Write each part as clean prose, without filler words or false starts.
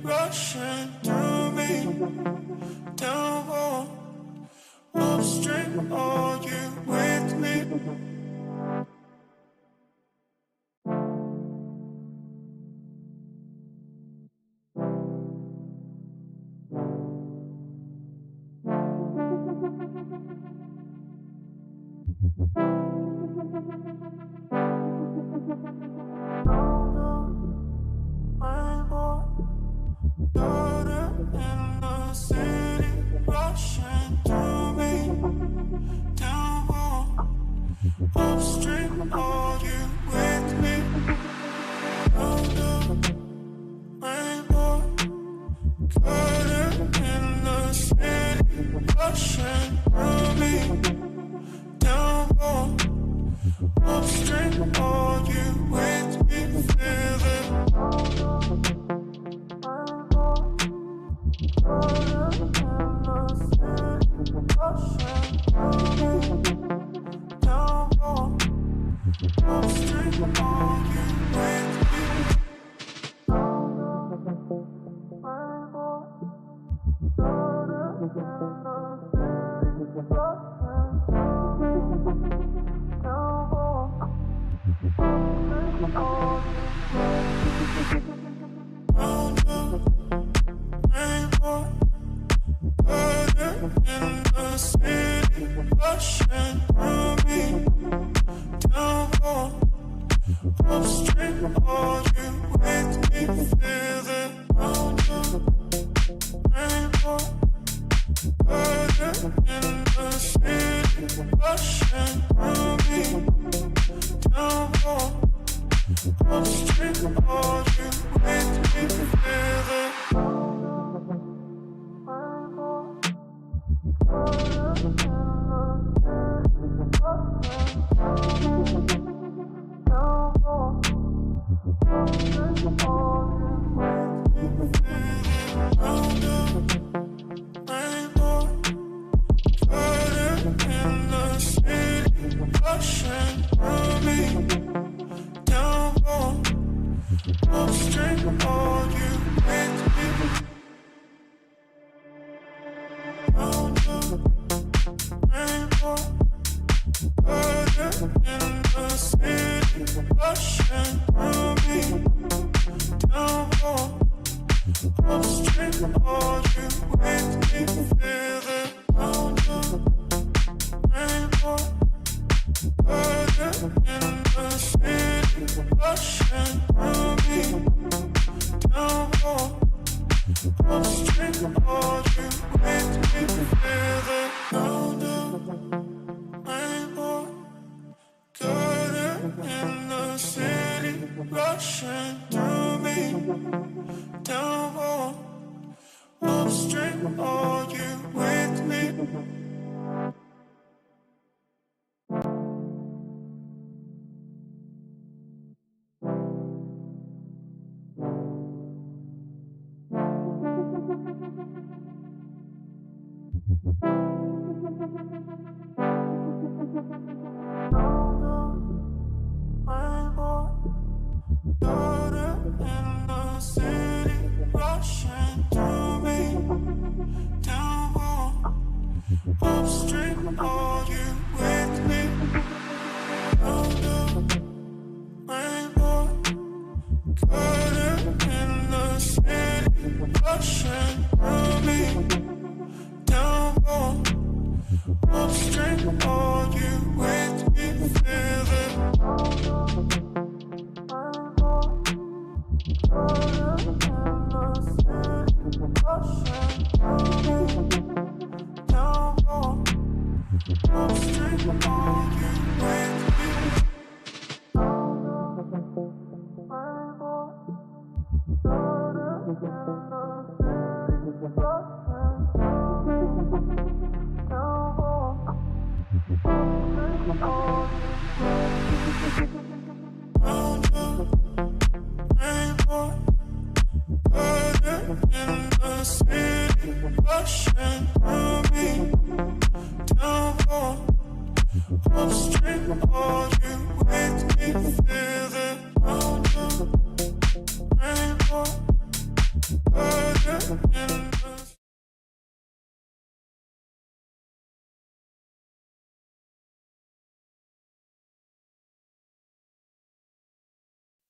rushing through me. Downpour, upstream, are you with me?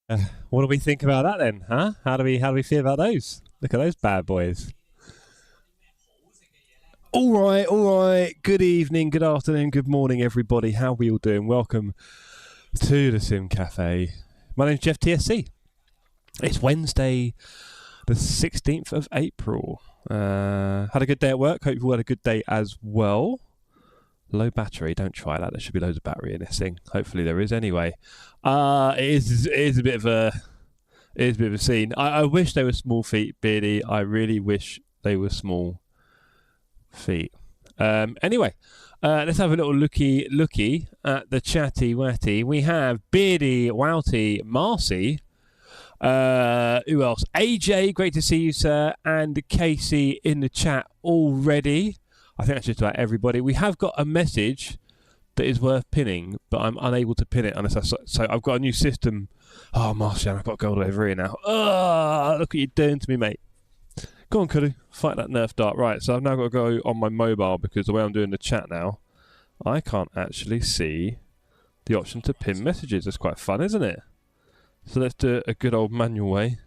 What do we think about that then, huh? How do we feel about those? Look at those bad boys. All right. Good evening, good afternoon, good morning, everybody. How are we all doing? Welcome to the Sim Cafe. My name's Jeff TSC. It's Wednesday, the 16th of April. Had a good day at work. Hope you all had a good day as well. Low battery, don't try that. There should be loads of battery in this thing. Hopefully there is anyway. It is a bit of a scene. I wish they were small feet, Beardy. I really wish they were small feet. Anyway, let's have a little looky at the chatty watty. We have Beardy, Wouty, Marcy. Who else? AJ, great to see you, sir. And Casey in the chat already. I think that's just about everybody. We have got a message that is worth pinning, but I'm unable to pin it unless so I've got a new system. Oh, Marcian, I've got to go all over here now. Oh, look what you're doing to me, mate. Go on, Kudu. Fight that Nerf dart. Right, so I've now got to go on my mobile because the way I'm doing the chat now, I can't actually see the option to pin messages. It's quite fun, isn't it? So let's do it a good old manual way.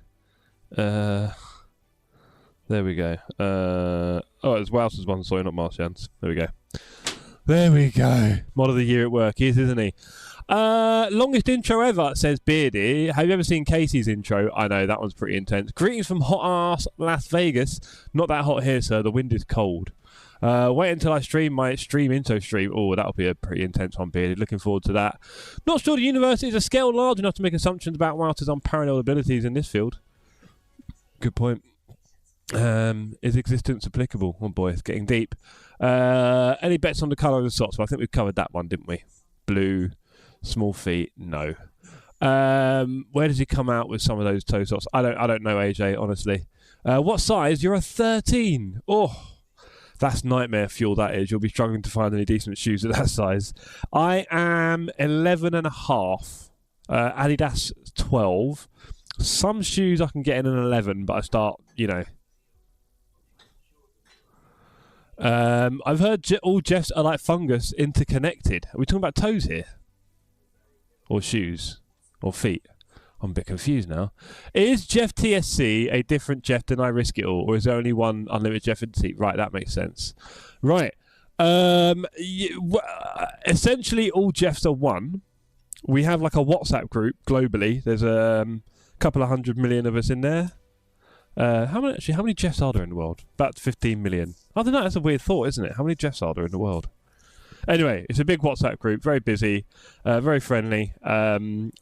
There we go. Oh, it's Wouse's one, sorry, not Marcian's. There we go. There we go. Mod of the year at work, he is, isn't he? Longest intro ever, says Beardy. Have you ever seen Casey's intro? I know, that one's pretty intense. Greetings from hot-ass Las Vegas. Not that hot here, sir. The wind is cold. Wait until I stream my stream intro stream. Oh, that'll be a pretty intense one, Beardy. Looking forward to that. Not sure the universe is a scale large enough to make assumptions about Wouter's unparalleled abilities in this field. Good point. Is existence applicable? Oh boy, it's getting deep. Any bets on the colour of the socks? Well, I think we've covered that one, didn't we? Blue, small feet, no. Where does he come out with some of those toe socks? I don't know, AJ, honestly. What size? You're a 13. Oh, that's nightmare fuel, that is. You'll be struggling to find any decent shoes at that size. I am 11 and a half. Adidas 12. Some shoes I can get in an 11, but I start, you know. I've heard all Jeffs are like fungus, interconnected. Are we talking about toes here? Or shoes? Or feet? I'm a bit confused now. Is Jeff TSC a different Jeff than I Risk It All? Or is there only one Unlimited Jeff Entity? Right, that makes sense. Right. Essentially, all Jeffs are one. We have like a WhatsApp group globally. There's a couple of 100 million of us in there. How many Jeffs are there in the world? About 15 million. I don't know, that's a weird thought, isn't it? How many Jeffs are there in the world? Anyway, it's a big WhatsApp group, very busy, very friendly.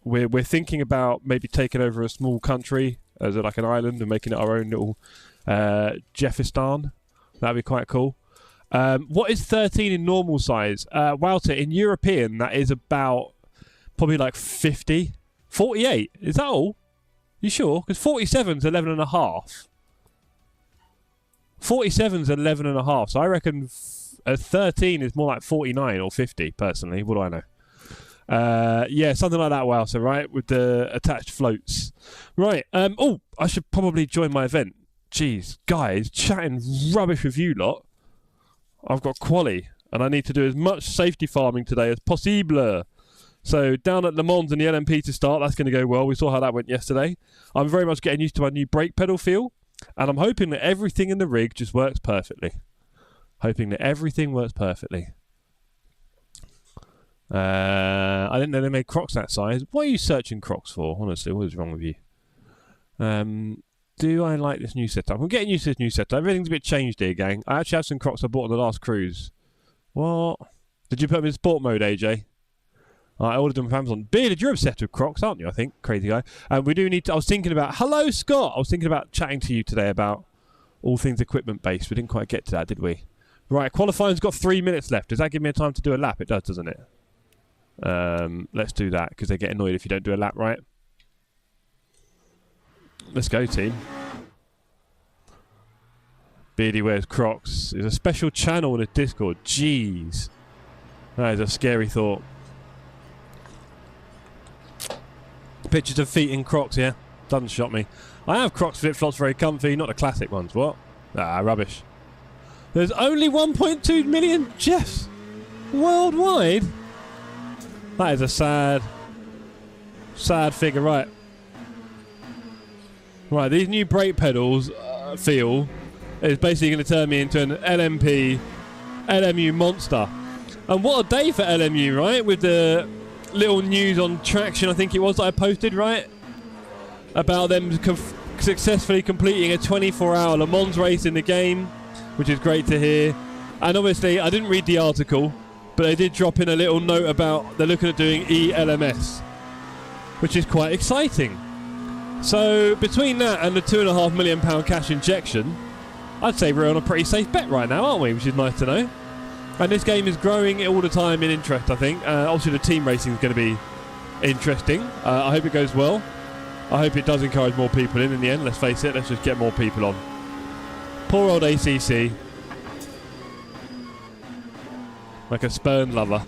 We're thinking about maybe taking over a small country as like an island and making it our own little Jeffistan. That'd be quite cool. What is 13 in normal size? Wouter, in European, that is about probably like 50. 48, is that all? You sure? Because 47's 11 and a half. 47's 11 and a half. So I reckon 13 is more like 49 or 50, personally. What do I know? Yeah, something like that, Wowser, right? With the attached floats. Right. Oh, I should probably join my event. Jeez, guys, chatting rubbish with you lot. I've got quali, and I need to do as much safety farming today as possible. So down at Le Mans and the LMP to start, that's going to go well. We saw how that went yesterday. I'm very much getting used to my new brake pedal feel, and I'm hoping that everything in the rig just works perfectly. Hoping that everything works perfectly. I didn't know they made Crocs that size. What are you searching Crocs for? Honestly, what is wrong with you? Do I like this new setup? I'm getting used to this new setup. Everything's a bit changed here, gang. I actually have some Crocs I bought on the last cruise. What? Did you put them in sport mode, AJ? I ordered them from Amazon. Bearded, you're obsessed with Crocs, aren't you, I think? Crazy guy. We do need to... I was thinking about... Hello, Scott! I was thinking about chatting to you today about all things equipment-based. We didn't quite get to that, did we? Right, qualifying's got 3 minutes left. Does that give me a time to do a lap? It does, doesn't it? Let's do that, because they get annoyed if you don't do a lap, right? Let's go, team. Beardy wears Crocs. There's a special channel in the Discord. Jeez. That is a scary thought. Pictures of feet in Crocs, yeah? Doesn't shock me. I have Crocs flip-flops, very comfy, not the classic ones. What? Ah, rubbish. There's only 1.2 million Jeffs worldwide. That is a sad figure, right? Right, these new brake pedals feel is basically going to turn me into an LMU monster. And what a day for LMU, right? With the little news on Traction, I think it was, that I posted, right? About them successfully completing a 24-hour Le Mans race in the game, which is great to hear. And obviously, I didn't read the article, but they did drop in a little note about they're looking at doing ELMS, which is quite exciting. So between that and the £2.5 million cash injection, I'd say we're on a pretty safe bet right now, aren't we? Which is nice to know. And this game is growing all the time in interest, I think. Obviously, the team racing is going to be interesting. I hope it goes well. I hope it does encourage more people in the end. Let's face it, let's just get more people on. Poor old ACC. Like a spurned lover.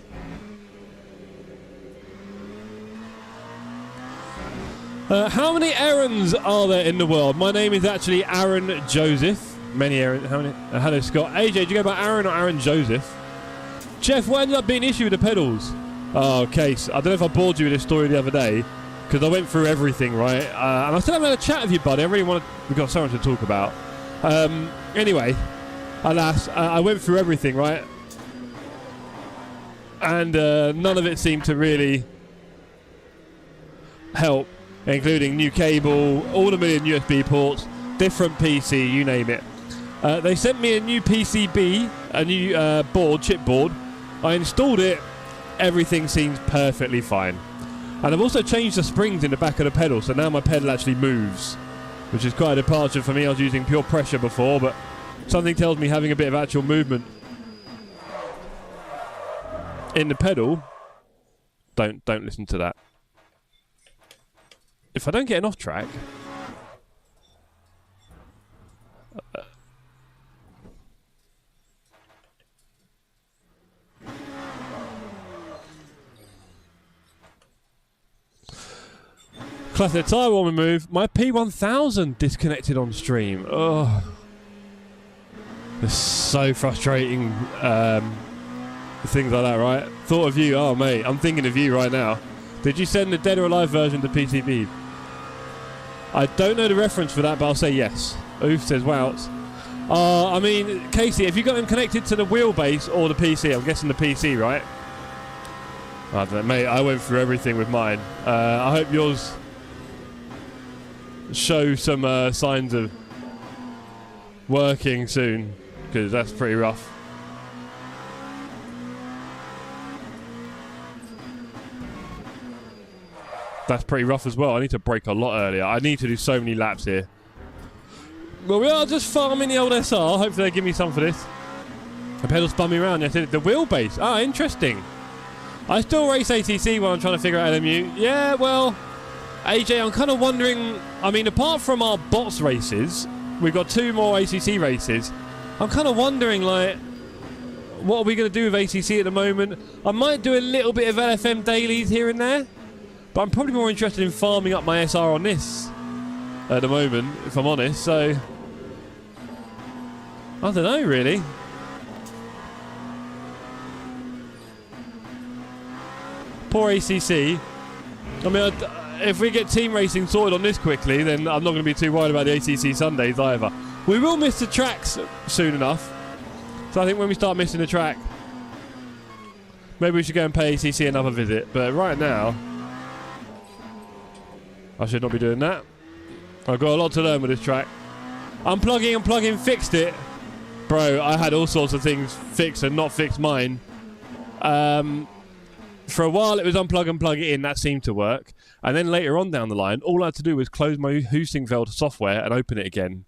How many Aarons are there in the world? My name is actually Aaron Joseph. Many Aaron. How many? Hello, Scott. AJ, do you go by Aaron or Aaron Joseph? Jeff, what ended up being an issue with the pedals? Oh, Case. I don't know if I bored you with this story the other day, because I went through everything, right? And I still haven't had a chat with you, buddy. I really want to. We've got so much to talk about. Anyway, alas, I went through everything, right? And none of it seemed to really help, including new cable, all the million USB ports, different PC, you name it. They sent me a new PCB, a new chipboard. I installed it. Everything seems perfectly fine. And I've also changed the springs in the back of the pedal, so now my pedal actually moves, which is quite a departure for me. I was using pure pressure before, but something tells me having a bit of actual movement in the pedal. Don't listen to that. If I don't get an off track, classic tyre wall remove. My P1000 disconnected on stream. Oh, it's so frustrating. Things like that, right? Thought of you. Oh, mate, I'm thinking of you right now. Did you send the Dead or Alive version to PCB? I don't know the reference for that, but I'll say yes. Oof says, wow. I mean, Casey, have you got them connected to the wheelbase or the PC? I'm guessing the PC, right? I don't know, mate. I went through everything with mine. I hope yours show some signs of working soon, because that's pretty rough. That's pretty rough as well. I need to brake a lot earlier. I need to do so many laps here. Well, we are just farming the old SR. Hopefully they give me some for this. The pedal spun me around. Yes, the wheelbase. Ah, interesting. I still race ACC while I'm trying to figure out LMU. Yeah, well, AJ, I'm kind of wondering. I mean, apart from our bots races, we've got 2 more ACC races. I'm kind of wondering, like, what are we going to do with ACC at the moment? I might do a little bit of LFM dailies here and there, but I'm probably more interested in farming up my SR on this at the moment, if I'm honest. So, I don't know, really. Poor ACC. I mean, if we get team racing sorted on this quickly, then I'm not going to be too worried about the ACC Sundays either. We will miss the tracks soon enough. So I think when we start missing the track, maybe we should go and pay ACC another visit. But right now, I should not be doing that. I've got a lot to learn with this track. Unplugging and plugging fixed it. Bro, I had all sorts of things fixed and not fixed mine. For a while, it was unplug and plug it in. That seemed to work. And then later on down the line, all I had to do was close my Heusinkveld software and open it again.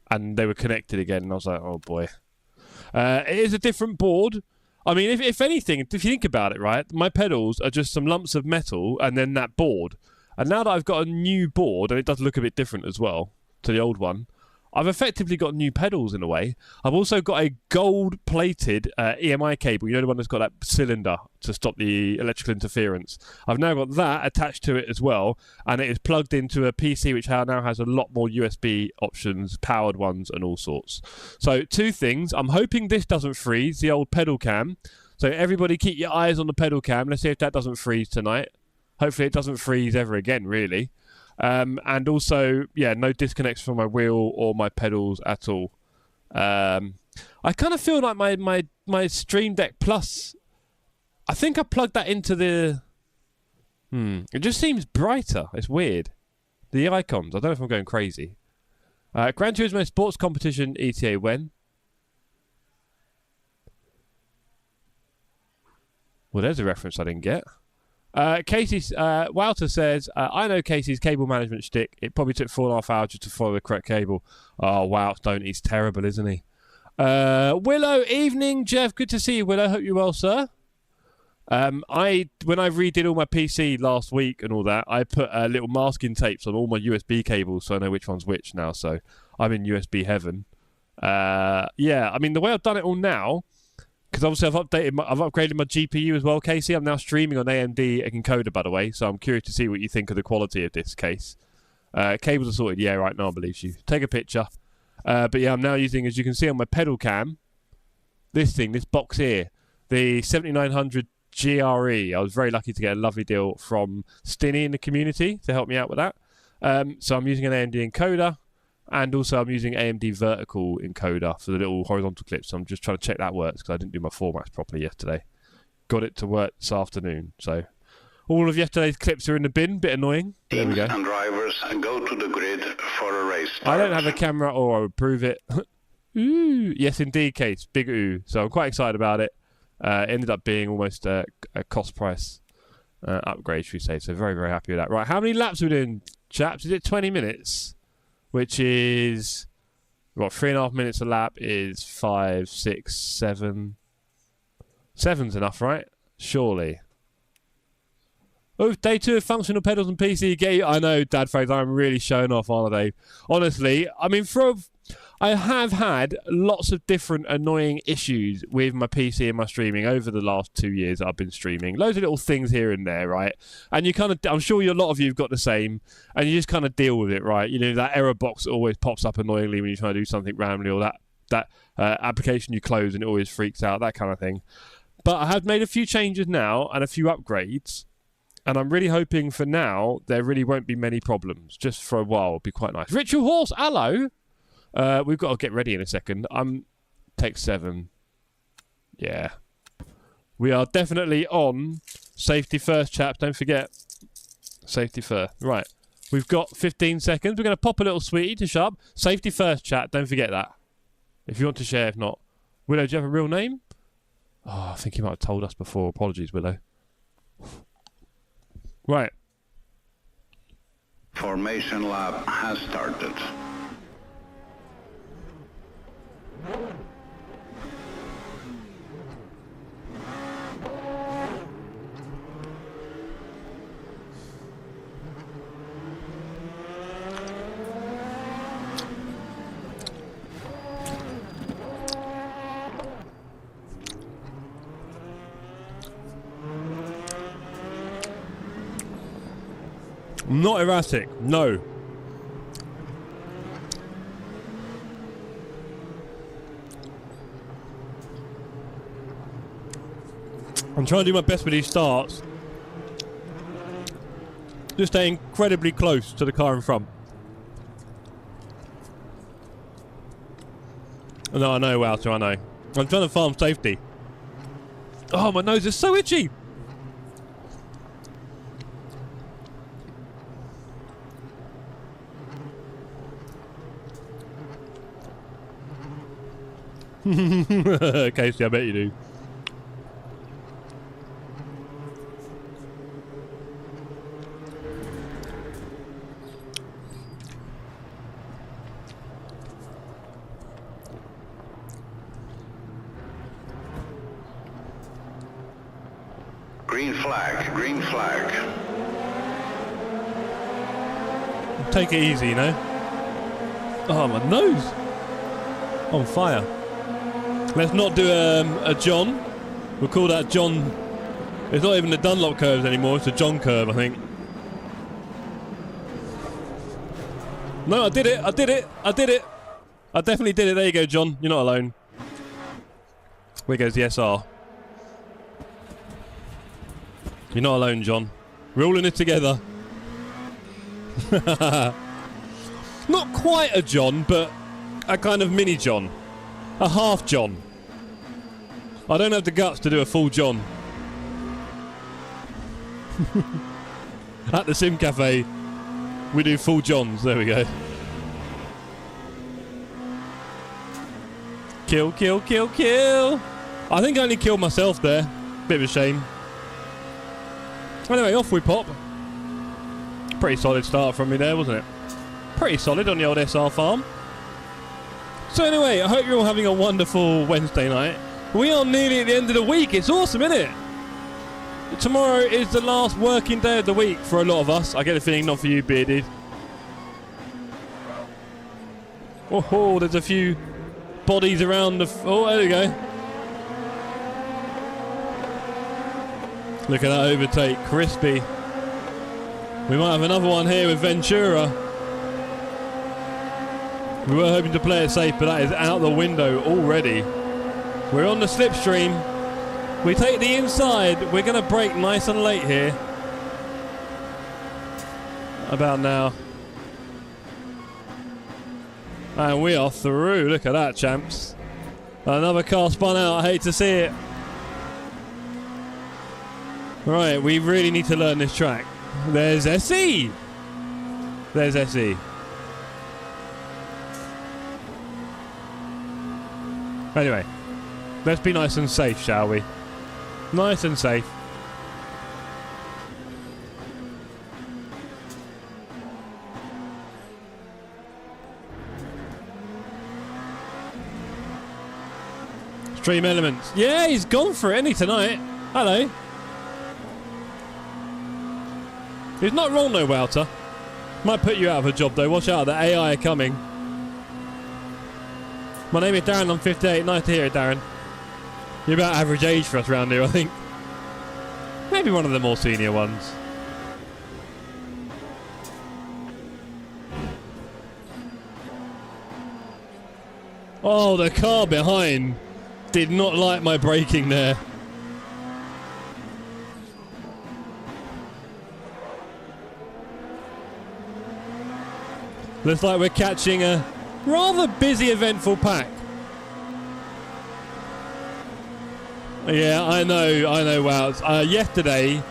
And they were connected again. And I was like, oh, boy. It is a different board. I mean, if anything, if you think about it, right, my pedals are just some lumps of metal and then that board. And now that I've got a new board, and it does look a bit different as well to the old one, I've effectively got new pedals in a way. I've also got a gold-plated EMI cable. You know, the one that's got that cylinder to stop the electrical interference. I've now got that attached to it as well, and it is plugged into a PC which now has a lot more USB options, powered ones, and all sorts. So, 2 things. I'm hoping this doesn't freeze, the old pedal cam. So, everybody keep your eyes on the pedal cam. Let's see if that doesn't freeze tonight. Hopefully, it doesn't freeze ever again, really. And also, yeah, no disconnects from my wheel or my pedals at all. I kind of feel like my Stream Deck Plus, I think I plugged that into the... It just seems brighter. It's weird. The icons, I don't know if I'm going crazy. Gran Turismo Sports Competition ETA when? Well, there's a reference I didn't get. Casey, Walter says, I know Casey's cable management shtick. It probably took 4.5 hours just to follow the correct cable. Oh, wow, don't. He's terrible, isn't he? Willow, evening, Jeff. Good to see you, Willow. Hope you're well, sir. When I redid all my PC last week and all that, I put little masking tapes on all my USB cables so I know which one's which now. So I'm in USB heaven. Yeah, I mean, the way I've done it all now, because obviously I've upgraded my GPU as well, Casey. I'm now streaming on AMD encoder, by the way. So I'm curious to see what you think of the quality of this case. Cables are sorted. Yeah, right. No one believes you. Take a picture. But yeah, I'm now using, as you can see on my pedal cam, this box here, the 7900 GRE. I was very lucky to get a lovely deal from Stinny in the community to help me out with that. So I'm using an AMD encoder, and also I'm using AMD vertical encoder for the little horizontal clips. So I'm just trying to check that works because I didn't do my formats properly yesterday. Got it to work this afternoon. So all of yesterday's clips are in the bin. Bit annoying. There we go. And drivers go to the grid for a race start. I don't have a camera, or I would prove it. Ooh, yes, indeed, Case. Big ooh. So I'm quite excited about it. Ended up being almost a cost price upgrade, should we say. So very, very happy with that. Right, how many laps are we doing, chaps? Is it 20 minutes? Which is, what, 3.5 minutes a lap is 5, 6, 7. 7's enough, right? Surely. Oh, day 2 of functional pedals and PC game. I know, Dad Phrase, I'm really showing off, aren't I? Honestly, I mean, I have had lots of different annoying issues with my PC and my streaming over the last 2 years that I've been streaming. Loads of little things here and there, right? And you kind of, I'm sure a lot of you have got the same, and you just kind of deal with it, right? You know, that error box always pops up annoyingly when you try to do something randomly, or that application you close and it always freaks out, that kind of thing. But I have made a few changes now and a few upgrades, and I'm really hoping for now there really won't be many problems. Just for a while, it'll be quite nice. Ritual Horse, hello! We've got to get ready in a second. Take 7. Yeah. We are definitely on safety first, chaps. Don't forget. Safety first. Right. We've got 15 seconds. We're going to pop a little sweetie to sharp. Safety first, chat. Don't forget that. If you want to share, if not. Willow, do you have a real name? Oh, I think he might have told us before. Apologies, Willow. Right. Formation lap has started. Not erratic, no. I'm trying to do my best with these starts. Just stay incredibly close to the car in front. No, I know, Walter, I know. I'm trying to farm safety. Oh, my nose is so itchy! Casey, I bet you do. Green flag, green flag. Take it easy, you know. Oh, my nose! On fire. Let's not do a John. We'll call that John. It's not even the Dunlop curves anymore. It's a John curve, I think. No, I did it. I did it. I did it. I definitely did it. There you go, John. You're not alone. Where goes the SR? You're not alone, John. We're all in it together. Not quite a John, but a kind of mini John. A half John. I don't have the guts to do a full John. At the Sim Cafe, we do full Johns. There we go. Kill, kill, kill, kill. I think I only killed myself there. Bit of a shame. Anyway, off we pop. Pretty solid start from me there, wasn't it? Pretty solid on the old SR farm. So anyway, I hope you're all having a wonderful Wednesday night. We are nearly at the end of the week. It's awesome, isn't it? Tomorrow is the last working day of the week for a lot of us. I get a feeling not for you, Bearded. Oh, there's a few bodies around the... oh, there we go. Look at that overtake. Crispy. We might have another one here with Ventura. We were hoping to play it safe, but that is out the window already. We're on the slipstream. We take the inside. We're going to brake nice and late here. About now. And we are through. Look at that, champs. Another car spun out. I hate to see it. Right, we really need to learn this track. There's SE. There's SE. Anyway, let's be nice and safe, shall we? Nice and safe. Stream Elements. Yeah, he's gone for it, isn't he, tonight? Hello. He's not wrong, though, Wouter. Might put you out of a job, though. Watch out, the AI are coming. My name is Darren, I'm 58. Nice to hear it, Darren. You're about average age for us around here, I think. Maybe one of the more senior ones. Oh, the car behind did not like my braking there. Looks like we're catching a rather busy, eventful pack. Yeah, I know, wow. Yesterday,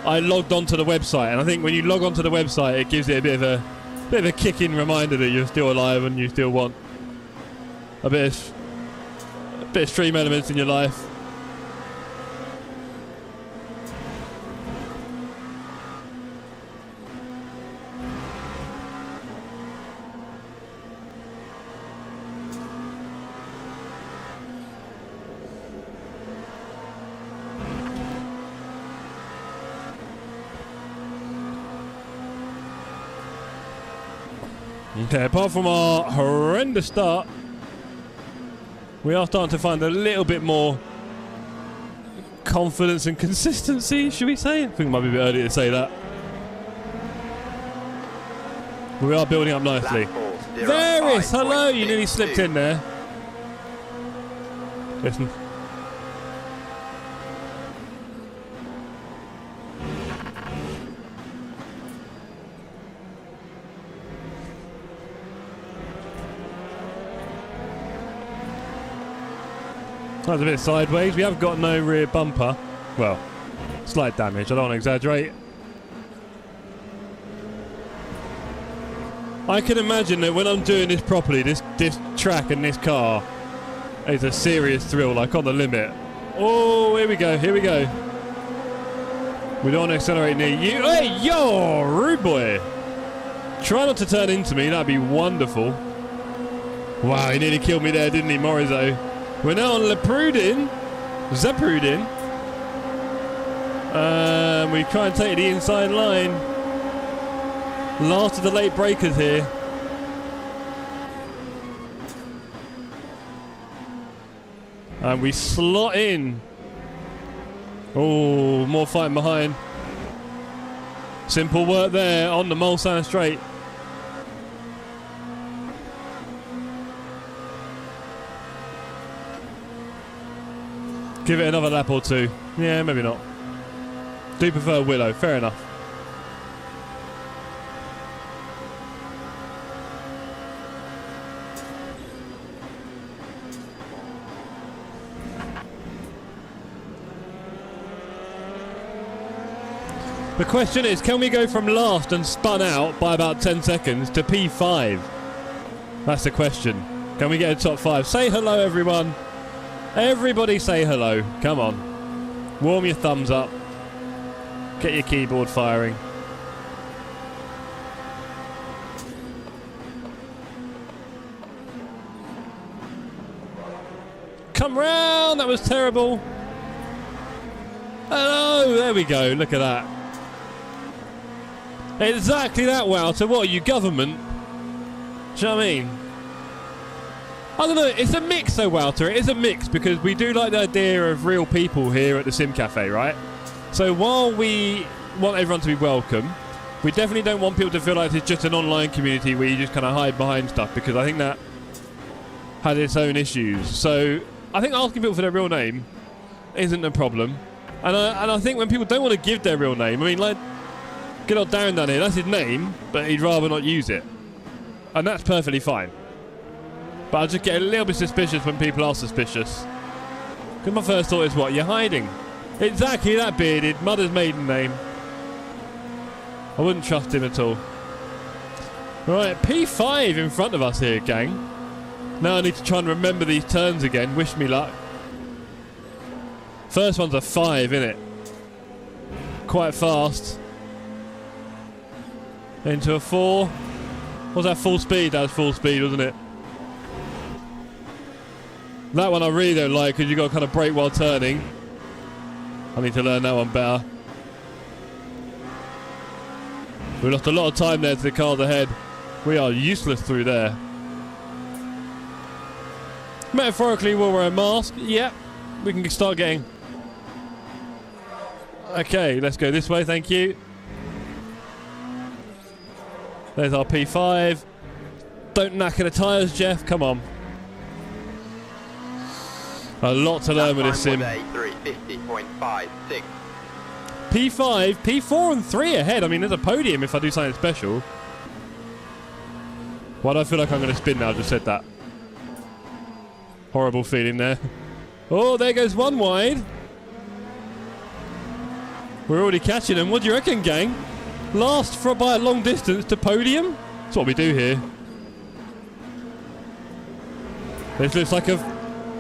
I logged onto the website, and I think when you log onto the website, it gives it a bit of a kick-in reminder that you're still alive and you still want a bit of stream elements in your life. Okay, apart from our horrendous start, we are starting to find a little bit more confidence and consistency, should we say? I think it might be a bit early to say that. We are building up nicely. There is! Hello! You nearly slipped in there. Listen. That was a bit sideways. We have got no rear bumper. Well, slight damage. I don't want to exaggerate. I can imagine that when I'm doing this properly, this track and this car is a serious thrill, like on the limit. Oh, here we go. Here we go. We don't want to accelerate near you. Hey, yo, rude boy. Try not to turn into me. That'd be wonderful. Wow, he nearly killed me there, didn't he, Morizo? We're now on Zeprudin. We try and take the inside line. Last of the late breakers here. And we slot in. Oh, more fighting behind. Simple work there on the Mulsanne straight. Give it another lap or two. Yeah, maybe not. Do prefer Willow, fair enough. The question is, can we go from last and spun out by about 10 seconds to P5? That's the question. Can we get a top 5? Say hello, everyone. Everybody say hello. Come on. Warm your thumbs up. Get your keyboard firing. Come round. That was terrible. Hello. There we go. Look at that. Exactly that, Wouter. What are you, government? Do you know what I mean? I don't know. It's a mix, though, Wouter. It is a mix because we do like the idea of real people here at the Sim Cafe, right? So while we want everyone to be welcome, we definitely don't want people to feel like it's just an online community where you just kind of hide behind stuff, because I think that has its own issues. So I think asking people for their real name isn't a problem. And I think when people don't want to give their real name, I mean, like, good old Darren down here, that's his name, but he'd rather not use it. And that's perfectly fine. But I just get a little bit suspicious when people are suspicious. Because my first thought is, what, you're hiding? Exactly that, bearded. Mother's maiden name. I wouldn't trust him at all. Right, P5 in front of us here, gang. Now I need to try and remember these turns again. Wish me luck. First one's a 5, innit? Quite fast. Into a 4. Was that full speed? That was full speed, wasn't it? That one I really don't like because you got to kind of brake while turning. I need to learn that one better. We lost a lot of time there to the cars ahead. We are useless through there. Metaphorically, we'll wear a mask. Yep, we can start getting... Okay, let's go this way, thank you. There's our P5. Don't knacker the tyres, Jeff, come on. A lot to learn with this sim. P5, P4 and 3 ahead. I mean, there's a podium if I do something special. Why do I feel like I'm going to spin now? I just said that. Horrible feeling there. Oh, there goes one wide. We're already catching them. What do you reckon, gang? Last for by a long distance to podium? That's what we do here. This looks like a...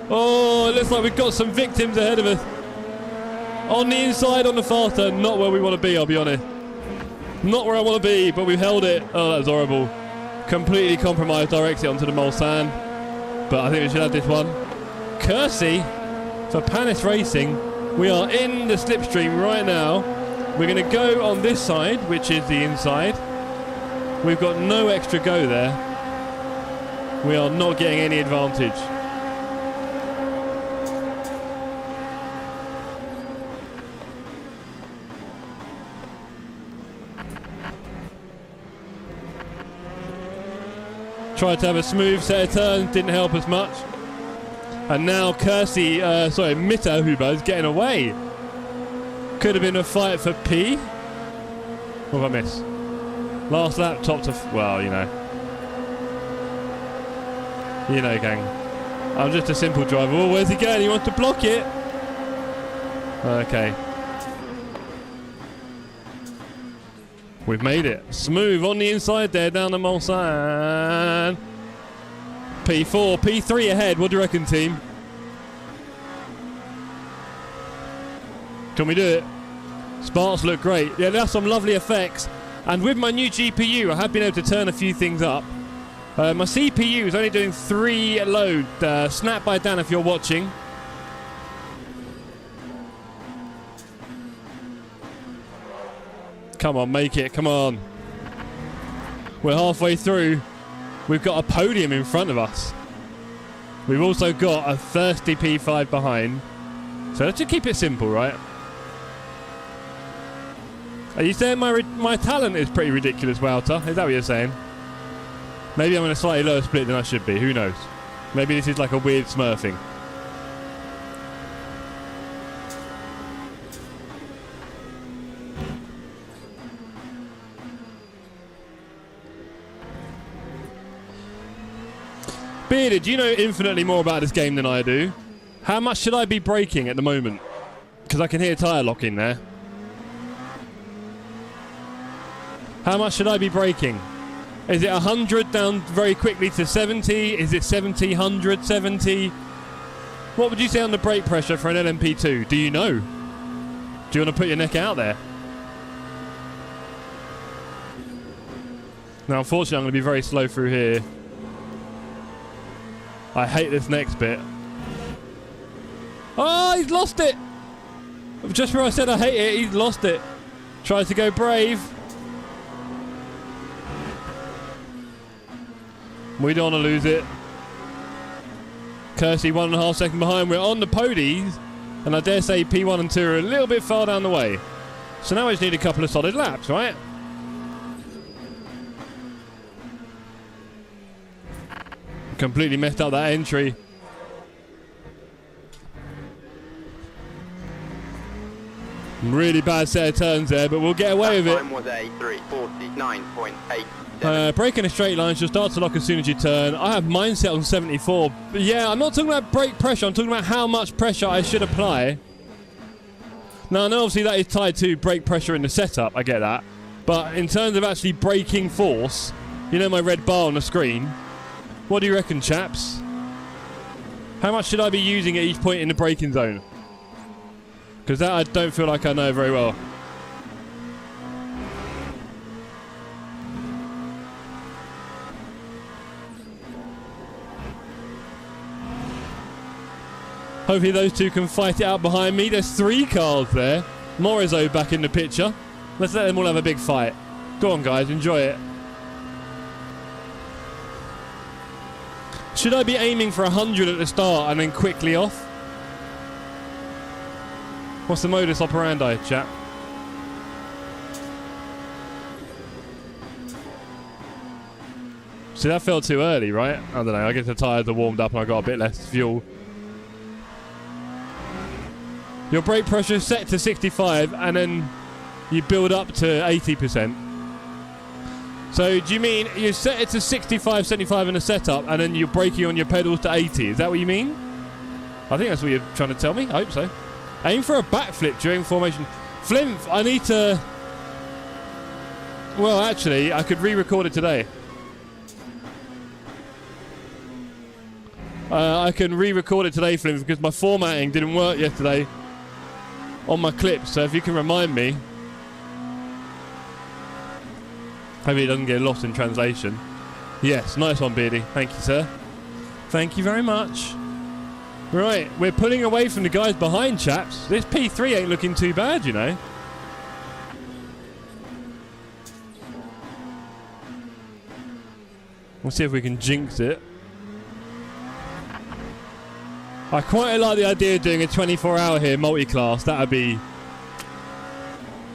Oh, it looks like we've got some victims ahead of us. On the inside, on the fast turn. Not where we want to be, I'll be honest. Not where I want to be, but we've held it. Oh, that was horrible. Completely compromised directly onto the Mulsanne. But I think we should have this one. Kersey for Panis Racing. We are in the slipstream right now. We're going to go on this side, which is the inside. We've got no extra go there. We are not getting any advantage. Tried to have a smooth set of turns, didn't help us much. And now Kersey, Mitta Huber is getting away. Could have been a fight for P. What have I missed? Last lap, top to... well, you know. You know, gang. I'm just a simple driver. Oh, where's he going? He wants to block it. Okay. We've made it. Smooth on the inside there, down the Mulsanne. P4, P3 ahead. What do you reckon, team? Can we do it? Sparks look great. Yeah, that's some lovely effects. And with my new GPU, I have been able to turn a few things up. My CPU is only doing 3 load. Snap by Dan if you're watching. Come on, make it. Come on. We're halfway through. We've got a podium in front of us. We've also got a thirsty P5 behind. So let's just keep it simple, right? Are you saying my talent is pretty ridiculous, Wouter? Is that what you're saying? Maybe I'm in a slightly lower split than I should be. Who knows? Maybe this is like a weird smurfing. Bearded, you know infinitely more about this game than I do. How much should I be braking at the moment? Because I can hear tyre locking there. How much should I be braking? Is it 100 down very quickly to 70? Is it 70, 100, 70? What would you say on the brake pressure for an LMP2? Do you know? Do you want to put your neck out there? Now, unfortunately, I'm going to be very slow through here. I hate this next bit. Oh, he's lost it! Just where I said I hate it, he's lost it. Tries to go brave. We don't want to lose it. Kersey 1.5 seconds behind. We're on the podies, and I dare say P1 and 2 are a little bit far down the way. So now we just need a couple of solid laps, right? Completely messed up that entry. Really bad set of turns there, but we'll get away with it. Time was a 3:49.8. Braking a straight line should start to lock as soon as you turn. I have mine set on 74. But yeah, I'm not talking about brake pressure. I'm talking about how much pressure I should apply. Now, I know obviously that is tied to brake pressure in the setup. I get that. But in terms of actually braking force, you know my red bar on the screen. What do you reckon, chaps? How much should I be using at each point in the braking zone? Because that I don't feel like I know very well. Hopefully those two can fight it out behind me. There's 3 cars there. Morizo back in the picture. Let's let them all have a big fight. Go on, guys. Enjoy it. Should I be aiming for 100 at the start and then quickly off? What's the modus operandi, chap? See, that felt too early, right? I don't know. I guess the tyres are warmed up and I got a bit less fuel. Your brake pressure is set to 65 and then you build up to 80%. So do you mean you set it to 65, 75 in the setup and then you're braking on your pedals to 80? Is that what you mean? I think that's what you're trying to tell me. I hope so. Aim for a backflip during formation. Flimp, I need to... Well, actually, I could re-record it today. I can re-record it today, Flimp, because my formatting didn't work yesterday on my clips. So if you can remind me... Maybe it doesn't get lost in translation. Yes, nice one, Beardy. Thank you, sir. Thank you very much. Right, we're pulling away from the guys behind, chaps. This P3 ain't looking too bad, you know. We'll see if we can jinx it. I quite like the idea of doing a 24-hour here, multi-class. That would be...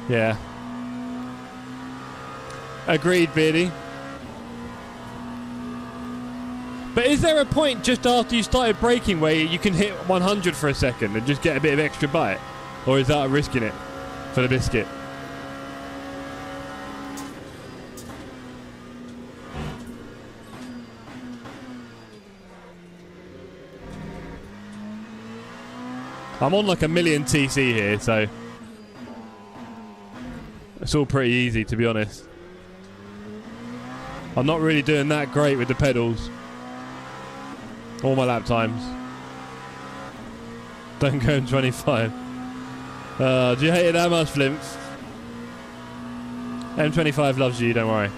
Yeah. Agreed, Beardy. But is there a point just after you started braking where you can hit 100 for a second and just get a bit of extra bite? Or is that risking it for the biscuit? I'm on like 1,000,000 TC here, so it's all pretty easy, to be honest. I'm not really doing that great with the pedals. All my lap times. Don't go in 25. Do you hate it that much, Flimp? M25 loves you, don't worry.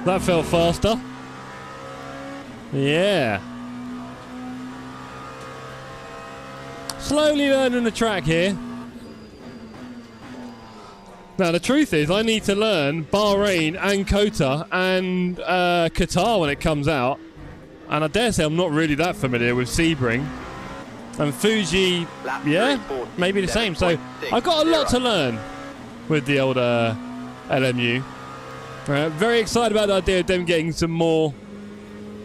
That felt faster. Yeah. Slowly learning the track here. Now the truth is I need to learn Bahrain and Kota and Qatar when it comes out. And I dare say I'm not really that familiar with Sebring. And Fuji, yeah, maybe the same. So I've got a lot to learn with the old LMU. Very excited about the idea of them getting some more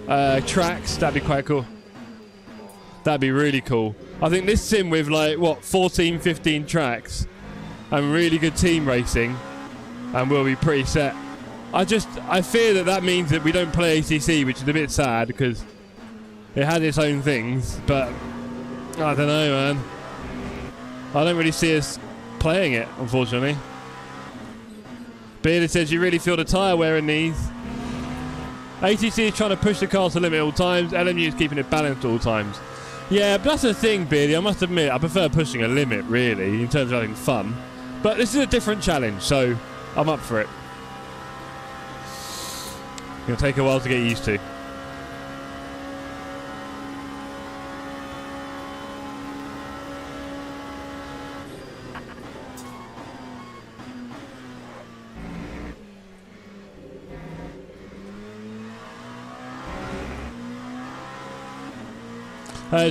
tracks. That'd be quite cool. That'd be really cool. I think this sim with like, what, 14, 15 tracks and really good team racing, and we'll be pretty set. I fear that means that we don't play ACC, which is a bit sad because it has its own things, but I don't know, man. I don't really see us playing it, unfortunately. Bearded says you really feel the tyre wear in these. ATC is trying to push the car to the limit at all times. LMU is keeping it balanced at all times. Yeah, but that's the thing, Beardy. I must admit, I prefer pushing a limit, really, in terms of having fun. But this is a different challenge, so I'm up for it. It's going to take a while to get used to.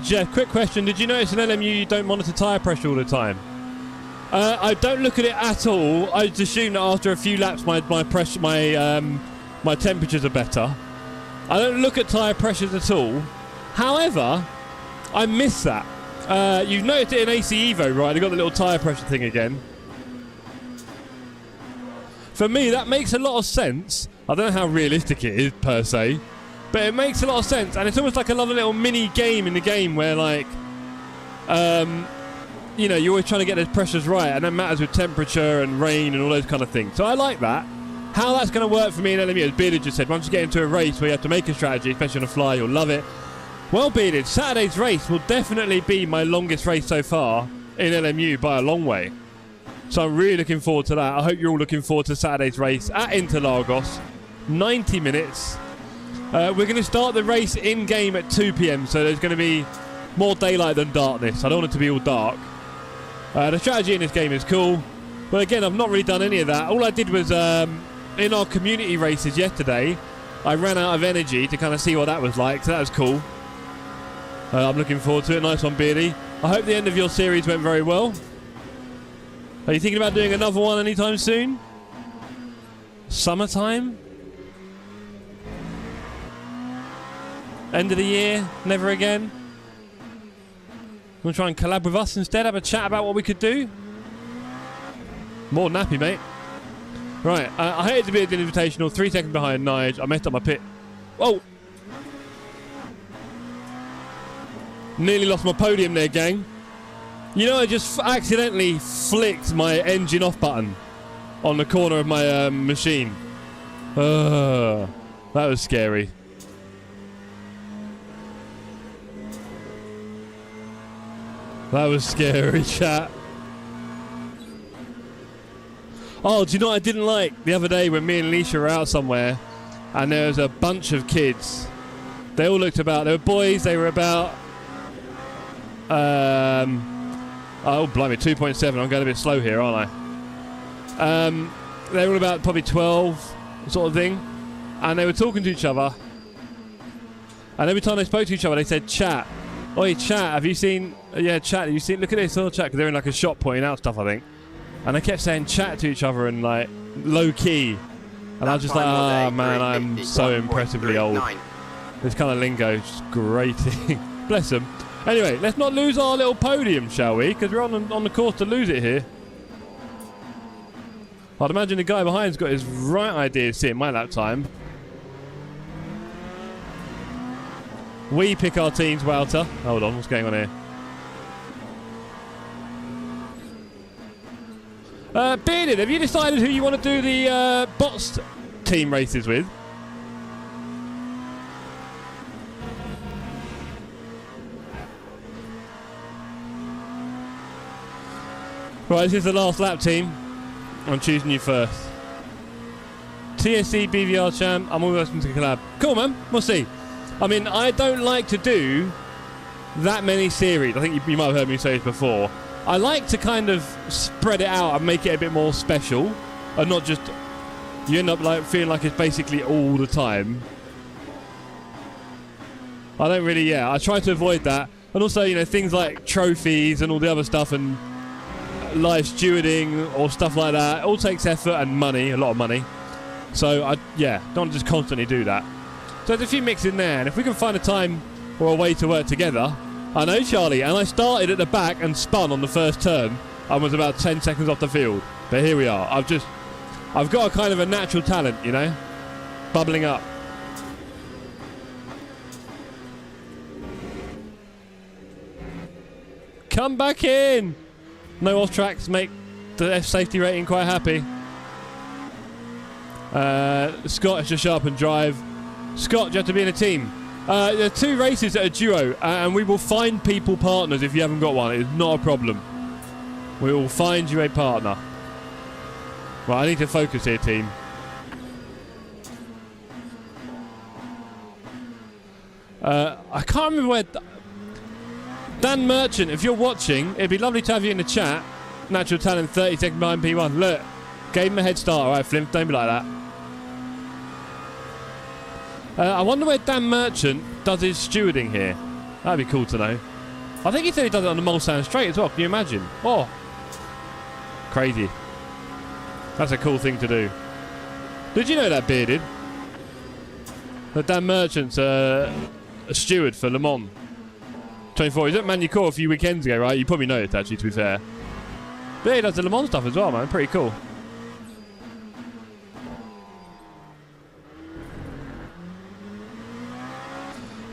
Jeff, quick question. Did you notice in LMU you don't monitor tyre pressure all the time? I don't look at it at all. I just assume that after a few laps my temperatures are better. I don't look at tyre pressures at all. However, I miss that. You've noticed it in AC Evo, right? They've got the little tyre pressure thing again. For me, that makes a lot of sense. I don't know how realistic it is, per se. But it makes a lot of sense, and it's almost like another little mini game in the game where, like, you know, you're always trying to get those pressures right, and that matters with temperature and rain and all those kind of things. So I like that. How that's going to work for me in LMU, as Bearded just said, once you get into a race where you have to make a strategy, especially on a fly, you'll love it. Well, Bearded, Saturday's race will definitely be my longest race so far in LMU by a long way. So I'm really looking forward to that. I hope you're all looking forward to Saturday's race at Interlagos. 90 minutes. We're going to start the race in-game at 2 PM, so there's going to be more daylight than darkness. I don't want it to be all dark. The strategy in this game is cool, but again, I've not really done any of that. All I did was, in our community races yesterday, I ran out of energy to kind of see what that was like, so that was cool. I'm looking forward to it. Nice one, Beardy. I hope the end of your series went very well. Are you thinking about doing another one anytime soon? Summertime? End of the year, never again. You want to try and collab with us instead? Have a chat about what we could do? More than happy, mate. Right, I hated to be at the Invitational, 3 seconds behind Nige. I messed up my pit. Oh! Nearly lost my podium there, gang. You know, I just accidentally flicked my engine off button on the corner of my machine. That was scary. That was scary, chat. Oh, do you know what I didn't like the other day when me and Alicia were out somewhere and there was a bunch of kids. They all looked about, they were boys, they were about, oh blimey, 2.7, I'm going a bit slow here, aren't I? They were all about probably 12 sort of thing, and they were talking to each other, and every time they spoke to each other they said, chat. Oi, chat, have you seen... yeah, chat, have you seen... Look at this, oh, chat, because they're in like a shop pointing out stuff, I think. And they kept saying chat to each other and like low-key. And I was just like, oh, man, I'm so impressively old. This kind of lingo is just grating. Bless them. Anyway, let's not lose our little podium, shall we? Because we're on the course to lose it here. I'd imagine the guy behind's got his right ideas here in my lap time. We pick our teams, Walter. Hold on, what's going on here? Bearded, have you decided who you want to do the bots team races with? Right, this is the last lap, team. I'm choosing you first. TSC BVR champ, I'm always welcome to collab. Cool, man, we'll see. I mean, I don't like to do that many series. I think you might have heard me say this before. I like to kind of spread it out and make it a bit more special, and not just you end up like feeling like it's basically all the time. I don't really, yeah. I try to avoid that, and also, you know, things like trophies and all the other stuff and live stewarding or stuff like that. It all takes effort and money, a lot of money. So I, yeah, don't just constantly do that. So there's a few mix in there, and if we can find a time or a way to work together, I know, Charlie, and I started at the back and spun on the first turn. I was about 10 seconds off the field. But here we are. I've got a kind of a natural talent, you know? Bubbling up. Come back in! No off tracks make the F safety rating quite happy. Scott has just sharpened drive. Scott, you have to be in a team. There are 2 races that are duo, and we will find people partners if you haven't got one. It is not a problem. We will find you a partner. Well, I need to focus here, team. I can't remember where... Dan Merchant, if you're watching, it'd be lovely to have you in the chat. Natural talent, 30 seconds behind P1. Look, gave him a head start. All right, Flimp, don't be like that. I wonder where Dan Merchant does his stewarding here. That'd be cool to know. I think he said he does it on the Mulsanne Straight as well. Can you imagine? Oh, crazy. That's a cool thing to do. Did you know that, Bearded? That Dan Merchant's a steward for Le Mans 24. He's at Manucore a few weekends ago, right? You probably noticed, actually, to be fair. But yeah, he does the Le Mans stuff as well, man. Pretty cool.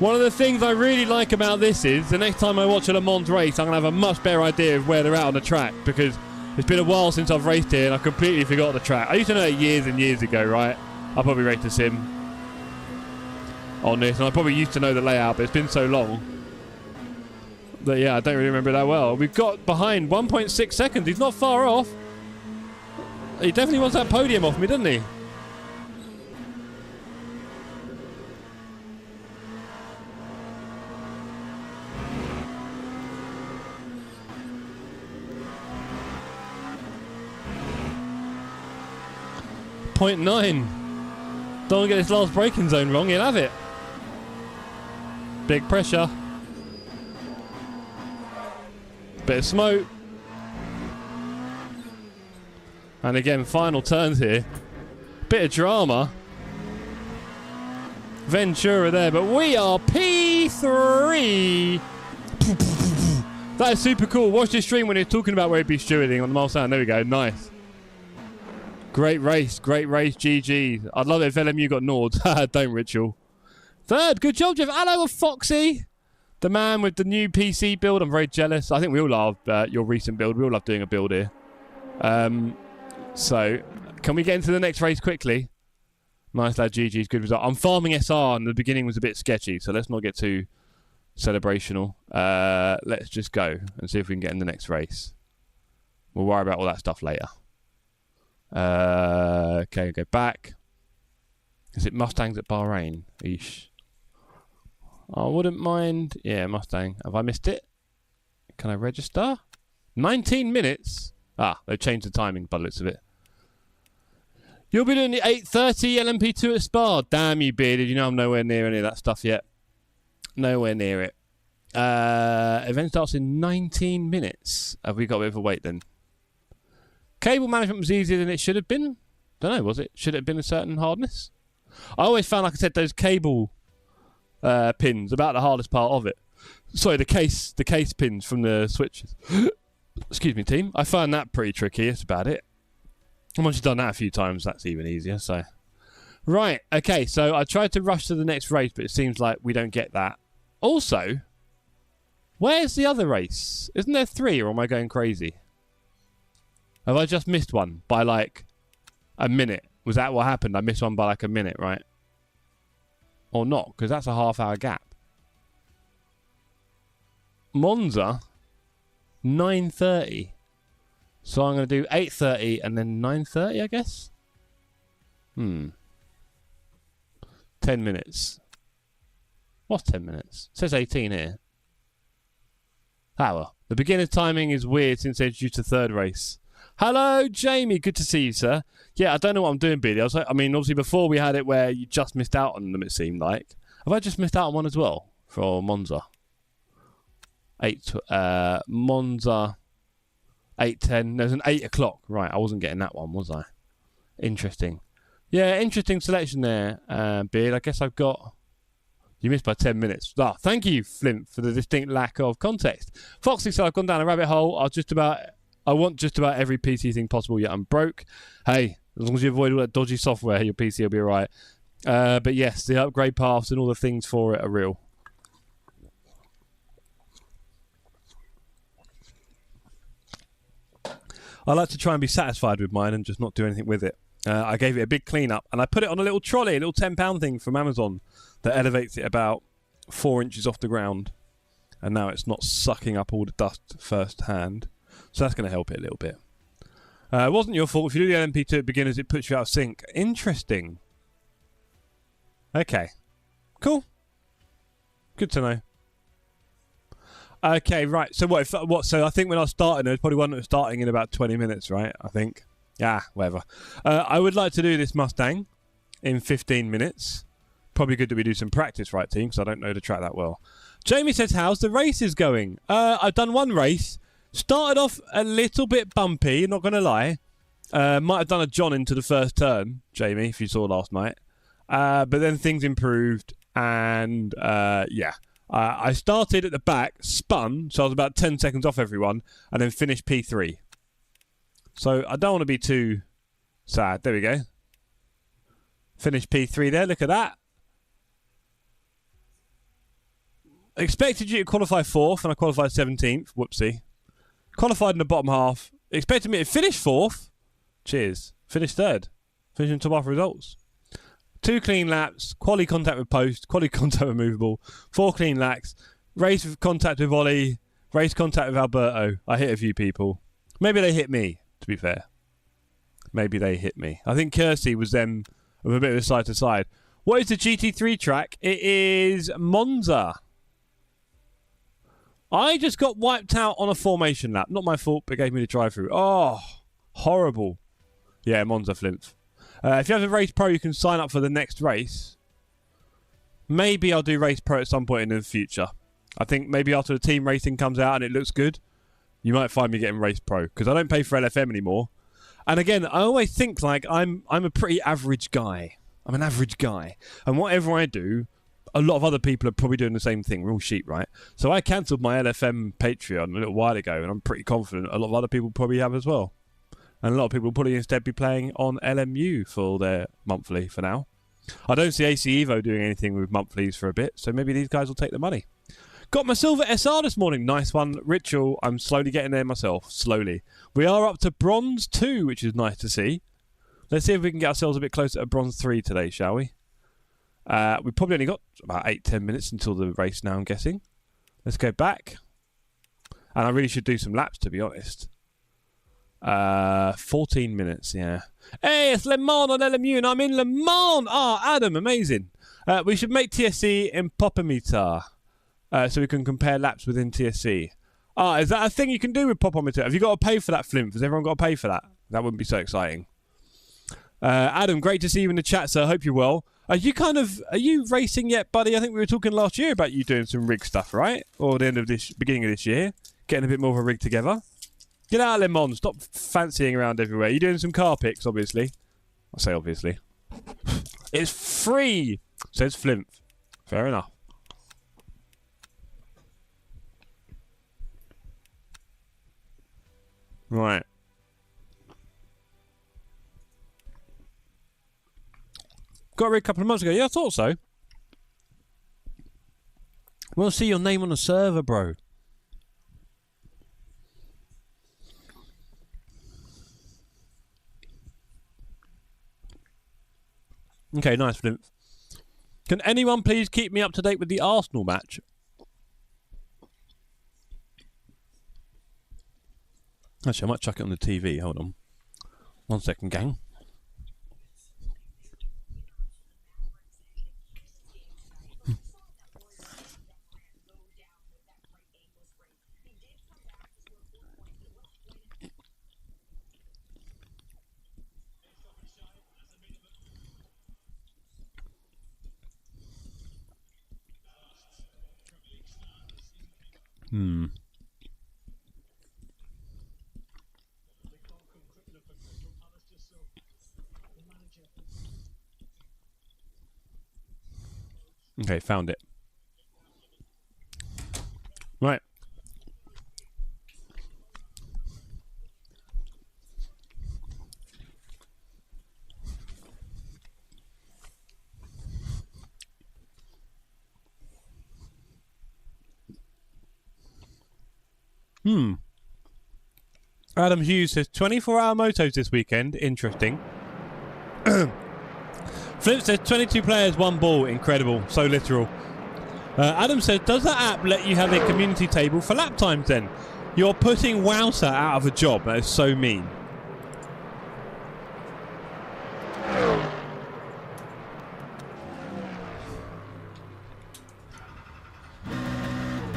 One of the things I really like about this is the next time I watch a Le Mans race, I'm going to have a much better idea of where they're at on the track, because it's been a while since I've raced here and I completely forgot the track. I used to know it years and years ago, right? I probably raced a sim on this, and I probably used to know the layout, but it's been so long that, yeah, I don't really remember that well. We've got behind 1.6 seconds. He's not far off. He definitely wants that podium off me, doesn't he? .9. Don't get this last braking zone wrong, you'll have it. Big pressure. Bit of smoke. And again, final turns here. Bit of drama. Ventura there, but we are P3. That is super cool. Watch this stream when he's talking about where he'd be stewarding on the Mulsanne. There we go, nice. Great race, GG. I'd love it if LMU got Nord. Don't, Ritual. Third, good job, Jeff. Hello, Foxy. The man with the new PC build. I'm very jealous. I think we all love your recent build. We all love doing a build here. So, can we get into the next race quickly? Nice lad, GG's good result. I'm farming SR, and the beginning was a bit sketchy, so let's not get too celebrational. Let's just go and see if we can get in the next race. We'll worry about all that stuff later. Okay, go back. Is it Mustangs at Bahrain? Eesh. I wouldn't mind. Yeah, Mustang. Have I missed it? Can I register? 19 minutes? Ah, they've changed the timing by the looks of it. You'll be doing the 8:30 LMP2 at Spa. Damn you, Bearded. You know I'm nowhere near any of that stuff yet. Nowhere near it. Event starts in 19 minutes. Have we got a bit of a wait then? Cable management was easier than it should have been. Don't know, was it? Should it have been a certain hardness? I always found, like I said, those cable pins about the hardest part of it. Sorry, the case pins from the switches. Excuse me, team. I found that pretty tricky. That's about it. And once you've done that a few times, that's even easier. So, right, okay. So I tried to rush to the next race, but it seems like we don't get that. Also, where's the other race? Isn't there 3, or am I going crazy? Have I just missed one by like a minute? Was that what happened? I missed one by like a minute, right? Or not, because that's a half-hour gap. Monza, 9:30. So I'm going to do 8:30 and then 9:30, I guess? 10 minutes. What's 10 minutes? It says 18 here. Well, the beginner's timing is weird since they introduced the third race. Hello, Jamie. Good to see you, sir. Yeah, I don't know what I'm doing, Billy. I mean, obviously, before we had it where you just missed out on them, it seemed like. Have I just missed out on one as well for Monza? Monza, 8:10. There's an 8 o'clock. Right, I wasn't getting that one, was I? Interesting. Yeah, interesting selection there, Beard. I guess I've got... You missed by 10 minutes. Ah, thank you, Flint, for the distinct lack of context. Foxy said, I've gone down a rabbit hole. I want just about every PC thing possible, yet I'm broke. Hey, as long as you avoid all that dodgy software, your PC will be all right. But yes, the upgrade paths and all the things for it are real. I like to try and be satisfied with mine and just not do anything with it. I gave it a big clean up and I put it on a little trolley, a little £10 thing from Amazon that elevates it about 4 inches off the ground. And now it's not sucking up all the dust firsthand. So that's going to help it a little bit. It wasn't your fault. If you do the LMP2 at beginners, it puts you out of sync. Interesting. Okay. Cool. Good to know. Okay, right. So what? So I think when I was starting, there was probably one that was starting in about 20 minutes, right? I think. Yeah, whatever. I would like to do this Mustang in 15 minutes. Probably good that we do some practice, right, team? Because I don't know the track that well. Jamie says, how's the races going? I've done one race. Started off a little bit bumpy, not going to lie. Might have done a John into the first turn, Jamie, if you saw last night. But then things improved, and yeah. I started at the back, spun, so I was about 10 seconds off everyone, and then finished P3. So I don't want to be too sad. There we go. Finished P3 there, look at that. Expected you to qualify 4th, and I qualified 17th. Whoopsie. Qualified in the bottom half. Expected me to finish 4th. Cheers. Finished 3rd. Finishing top half results. 2 clean laps, quali contact with post, quali contact with movable, 4 clean laps, race with contact with Ollie, race contact with Alberto. I hit a few people. Maybe they hit me, to be fair. Maybe they hit me. I think Kersey was them with a bit of a side to side. What is the GT3 track? It is Monza. I just got wiped out on a formation lap. Not my fault, but gave me the drive-through. Oh, horrible. Yeah, Monza flimps. If you have a Race Pro, you can sign up for the next race. Maybe I'll do Race Pro at some point in the future. I think maybe after the team racing comes out and it looks good, you might find me getting Race Pro. Because I don't pay for LFM anymore. And again, I always think like I'm a pretty average guy. I'm an average guy. And whatever I do, a lot of other people are probably doing the same thing. We're all sheep, right? So I cancelled my LFM Patreon a little while ago. And I'm pretty confident a lot of other people probably have as well. And a lot of people will probably instead be playing on LMU for their monthly for now. I don't see AC Evo doing anything with monthlies for a bit, so maybe these guys will take the money. Got my silver SR this morning. Nice one. Ritual. I'm slowly getting there myself. Slowly. We are up to bronze 2, which is nice to see. Let's see if we can get ourselves a bit closer to bronze 3 today, shall we? We probably only got about 8-10 minutes until the race now, I'm guessing. Let's go back. And I really should do some laps, to be honest. 14 minutes, yeah. Hey, it's Le Mans on LMU and I'm in Le Mans! Adam, amazing. We should make TSC in Popometer so we can compare laps within TSC. Is that a thing you can do with Popometer? Have you got to pay for that, Flimp? Has everyone got to pay for that? That wouldn't be so exciting. Adam, great to see you in the chat, sir. Hope you're well. Are you racing yet, buddy? I think we were talking last year about you doing some rig stuff, right? Or the beginning of this year. Getting a bit more of a rig together. Get out of Le Mans. Stop fancying around everywhere. You're doing some car picks, obviously. I say obviously. It's free, says Flimp. Fair enough. Right. Got a rig a couple of months ago. Yeah, I thought so. We'll see your name on the server, bro. Okay, nice, Flimp. Can anyone please keep me up to date with the Arsenal match? Actually, I might chuck it on the TV. Hold on. 1 second, gang. Okay, found it. Adam Hughes says 24-hour motos this weekend. Interesting. Flip says 22 players, 1 ball. Incredible. So literal. Adam says, does that app let you have a community table for lap times then? You're putting Wowser out of a job. That is so mean.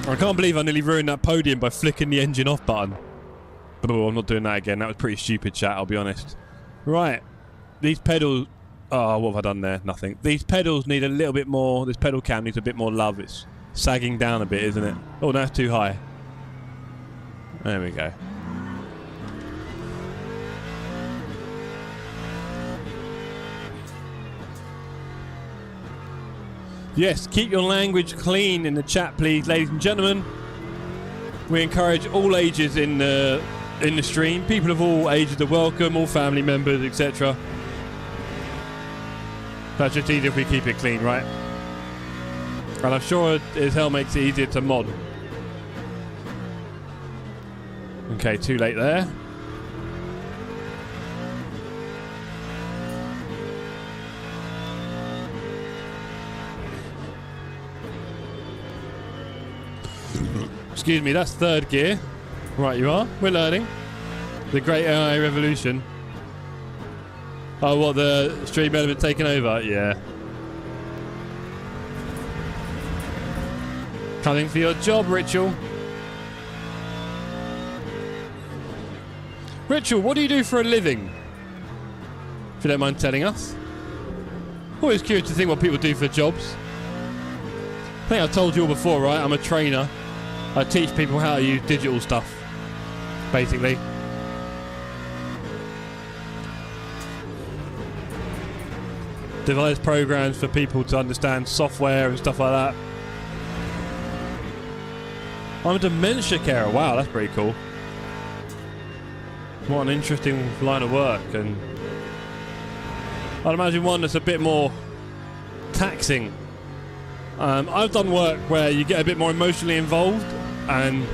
I can't believe I nearly ruined that podium by flicking the engine off button. But I'm not doing that again. That was pretty stupid, chat, I'll be honest. Right. These pedals... Oh, what have I done there? Nothing. These pedals need a little bit more... This pedal cam needs a bit more love. It's sagging down a bit, isn't it? Oh, no, it's too high. There we go. Yes, keep your language clean in the chat, please, ladies and gentlemen. We encourage all ages in the stream. People of all ages are welcome, all family members, etc. That's just easier if we keep it clean, right? And I'm sure it as hell makes it easier to mod. Okay, too late there. Excuse me, that's 3rd gear. Right, you are. We're learning. The great AI revolution. Oh, what, the stream element taking over? Yeah. Coming for your job, Ritual. Ritual, what do you do for a living? If you don't mind telling us. Always curious to think what people do for jobs. I think I've told you all before, right? I'm a trainer. I teach people how to use digital stuff, basically. Devise programs for people to understand software and stuff like that. I'm a dementia carer. Wow, that's pretty cool. What an interesting line of work, and I'd imagine one that's a bit more taxing. I've done work where you get a bit more emotionally involved, and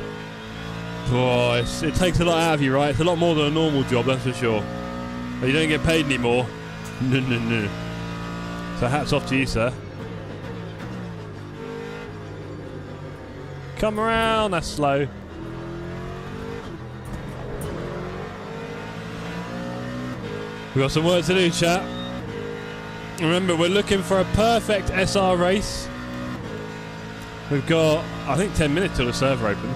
it takes a lot out of you, right? It's a lot more than a normal job, that's for sure. But you don't get paid anymore. No. So hats off to you, sir. Come around, that's slow. We've got some work to do, chat. Remember, we're looking for a perfect SR race. We've got, I think, 10 minutes till the server opens.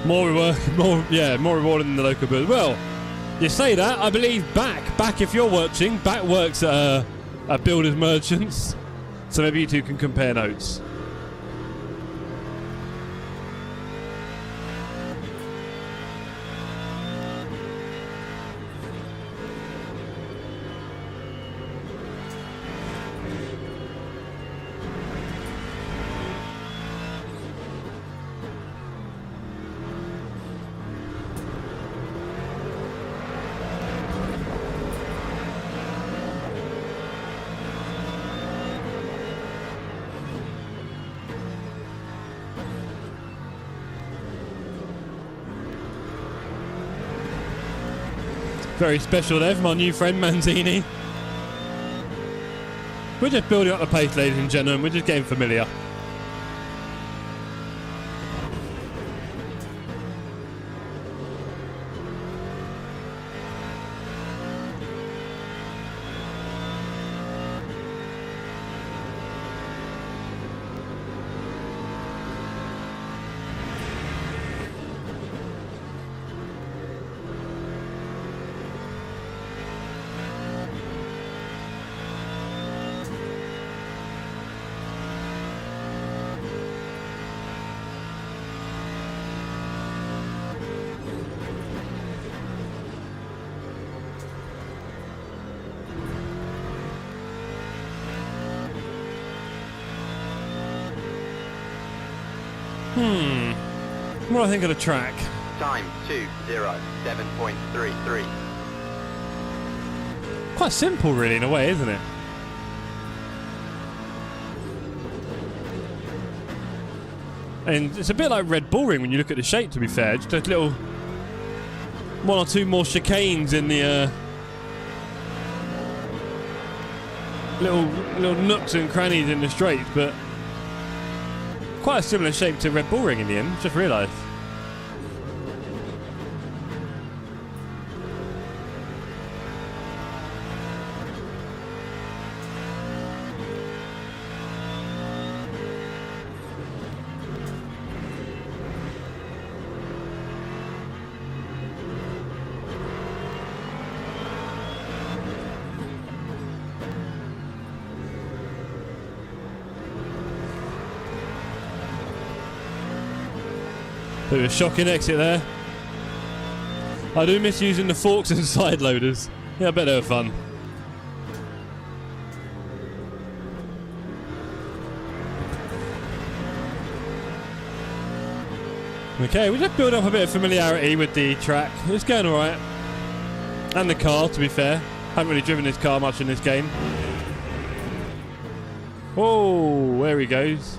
More rewarding than the local build. Well, you say that. I believe back if you're watching, back works at Builders Merchants. So maybe you two can compare notes. Very special there from our new friend Manzini. We're just building up the pace, ladies and gentlemen. We're just getting familiar. What do I think of the track? Time 2:07.33. Quite simple, really, in a way, isn't it? And it's a bit like Red Bull Ring when you look at the shape, to be fair. Just a little... one or two more chicanes in the... little nooks and crannies in the straight, but... quite a similar shape to Red Bull Ring in the end, just realised. Bit of a shocking exit there. I do miss using the forks and side loaders. Yeah, I bet they were fun. Okay, we just build up a bit of familiarity with the track. It's going alright. And the car, to be fair. Haven't really driven this car much in this game. Oh, there he goes.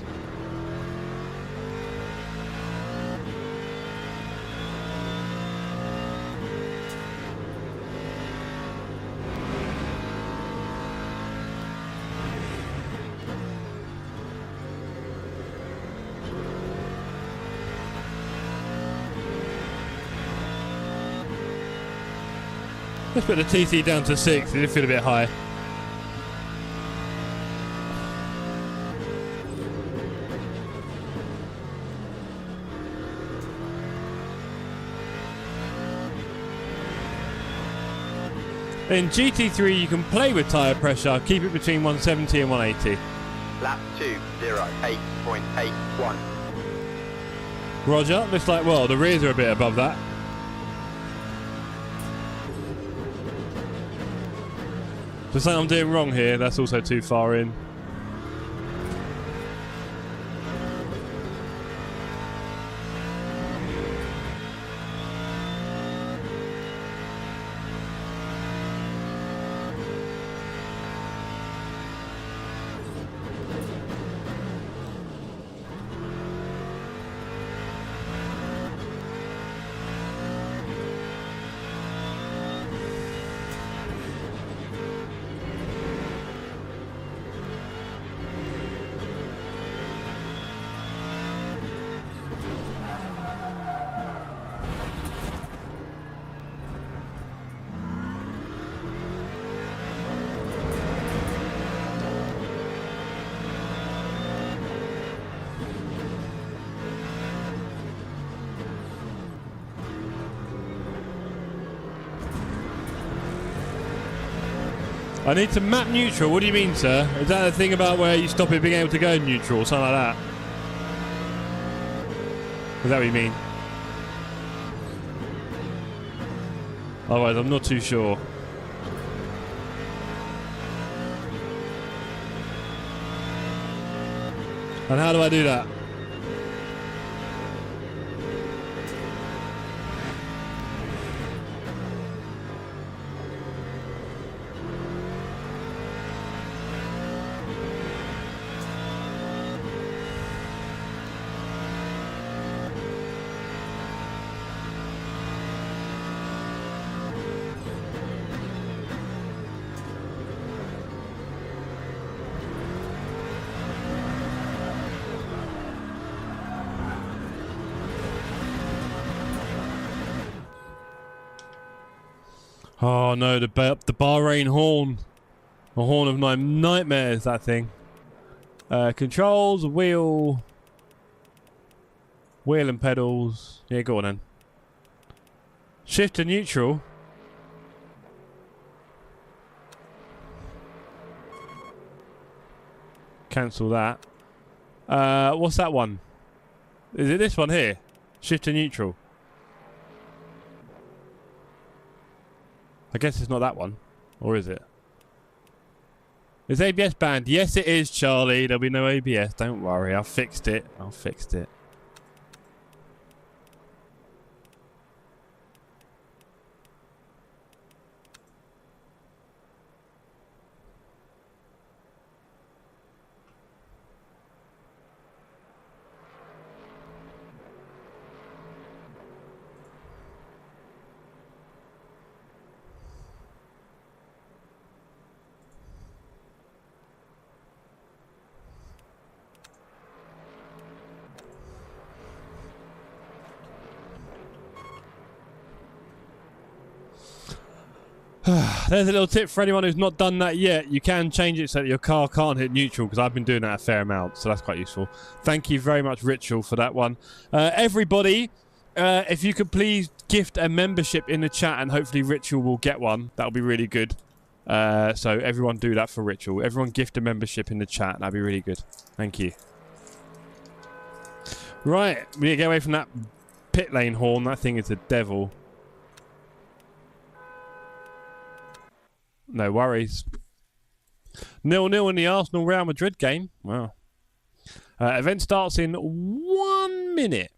Let's put the TC down to 6. It did feel a bit high. In GT3 you can play with tyre pressure, keep it between 170 and 180. Lap 2:08.81. Roger, looks like, well, the rears are a bit above that. There's something I'm doing wrong here, that's also too far in. I need to map neutral. What do you mean, sir? Is that the thing about where you stop it being able to go neutral or something like that? Is that what you mean? Otherwise, I'm not too sure. And how do I do that? Oh no, the Bahrain horn. The horn of my nightmares, that thing. Controls, wheel and pedals. Yeah, go on then. Shift to neutral. Cancel that. What's that one? Is it this one here? Shift to neutral. I guess it's not that one. Or is it? Is ABS banned? Yes, it is, Charlie. There'll be no ABS. Don't worry. I fixed it. I fixed it. There's a little tip for anyone who's not done that yet. You can change it so that your car can't hit neutral, because I've been doing that a fair amount, so that's quite useful. Thank you very much, Ritual, for that one. Everybody, if you could please gift a membership in the chat, and hopefully Ritual will get one. That'll be really good. So everyone do that for Ritual. Everyone gift a membership in the chat. That'd be really good. Thank you. Right, we need to get away from that pit lane horn. That thing is the devil. No worries. 0-0 in the Arsenal Real Madrid game. Wow. Event starts in 1 minute.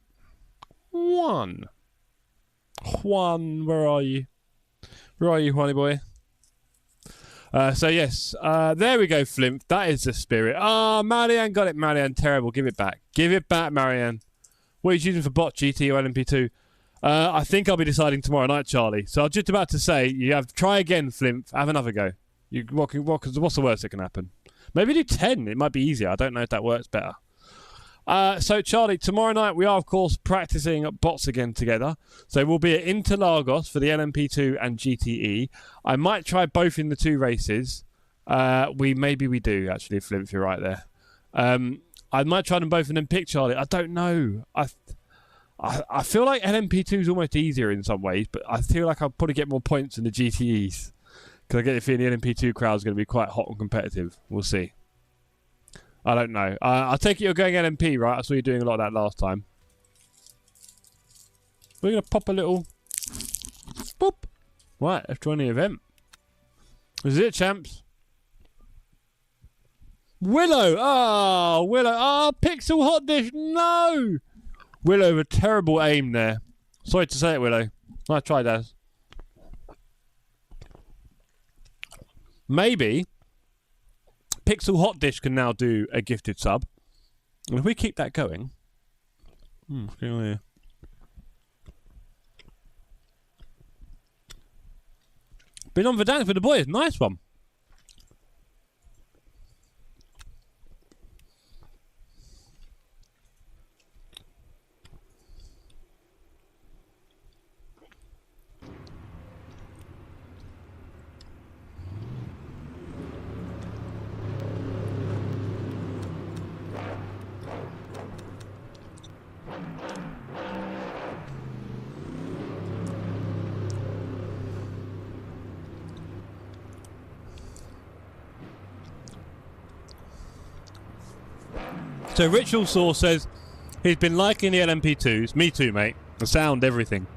Juan, where are you? Where are you, Juany boy? So yes, there we go, Flimp. That is the spirit. Ah, Marianne got it. Marianne, terrible. Give it back. Give it back, Marianne. What are you choosing for bot, GT or LMP2? I think I'll be deciding tomorrow night, Charlie. So I was just about to say, you have try again, Flimp. Have another go. What's the worst that can happen? Maybe do 10. It might be easier. I don't know if that works better. So, Charlie, tomorrow night we are, of course, practicing bots again together. So we'll be at Interlagos for the LMP2 and GTE. I might try both in the 2 races. Maybe we do, actually, Flimp. You're right there. I might try them both and then pick Charlie. I don't know. I feel like LMP2 is almost easier in some ways, but I feel like I'll probably get more points than the GTEs. Because I get the feeling the LMP2 crowd is going to be quite hot and competitive. We'll see. I don't know. I take it you're going LMP, right? I saw you doing a lot of that last time. We're going to pop a little... Boop. Right, let's join the event. This is it, champs. Willow! Oh, Willow. Oh, Pixel Hot Dish. No! Willow with a terrible aim there. Sorry to say it, Willow. Nice try, Daz. Maybe Pixel Hot Dish can now do a gifted sub. And if we keep that going... what's going on here? Been on for dance with the boys. Nice one. So Ritual Source says he's been liking the LMP2s. Me too, mate. The sound, everything.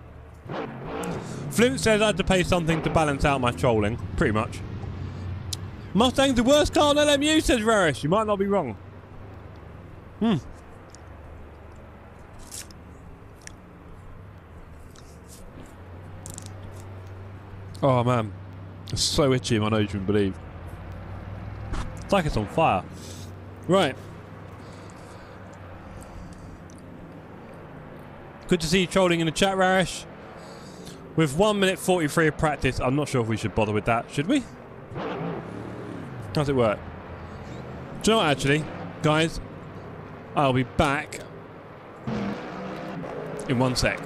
Flint says I had to pay something to balance out my trolling. Pretty much. Mustang's the worst car on LMU, says Rarish. You might not be wrong. Oh, man. It's so itchy, my nose, you wouldn't believe. It's like it's on fire. Right. Good to see you trolling in the chat, Rarish. With 1 minute 43 of practice, I'm not sure if we should bother with that. Should we? How's it work? Do you know what, actually? Guys, I'll be back in 1 sec.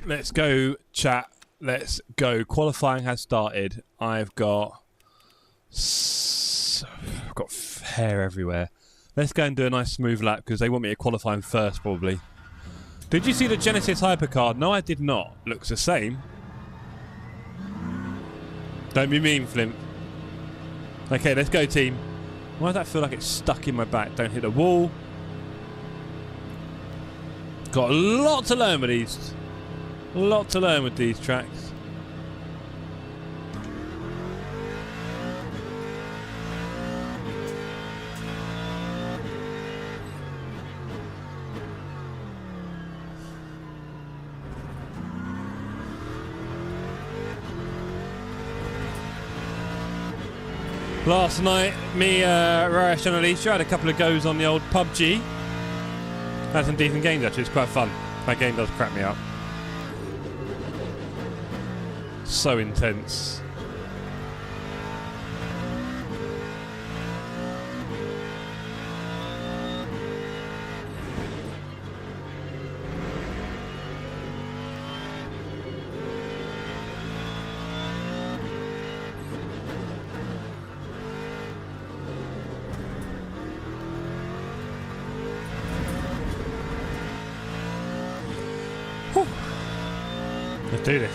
let's go, chat. Let's go. Qualifying has started. I've got hair everywhere. Let's go and do a nice smooth lap because they want me to qualify first, probably. Did you see the Genesis Hypercar? No, I did not. Looks the same. Don't be mean, Flint. Okay, let's go, team. Why does that feel like it's stuck in my back? Don't hit the wall. Got a lot to learn with these. A lot to learn with these tracks. Last night, me, Rash and Alicia had a couple of goes on the old PUBG. Had some decent games actually, it's quite fun. That game does crap me up. So intense. Whew. Let's do this.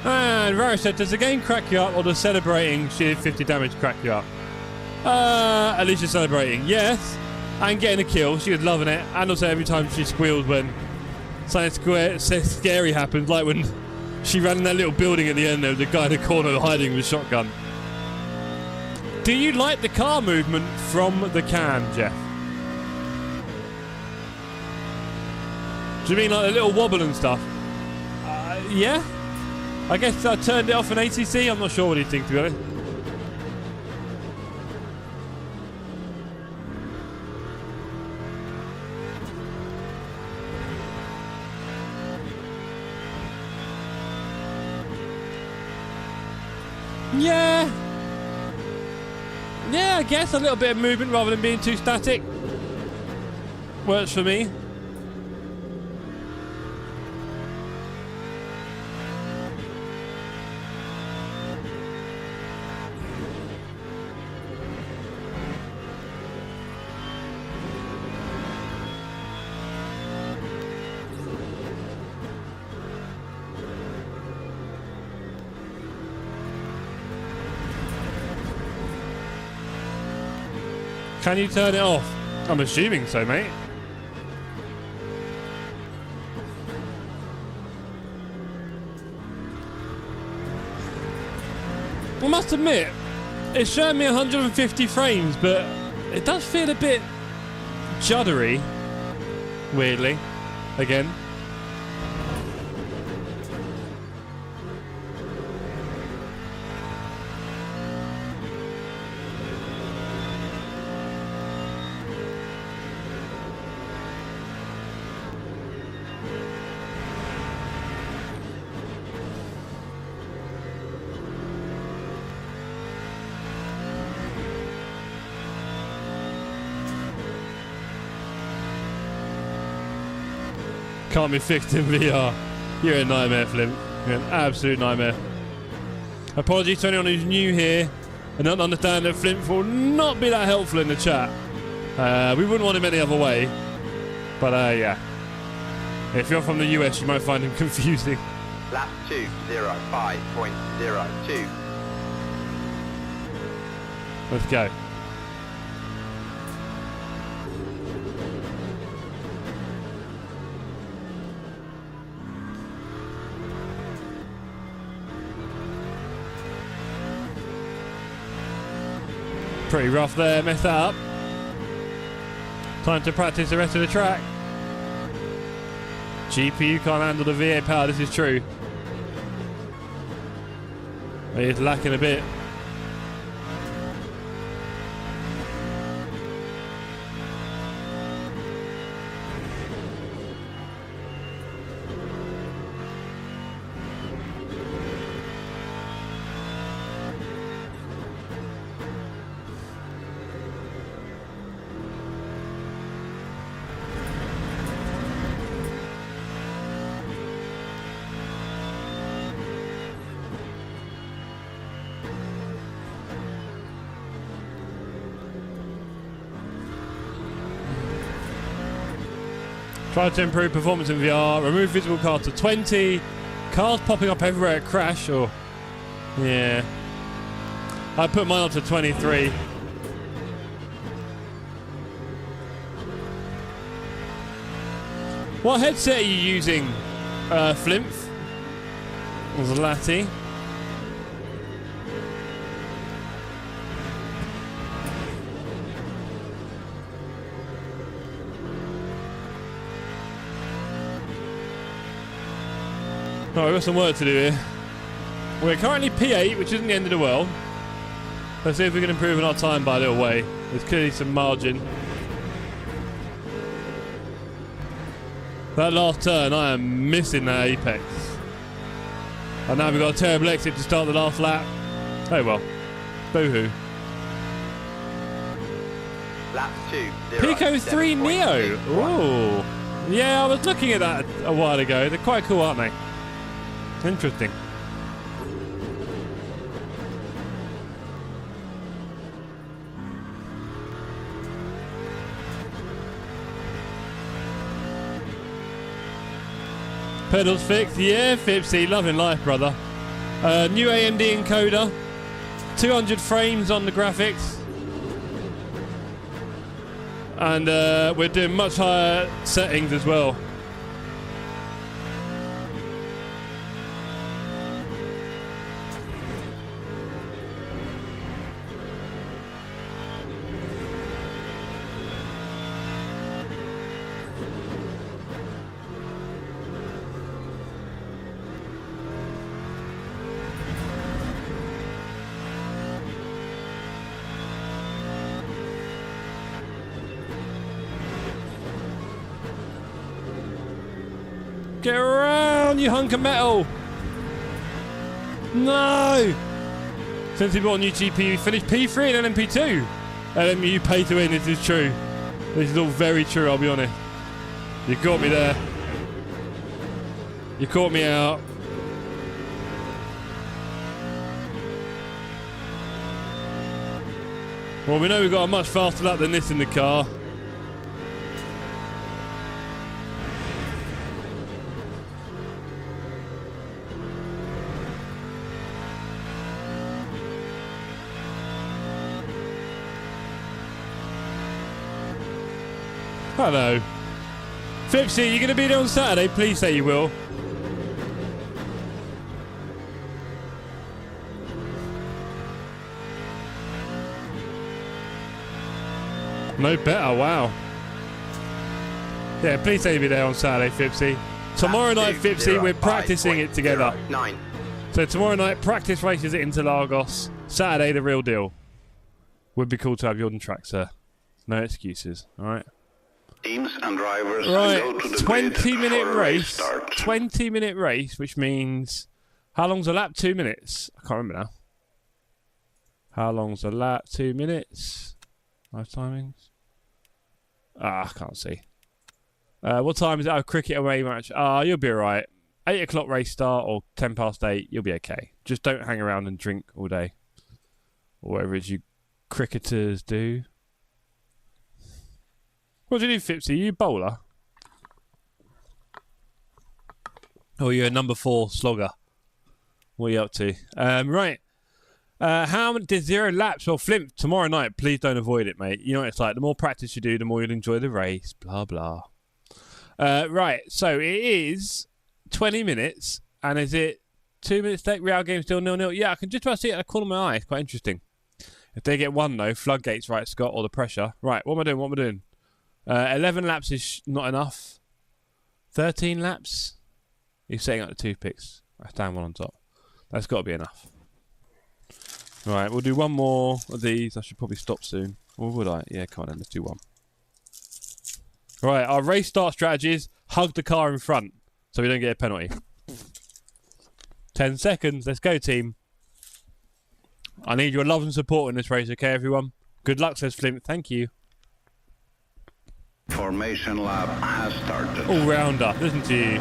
And Rara said, does the game crack you up or does celebrating she did 50 damage crack you up? At least you're celebrating, yes. And getting a kill, she was loving it. And also every time she squealed when something scary happened, like when she ran in that little building at the end, there was a guy in the corner hiding with a shotgun. Do you like the car movement from the cam, Jeff? Do you mean like the little wobble and stuff? Yeah? I guess I turned it off in ATC. I'm not sure what you think, to be honest. Yeah. Yeah, I guess a little bit of movement rather than being too static. Works for me. Can you turn it off? I'm assuming so, mate. I must admit, it's showing me 150 frames, but it does feel a bit juddery, weirdly, again. Can't be fixed in VR. You're a nightmare, Flint. You're an absolute nightmare. Apologies to anyone who's new here and don't understand that Flint will not be that helpful in the chat. We wouldn't want him any other way. But yeah. If you're from the US, you might find him confusing. Lap 2:05.02. Let's go. Pretty rough there, messed that up. Time to practice the rest of the track. GPU can't handle the V8 power, this is true. It is lacking a bit. Try to improve performance in VR. Remove visible cars to 20. Cars popping up everywhere at crash. Or yeah, I put mine up to 23. What headset are you using, Flimph? Or Zlati? Right, we've got some work to do here. We're currently P8, which isn't the end of the world. Let's see if we can improve on our time by a little way. There's clearly some margin. That last turn, I am missing that apex. And now we've got a terrible exit to start the last lap. Oh well. Boo-hoo. Lap 2. Pico 3 Neo. Ooh. Yeah, I was looking at that a while ago. They're quite cool, aren't they? Interesting. Pedals fixed, yeah, Fipsy, loving life, brother. New AMD encoder, 200 frames on the graphics, and we're doing much higher settings as well. Get around, you hunk of metal! No! Since he bought a new GPU, he finished P3 and then P2. LMU pay to win, this is true. This is all very true, I'll be honest. You caught me there. You caught me out. Well, we know we've got a much faster lap than this in the car. Hello. Fipsy, you going to be there on Saturday? Please say you will. No better, wow. Yeah, please say you'll be there on Saturday, Fipsy. Tomorrow night, Fipsy, we're practicing it together. 9. So tomorrow night, practice races at Interlagos. Saturday, the real deal. Would be cool to have you on track, sir. No excuses, alright? Teams and drivers right, go to the 20-minute race. start. 20-minute race, which means... How long's a lap? 2 minutes. I can't remember now. How long's a lap? 2 minutes. Live timings. I can't see. What time is it? Oh, cricket away match. You'll be alright. 8 o'clock race start or 10 past 8. You'll be okay. Just don't hang around and drink all day. Or whatever it is you cricketers do. What do you do, Fipsy? Are you a bowler? Or you're a number 4 slogger? What are you up to? Right. How many did 0 laps or Flimp tomorrow night? Please don't avoid it, mate. You know what it's like. The more practice you do, the more you'll enjoy the race. Blah, blah. Right. So it is 20 minutes. And is it 2 minutes late? Real game still 0-0. Yeah, I can just about see it at the corner of my eye. It's quite interesting. If they get one, though, floodgates, right, Scott, or the pressure. Right, what am I doing? What am I doing? 11 laps is not enough. 13 laps? He's setting up the toothpicks. That's down one on top. That's got to be enough. Right, we'll do one more of these. I should probably stop soon. Or would I? Yeah, come on then, let's do one. Right, our race start strategy is hug the car in front so we don't get a penalty. 10 seconds. Let's go, team. I need your love and support in this race, okay, everyone? Good luck, says Flint. Thank you. Formation lap has started. All rounder. Listen to you.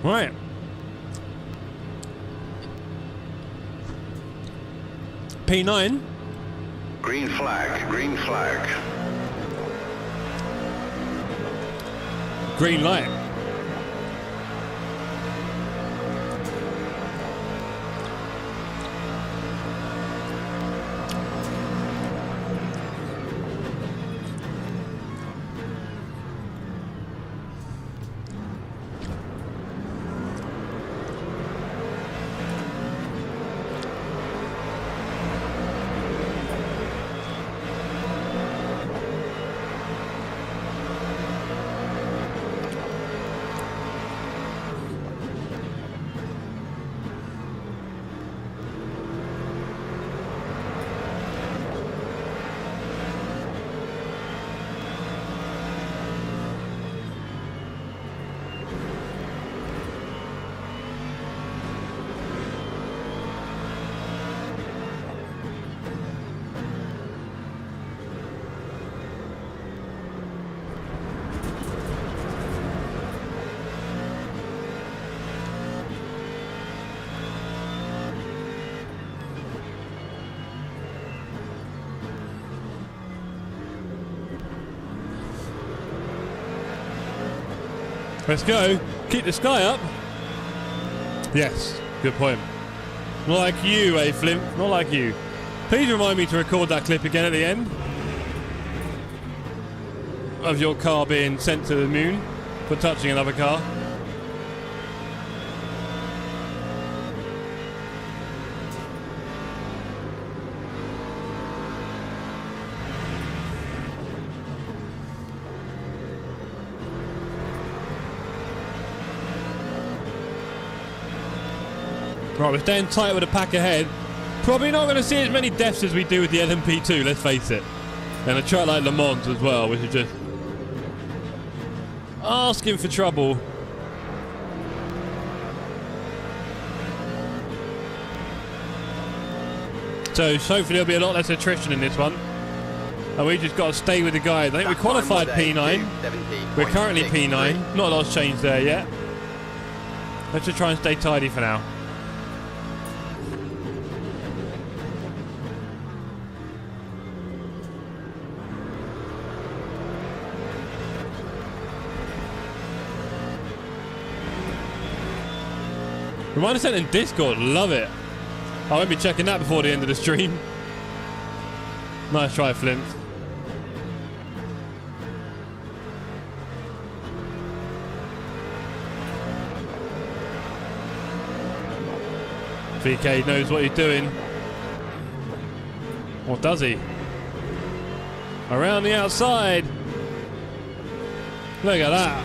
Right. P9. Green flag, green flag. Green light. Let's go. Keep the sky up. Yes, good point. Not like you, Flint. Not like you. Please remind me to record that clip again at the end of your car being sent to the moon for touching another car. Right, we're staying tight with the pack ahead. Probably not going to see as many deaths as we do with the LMP2, let's face it. And a track like Le Mans as well, which is just asking for trouble. So hopefully there'll be a lot less attrition in this one. And we just got to stay with the guys. I think we qualified P9. We're currently P9. Not a lot's changed there yet. Let's just try and stay tidy for now. Reminder sent in Discord, love it. I won't be checking that before the end of the stream. Nice try, Flint. VK knows what he's doing. Or does he? Around the outside. Look at that.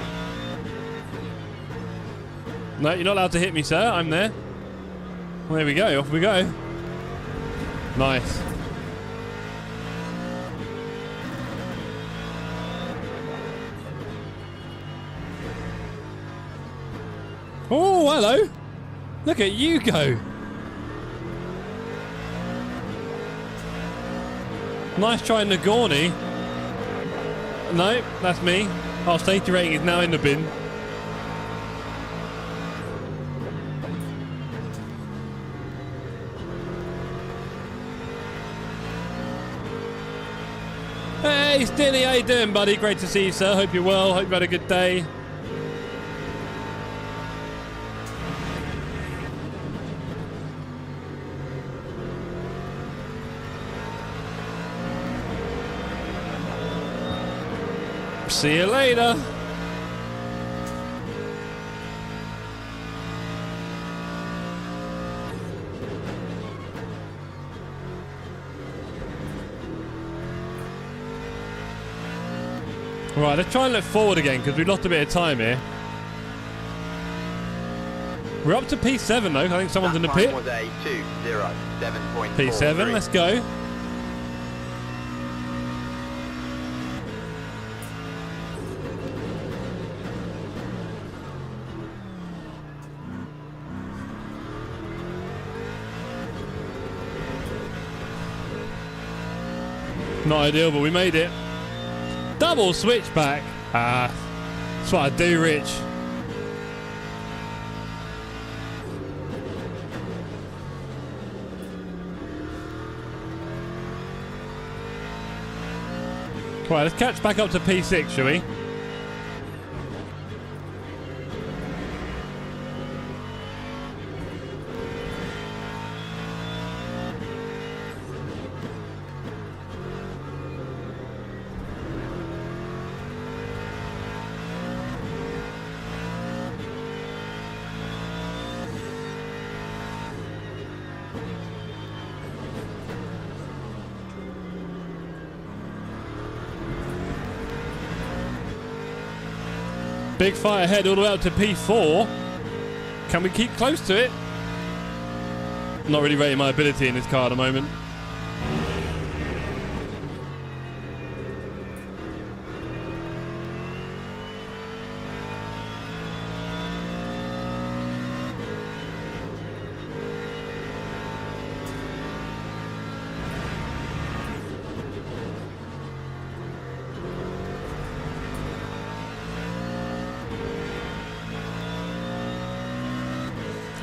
No, you're not allowed to hit me, sir. I'm there. Well, there we go. Off we go. Nice. Oh, hello. Look at you go. Nice try, Nagorny. No, that's me. Our safety rating is now in the bin. Hey, Stinny, how you doing, buddy? Great to see you, sir. Hope you're well. Hope you had a good day. See you later. Right, let's try and look forward again because we've lost a bit of time here. We're up to P7 though. I think someone's in the pit. Was a 207.43. P7, let's go. Not ideal, but we made it. Double switchback. Ah, that's what I do, Rich. Right, let's catch back up to P6, shall we? Big fight ahead all the way up to P4. Can we keep close to it? Not really rating my ability in this car at the moment.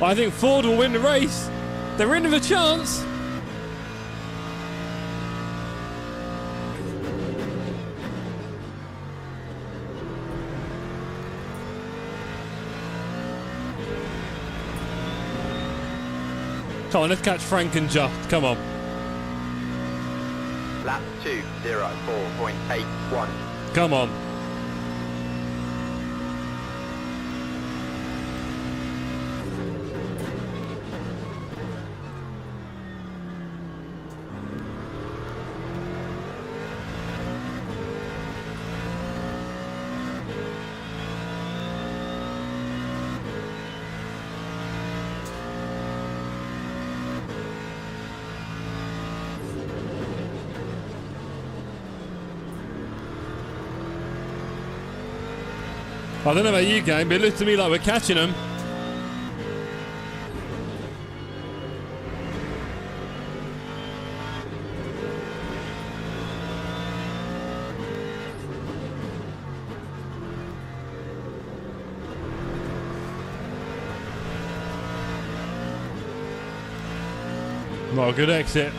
I think Ford will win the race. They're in with a chance. Come on, let's catch Frank and Just. Come on. Lap 204.81. Come on. I don't know about you, gang, but it looks to me like we're catching them. Not a good exit.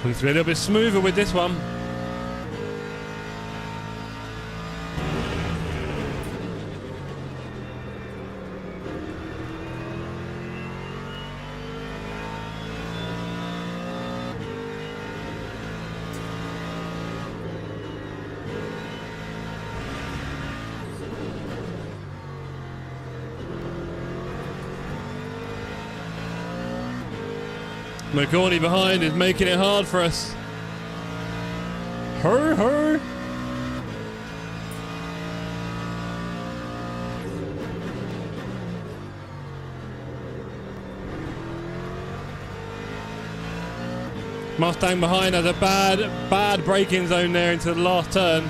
Needs to be a little bit smoother with this one. McGorney behind is making it hard for us. Her. Mustang behind has a bad braking zone there into the last turn.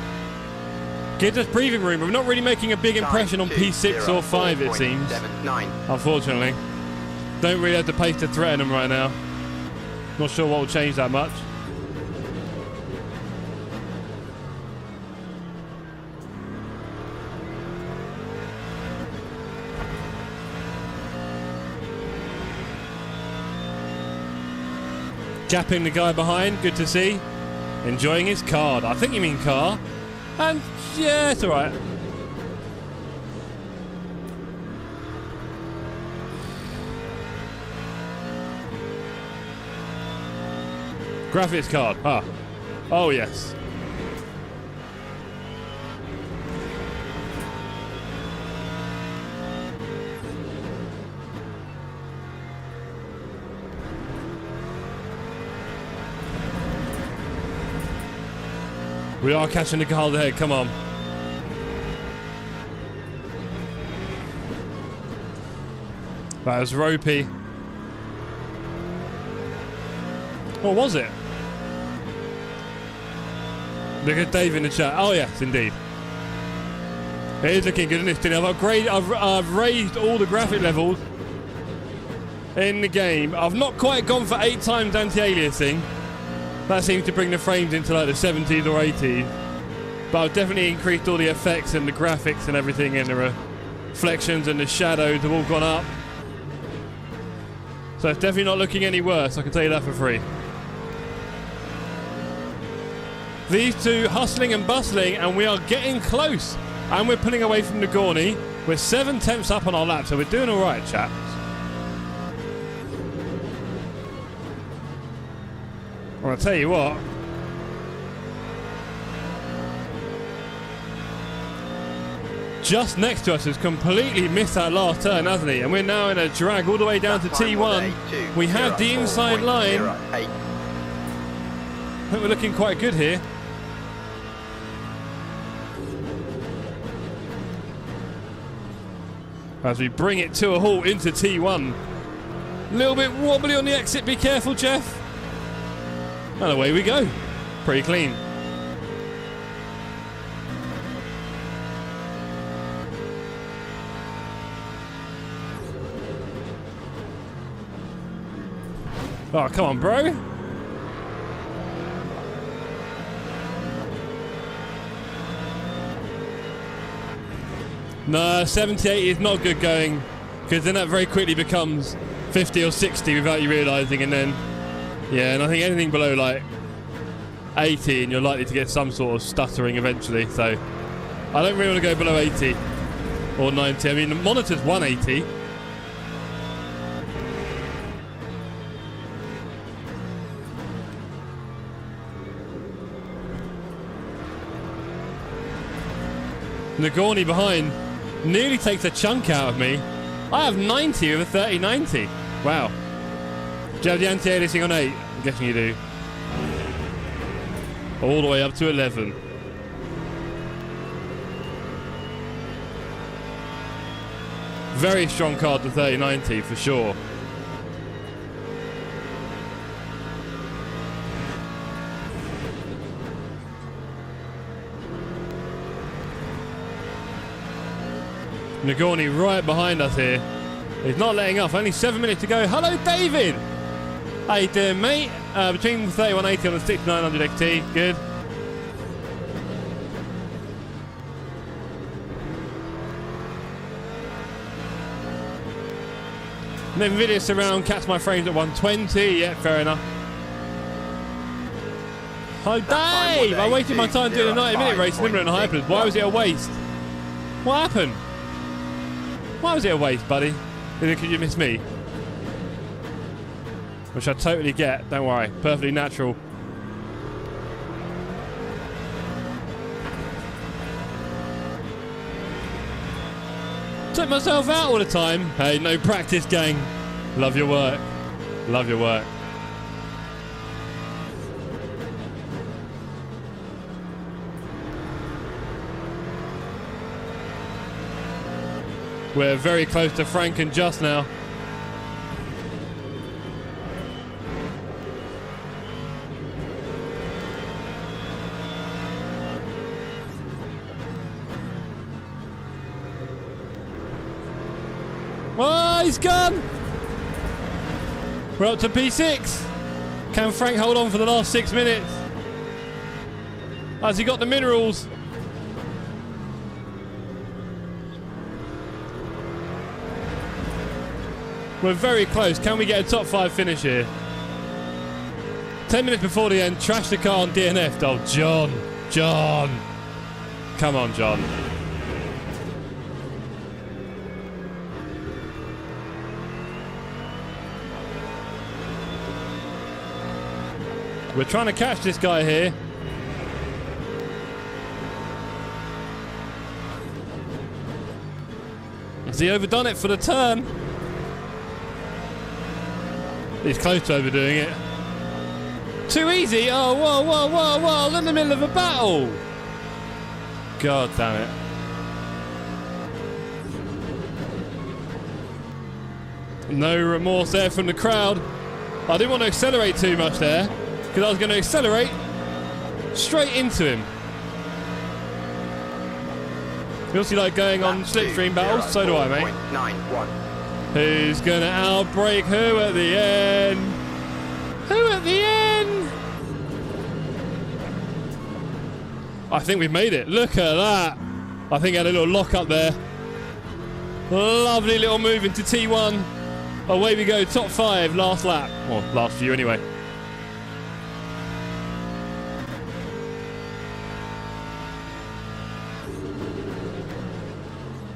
Gives us breathing room, but we're not really making a big impression on P6 or 5, it seems. Unfortunately. Don't really have the pace to threaten them right now. Not sure what will change that much. Gapping the guy behind, good to see. Enjoying his card. I think you mean car. And yeah, it's alright. Graphics card. Ah. Oh, yes. We are catching the car ahead. Come on. That was ropey. What was it? Look at Dave in the chat. Oh yes, indeed. It is looking good in this thing. I've raised all the graphic levels in the game. I've not quite gone for 8 times anti-aliasing. That seems to bring the frames into like the 70s or 80s. But I've definitely increased all the effects and the graphics and everything, and the reflections and the shadows have all gone up. So it's definitely not looking any worse, I can tell you that for free. These two hustling and bustling, and we are getting close. And we're pulling away from Nagorny. We're 7 tenths up on our lap, so we're doing all right, chaps. Well, I'll tell you what. Just next to us has completely missed that last turn, hasn't he? And we're now in a drag all the way down to T1. We have the inside line. I think we're looking quite good here. As we bring it to a halt into T1. A little bit wobbly on the exit, be careful, Jeff. And away we go. Pretty clean. Oh, come on, bro. No, 78 is not good going, because then that very quickly becomes 50 or 60 without you realising, and then, yeah, and I think anything below like 80 and you're likely to get some sort of stuttering eventually, so I don't really want to go below 80 or 90. I mean, the monitor's 180. Nagorny behind nearly takes a chunk out of me. I have 90 with a 3090. Wow. Do you have the anti-aliasing on 8? I'm guessing you do. All the way up to 11. Very strong card to 3090 for sure. Nagorny right behind us here. He's not letting up. Only 7 minutes to go. Hello, David. How you doing, mate? Between 3180 on the 6900 XT. Good. And then Nvidia surround caps my frames at 120. Yeah, fair enough. Hi, Dave. I wasted my time doing a 90-minute race in England on Hyperloop. Why was it a waste? What happened? Why was it a waste, buddy? Could you miss me? Which I totally get. Don't worry. Perfectly natural. Took myself out all the time. Hey, no practice, gang. Love your work. Love your work. We're very close to Frank and Just now. Oh, he's gone! We're up to P6. Can Frank hold on for the last 6 minutes? Has he got the minerals? We're very close. Can we get a top 5 finish here? 10 minutes before the end, trash the car on DNF. Oh, John. Come on, John. We're trying to catch this guy here. Has he overdone it for the turn? He's close to overdoing it. Too easy? Oh, whoa, whoa, whoa, whoa. In the middle of a battle. God damn it. No remorse there from the crowd. I didn't want to accelerate too much there, because I was going to accelerate straight into him. You also like going on slipstream battles? So do I, mate. Who's going to outbrake who at the end? Who at the end? I think we've made it. Look at that. I think I had a little lock up there. Lovely little move into T1. Away we go, top 5, last lap. Well, last few anyway.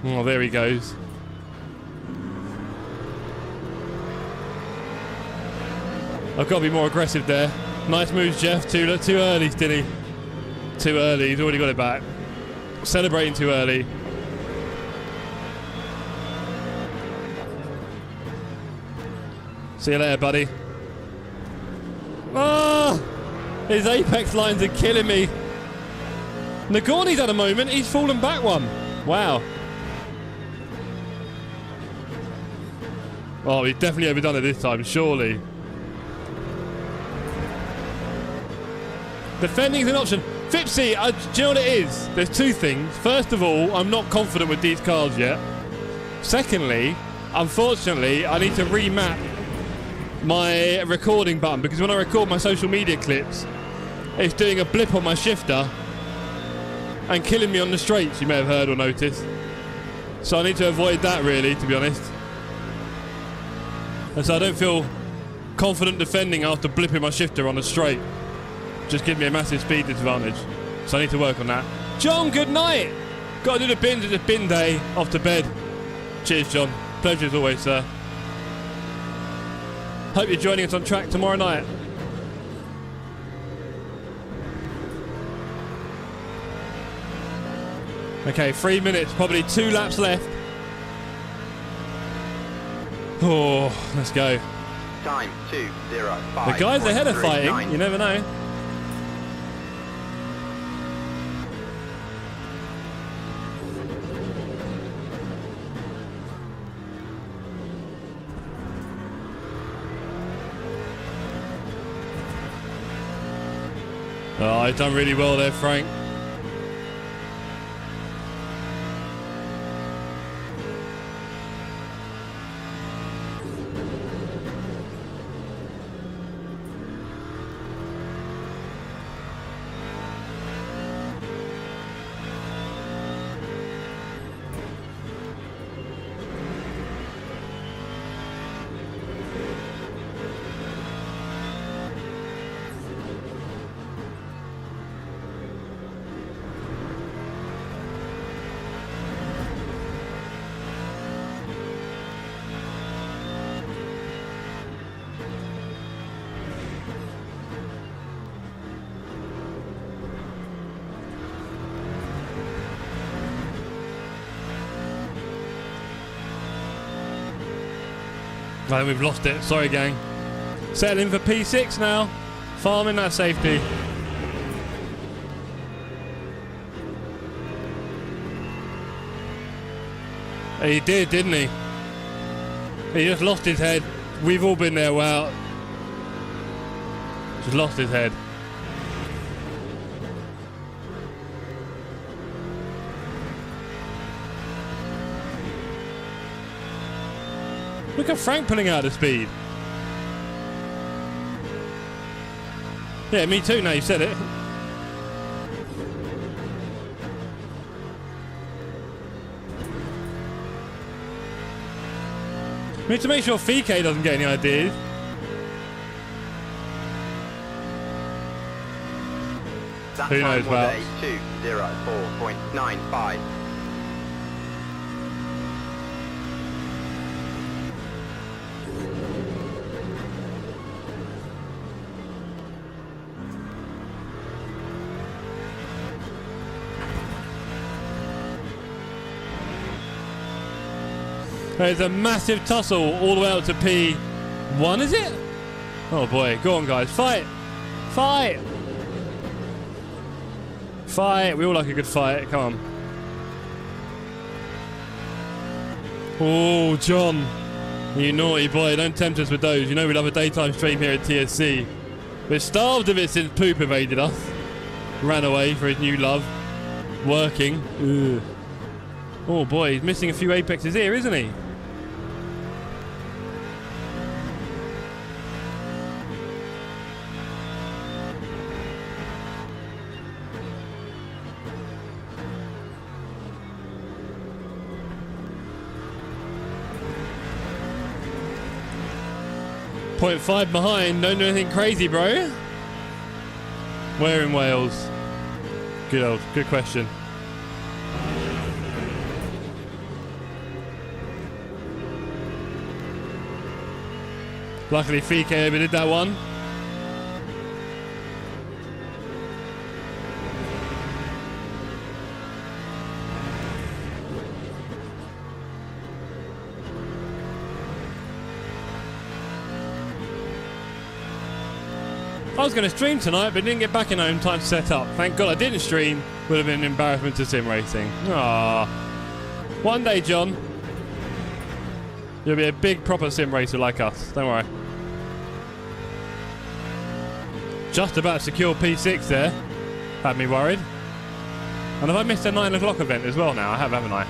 Oh, there he goes. I've got to be more aggressive there. Nice moves, Jeff. Too early, didn't he? Too early. He's already got it back. Celebrating too early. See you later, buddy. Ah! His apex lines are killing me. Nagorny's had a moment. He's fallen back one. Wow. Oh, he's definitely overdone it this time, surely. Defending is an option. Fipsy, do you know what it is? There's two things. First of all, I'm not confident with these cars yet. Secondly, unfortunately, I need to remap my recording button, because when I record my social media clips, it's doing a blip on my shifter and killing me on the straights, you may have heard or noticed. So I need to avoid that, really, to be honest. And so I don't feel confident defending after blipping my shifter on the straight. Just give me a massive speed disadvantage. So I need to work on that. John, good night. Got to do the bins. It's a bin day. Off to bed. Cheers, John. Pleasure as always, sir. Hope you're joining us on track tomorrow night. Okay, 3 minutes. Probably 2 laps left. Oh, let's go. Time 2:05. The guys ahead are fighting. You never know. Oh, he's done really well there, Frank. No, we've lost it. Sorry, gang. Settling for P6 now. Farming that safety. He did, didn't he? He just lost his head. We've all been there. Wow. Just lost his head. Look at Frank pulling out of speed. Yeah, me too, now you said it. We need to make sure Fike doesn't get any ideas. That Who time knows, was Val? a 2:04.95. There's a massive tussle all the way up to P1, is it? Oh boy, go on guys, fight! Fight! Fight! We all like a good fight, come on. Oh, John. You naughty boy, don't tempt us with those. You know we love a daytime stream here at TSC. We're starved of it since Poop evaded us. Ran away for his new love. Working. Ugh. Oh boy, he's missing a few apexes here, isn't he? .5 behind, don't do anything crazy, bro. Where in Wales? Good question. Luckily, Fike did that one. I was going to stream tonight, but didn't get back in home time to set up. Thank God I didn't stream. Would have been an embarrassment to sim racing. Ah, one day, John, you'll be a big proper sim racer like us. Don't worry. Just about to secure P6 there. Had me worried. And have I missed a 9 o'clock event as well now? I have, haven't I?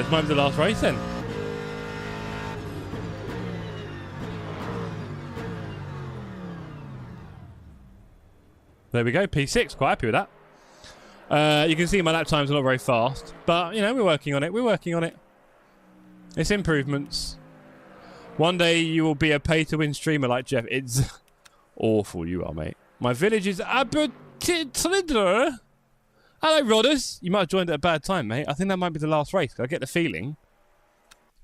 This might be the last race then. There we go, P6, quite happy with that. You can see my lap times are not very fast, but, you know, we're working on it, It's improvements. One day you will be a pay-to-win streamer like Jeff. It's awful you are, mate. My village is Aberdeen. Hello, Rodders. You might have joined at a bad time, mate. I think that might be the last race. I get the feeling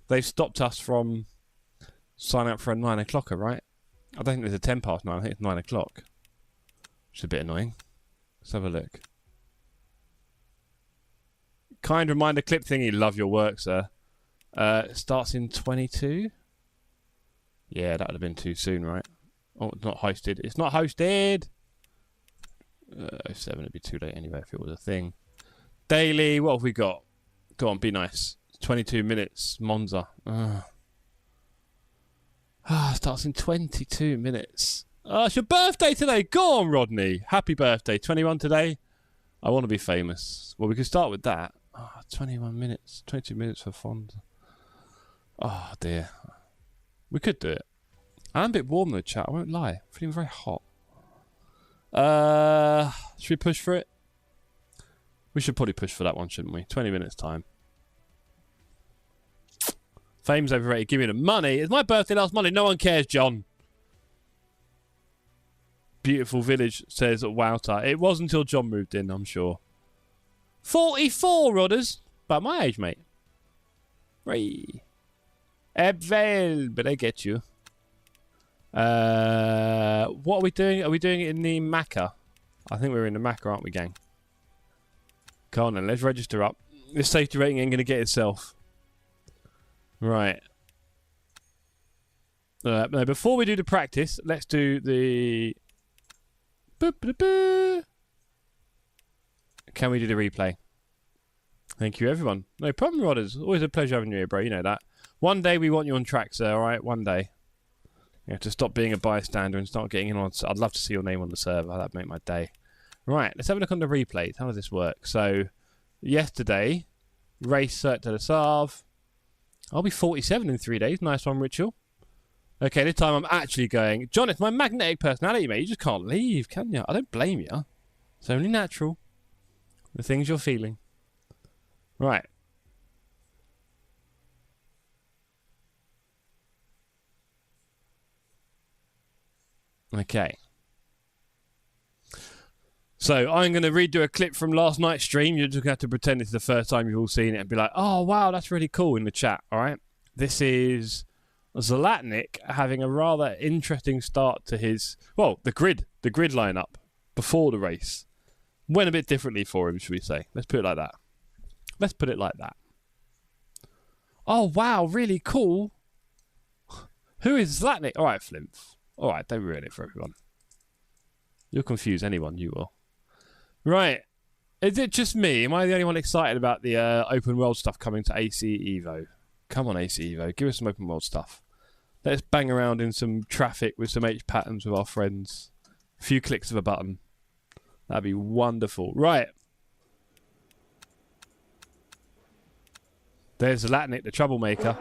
they've stopped us from signing up for a 9 o'clocker, right? I don't think there's a 10 past 9. I think it's 9 o'clock. Which is a bit annoying. Let's have a look. Kind reminder clip thingy. Love your work, sir. Starts in 22. Yeah, that would have been too soon, right? Oh, it's not hosted. It's not hosted! 07 would be too late anyway if it was a thing. Daily, what have we got? Go on, be nice. 22 minutes. Monza. Starts in 22 minutes. It's your birthday today. Go on, Rodney. Happy birthday. 21 today. I want to be famous. Well, we could start with that. 21 minutes. 22 minutes for Fonda. Oh, dear. We could do it. I'm a bit warm though, chat. I won't lie. I'm feeling very hot. Should we push for it? We should probably push for that one, shouldn't we? 20 minutes time. Fame's overrated. Give me the money. It's my birthday last Monday. No one cares, John. Beautiful village, says Wouter. It was until John moved in, I'm sure. 44, Rodders. About my age, mate. Right. Well, but I get you. What are we doing? Are we doing it in the Macca? I think we're in the Macca, aren't we, gang? Come on then, let's register up. This safety rating ain't going to get itself. Right. No, before we do the practice, let's do the... Can we do the replay? Thank you, everyone. No problem, Rodders. Always a pleasure having you here, bro. You know that. One day we want you on track, sir, alright? One day. You have to stop being a bystander and start getting in on... I'd love to see your name on the server. That'd make my day. Right, let's have a look on the replays. How does this work? So, yesterday, race cert to the Sarv. I'll be 47 in 3 days. Nice one, Ritual. Okay, this time I'm actually going... John, it's my magnetic personality, mate. You just can't leave, can you? I don't blame you. It's only natural. The things you're feeling. Right. Okay. So I'm going to redo a clip from last night's stream. You're just going to have to pretend it's the first time you've all seen it and be like, oh, wow, that's really cool in the chat, all right? This is Zlatnik having a rather interesting start to his, well, the grid lineup before the race. Went a bit differently for him, should we say. Let's put it like that. Let's put it like that. Oh, wow, really cool. Who is Zlatnik? All right, Flimp. All right, don't ruin it for everyone. You'll confuse anyone, you will. Right. Is it just me? Am I the only one excited about the open world stuff coming to AC Evo? Come on, AC Evo. Give us some open world stuff. Let's bang around in some traffic with some H patterns with our friends. A few clicks of a button. That'd be wonderful. Right. There's Zlatnik, the troublemaker.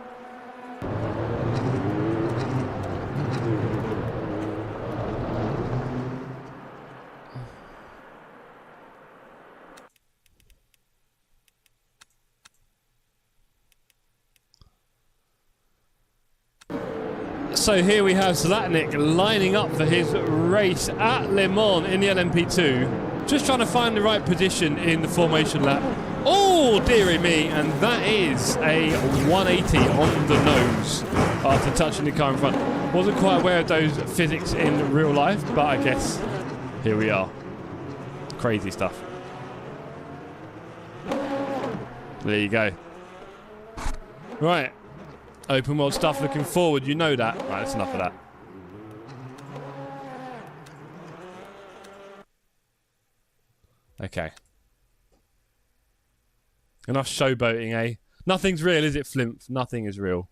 So here we have Zlatnik lining up for his race at Le Mans in the LMP2. Just trying to find the right position in the formation lap. Oh, dearie me. And that is a 180 on the nose after touching the car in front. Wasn't quite aware of those physics in real life, but I guess here we are. Crazy stuff. There you go. Right. Open world stuff looking forward, you know that. Right, that's enough of that. Okay. Enough showboating, eh? Nothing's real, is it, Flimp? Nothing is real.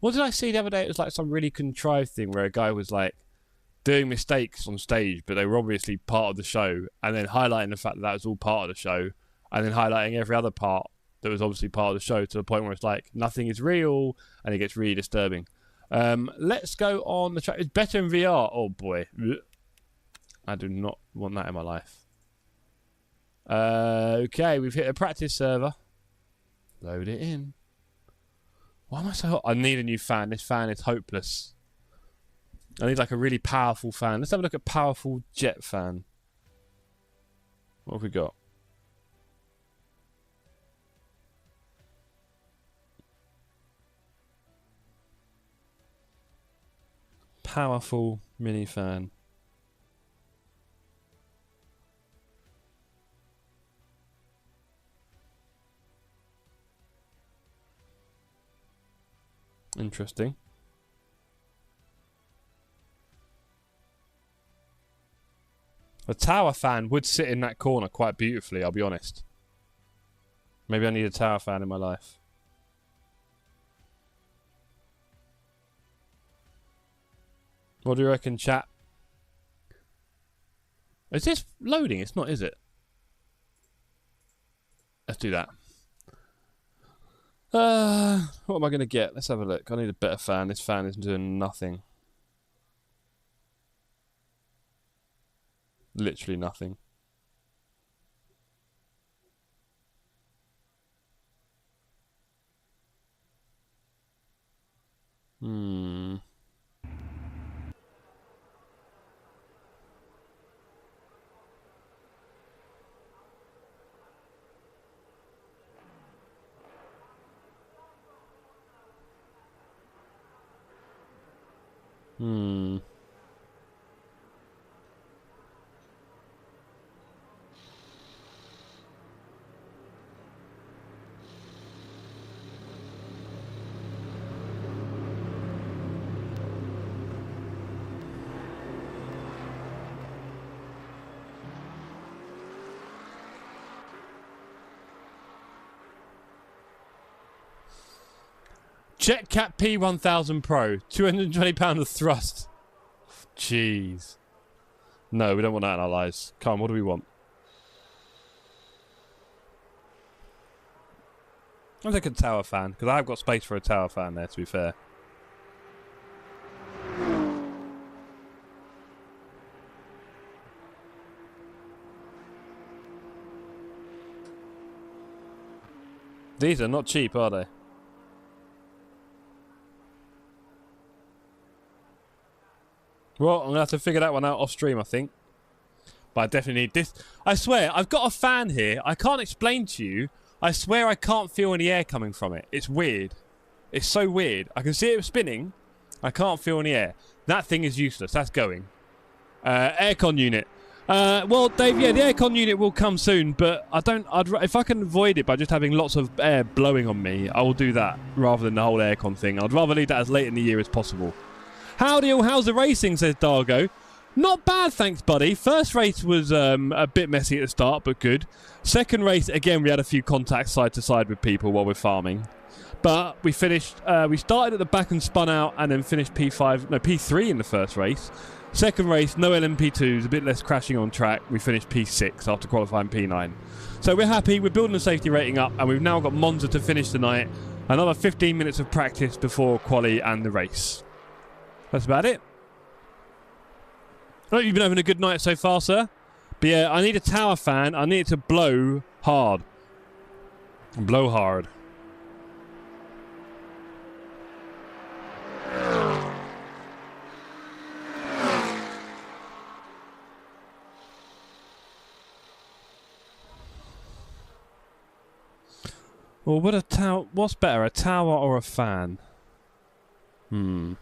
What did I see the other day? It was like some really contrived thing where a guy was like doing mistakes on stage, but they were obviously part of the show, and then highlighting the fact that that was all part of the show, and then highlighting every other part that was obviously part of the show to the point where it's like nothing is real and it gets really disturbing. Let's go on the track. It's better in VR. Oh boy. I do not want that in my life. Okay, we've hit a practice server. Load it in. Why am I so hot? I need a new fan. This fan is hopeless. I need like a really powerful fan. Let's have a look at powerful jet fan. What have we got? Powerful mini fan. Interesting. A tower fan would sit in that corner quite beautifully, I'll be honest. Maybe I need a tower fan in my life. What do you reckon, chat? Is this loading? It's not, is it? Let's do that. What am I going to get? Let's have a look. I need a better fan. This fan is doing nothing. Literally nothing. Jetcat P1000 Pro, £220 of thrust. Jeez. No, we don't want that in our lives. Come on, what do we want? I'll take a tower fan, because I've got space for a tower fan there, to be fair. These are not cheap, are they? Well, I'm going to have to figure that one out off stream, I think. But I definitely need this. I swear, I've got a fan here. I can't explain to you. I swear I can't feel any air coming from it. It's weird. It's so weird. I can see it spinning. I can't feel any air. That thing is useless. That's going. Aircon unit. Well, Dave, yeah, the aircon unit will come soon, but if I can avoid it by just having lots of air blowing on me, I will do that rather than the whole aircon thing. I'd rather leave that as late in the year as possible. Howdy all, how's the racing, says Dargo. Not bad, thanks, buddy. First race was a bit messy at the start, but good. Second race, again, we had a few contacts side to side with people while we're farming. But we finished, we started at the back and spun out and then finished P3 in the first race. Second race, no LMP2s, a bit less crashing on track. We finished P6 after qualifying P9. So we're happy, we're building the safety rating up, and we've now got Monza to finish tonight. Another 15 minutes of practice before quali and the race. That's about it. I hope you've been having a good night so far, sir. But yeah, I need a tower fan. I need it to blow hard. Blow hard. Well, what's better, a tower or a fan? I mean,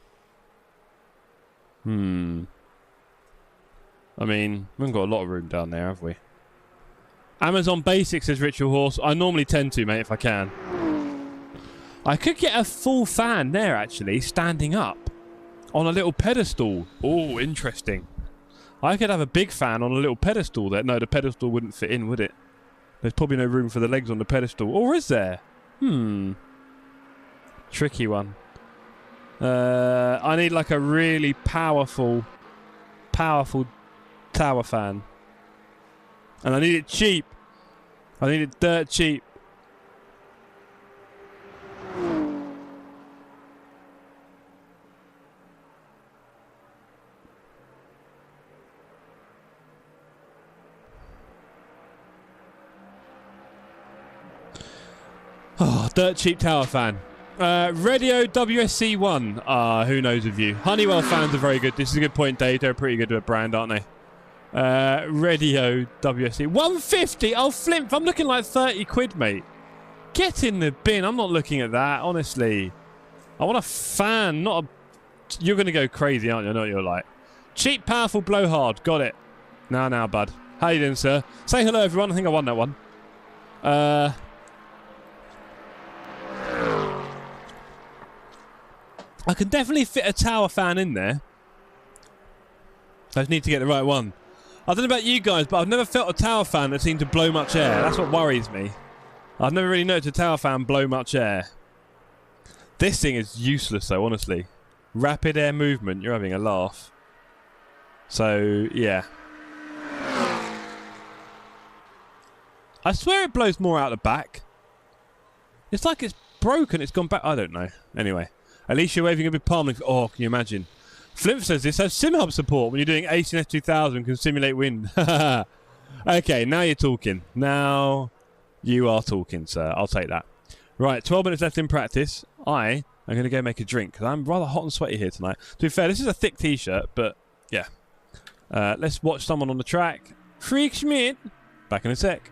we haven't got a lot of room down there, have we? Amazon Basics, says Ritual Horse. I normally tend to, mate, if I can. I could get a full fan there, actually, standing up on a little pedestal. Oh, interesting. I could have a big fan on a little pedestal there. No, the pedestal wouldn't fit in, would it? There's probably no room for the legs on the pedestal. Or is there? Tricky one. I need like a really powerful tower fan. And I need it cheap. I need it dirt cheap. Oh, dirt cheap tower fan. Radio WSC1. Who knows of you? Honeywell fans are very good. This is a good point, Dave. They're pretty good at a brand, aren't they? Radio WSC. 150? Oh, Flimp. I'm looking like 30 quid, mate. Get in the bin. I'm not looking at that, honestly. I want a fan, not a... You're going to go crazy, aren't you? I know what you're like. Cheap, powerful, blowhard. Got it. Now, bud. How you doing, sir? Say hello, everyone. I think I won that one. I can definitely fit a tower fan in there. I just need to get the right one. I don't know about you guys, but I've never felt a tower fan that seemed to blow much air. That's what worries me. I've never really noticed a tower fan blow much air. This thing is useless though, honestly. Rapid air movement, you're having a laugh. So, yeah. I swear it blows more out the back. It's like it's broken, it's gone back. I don't know. Anyway. At least you're waving a big palm. Oh, can you imagine? Flimp says this has SimHub support when you're doing AC and S2000 can simulate wind. Okay, now you're talking. Now you are talking, sir. I'll take that. Right, 12 minutes left in practice. I am going to go make a drink because I'm rather hot and sweaty here tonight. To be fair, this is a thick t-shirt, but yeah. Let's watch someone on the track. Freak Schmidt. Back in a sec.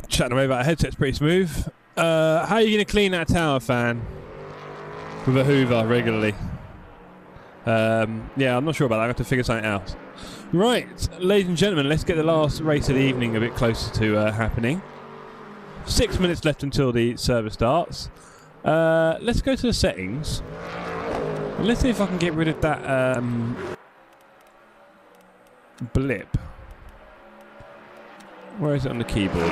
Chatting away about a headset's pretty smooth. How are you going to clean that tower fan with a Hoover regularly? Yeah, I'm not sure about that. I have to figure something out. Right, ladies and gentlemen, let's get the last race of the evening a bit closer to happening. 6 minutes left until the service starts. Let's go to the settings. And let's see if I can get rid of that blip. Where is it on the keyboard?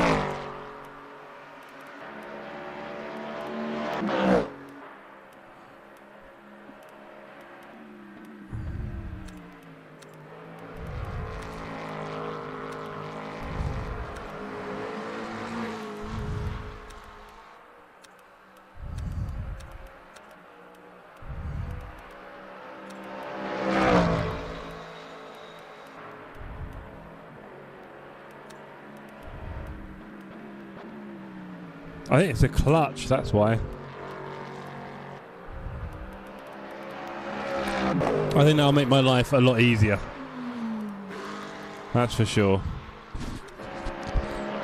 I think it's a clutch, that's why. I think that'll make my life a lot easier. That's for sure.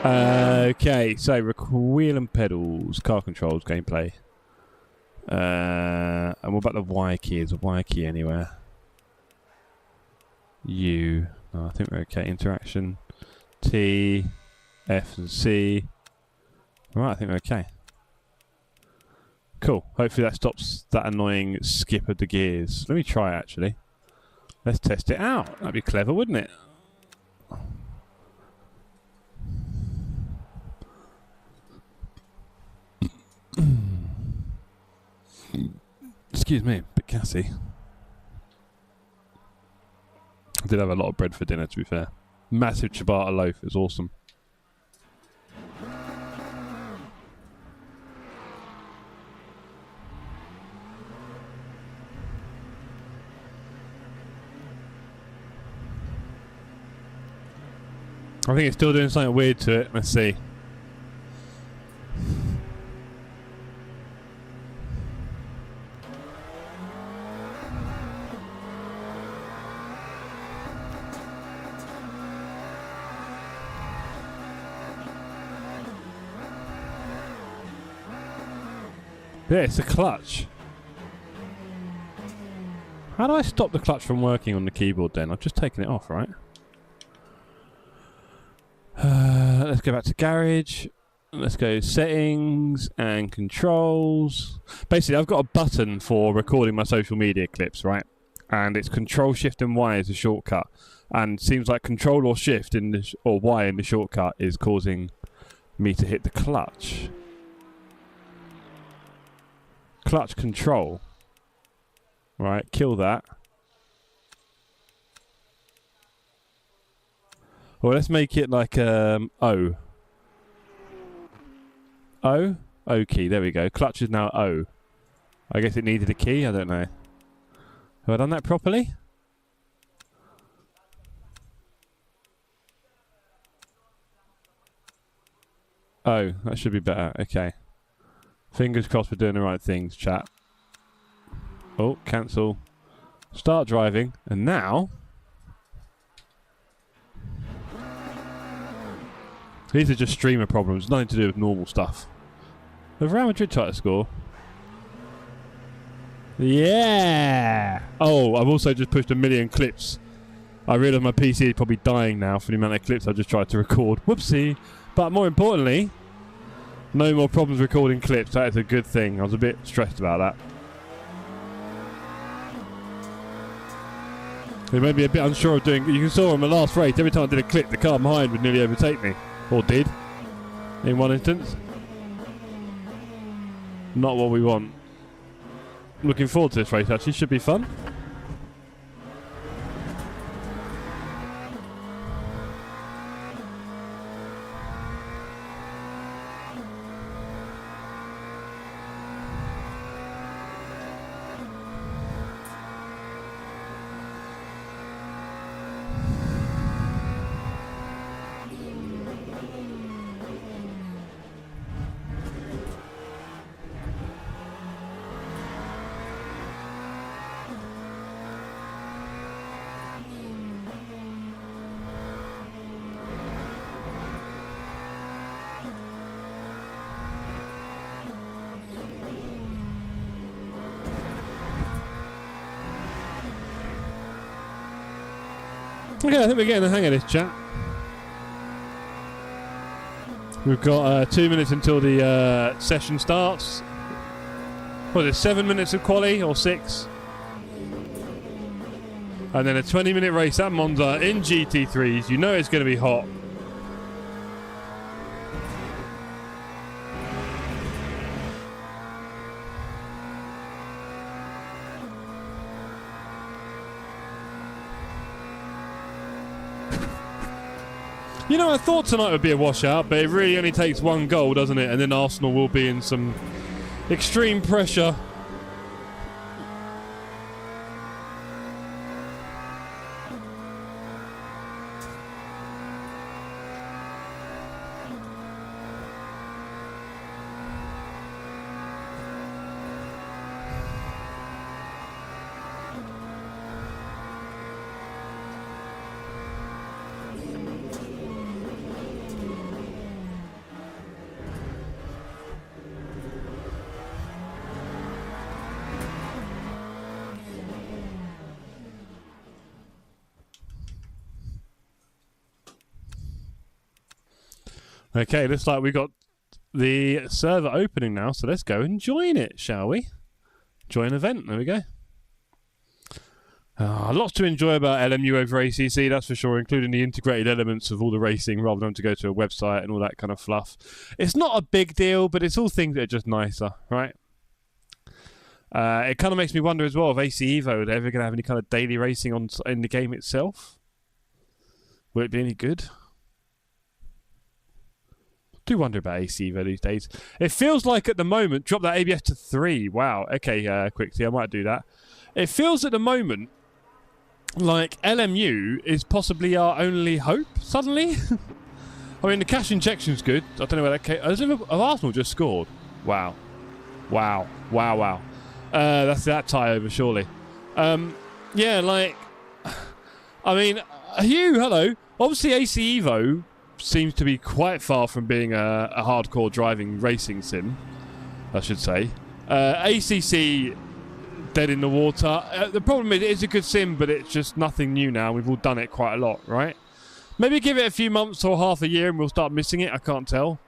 Okay, so wheel and pedals, car controls, gameplay. And what about the Y key? Is a Y key anywhere? U. No, I think we're okay. Interaction. T, F and C. Right, I think we're okay. Cool. Hopefully that stops that annoying skip of the gears. Let me try it, actually. Let's test it out. That'd be clever, wouldn't it? Excuse me, a bit gassy. I did have a lot of bread for dinner, to be fair. Massive ciabatta loaf. It was awesome. I think it's still doing something weird to it. Let's see. Yeah, it's a clutch. How do I stop the clutch from working on the keyboard then? I've just taken it off, right? Let's go back to garage. Let's go settings and controls. Basically, I've got a button for recording my social media clips, right? and it's Control, Shift, and Y is a shortcut. And seems like Control or Shift in the or Y in the shortcut is causing me to hit the clutch. Clutch Control. Right, kill that. Well, let's make it like O. O? O key, there we go. Clutch is now O. I guess it needed a key, I don't know. Have I done that properly? Oh, that should be better. Okay. Fingers crossed we're doing the right things, chat. Oh, cancel. Start driving. And now... these are just streamer problems. Nothing to do with normal stuff. Have Real Madrid tried to score? Yeah! Oh, I've also just pushed 1 million clips. I realise my PC is probably dying now for the amount of clips I just tried to record. Whoopsie! But more importantly, no more problems recording clips. That is a good thing. I was a bit stressed about that. It made me a bit unsure of doing... you saw on the last race, every time I did a clip, the car behind would nearly overtake me. Or did. In one instance. Not what we want. Looking forward to this race, actually. Should be fun. Okay, I think we're getting the hang of this, chat. We've got 2 minutes until the session starts. What is it, 7 minutes of quali, or 6? And then a 20-minute race at Monza in GT3s. You know it's going to be hot. You know, I thought tonight would be a washout, but it really only takes one goal, doesn't it? And then Arsenal will be in some extreme pressure. Okay, looks like we got the server opening now, so let's go and join it, shall we? Join event, there we go. Lots to enjoy about LMU over ACC, that's for sure, including the integrated elements of all the racing rather than to go to a website and all that kind of fluff. It's not a big deal, but it's all things that are just nicer, right? It kind of makes me wonder as well if AC Evo are ever going to have any kind of daily racing in the game itself. Will it be any good? Do wonder about AC Evo these days. It feels like at the moment, drop that ABS to 3. Wow. Okay, quickly, I might do that. It feels at the moment like LMU is possibly our only hope, suddenly. I mean, the cash injection's good. I don't know where that came... Has Arsenal just scored? Wow. Wow. Wow, wow. That's that tie over, surely. Yeah, like... I mean, Hugh, hello. Obviously, AC Evo seems to be quite far from being a hardcore driving racing sim, I should say. ACC, dead in the water. The problem is it's a good sim, but it's just nothing new now. We've all done it quite a lot, right? Maybe give it a few months or half a year and we'll start missing it. I can't tell.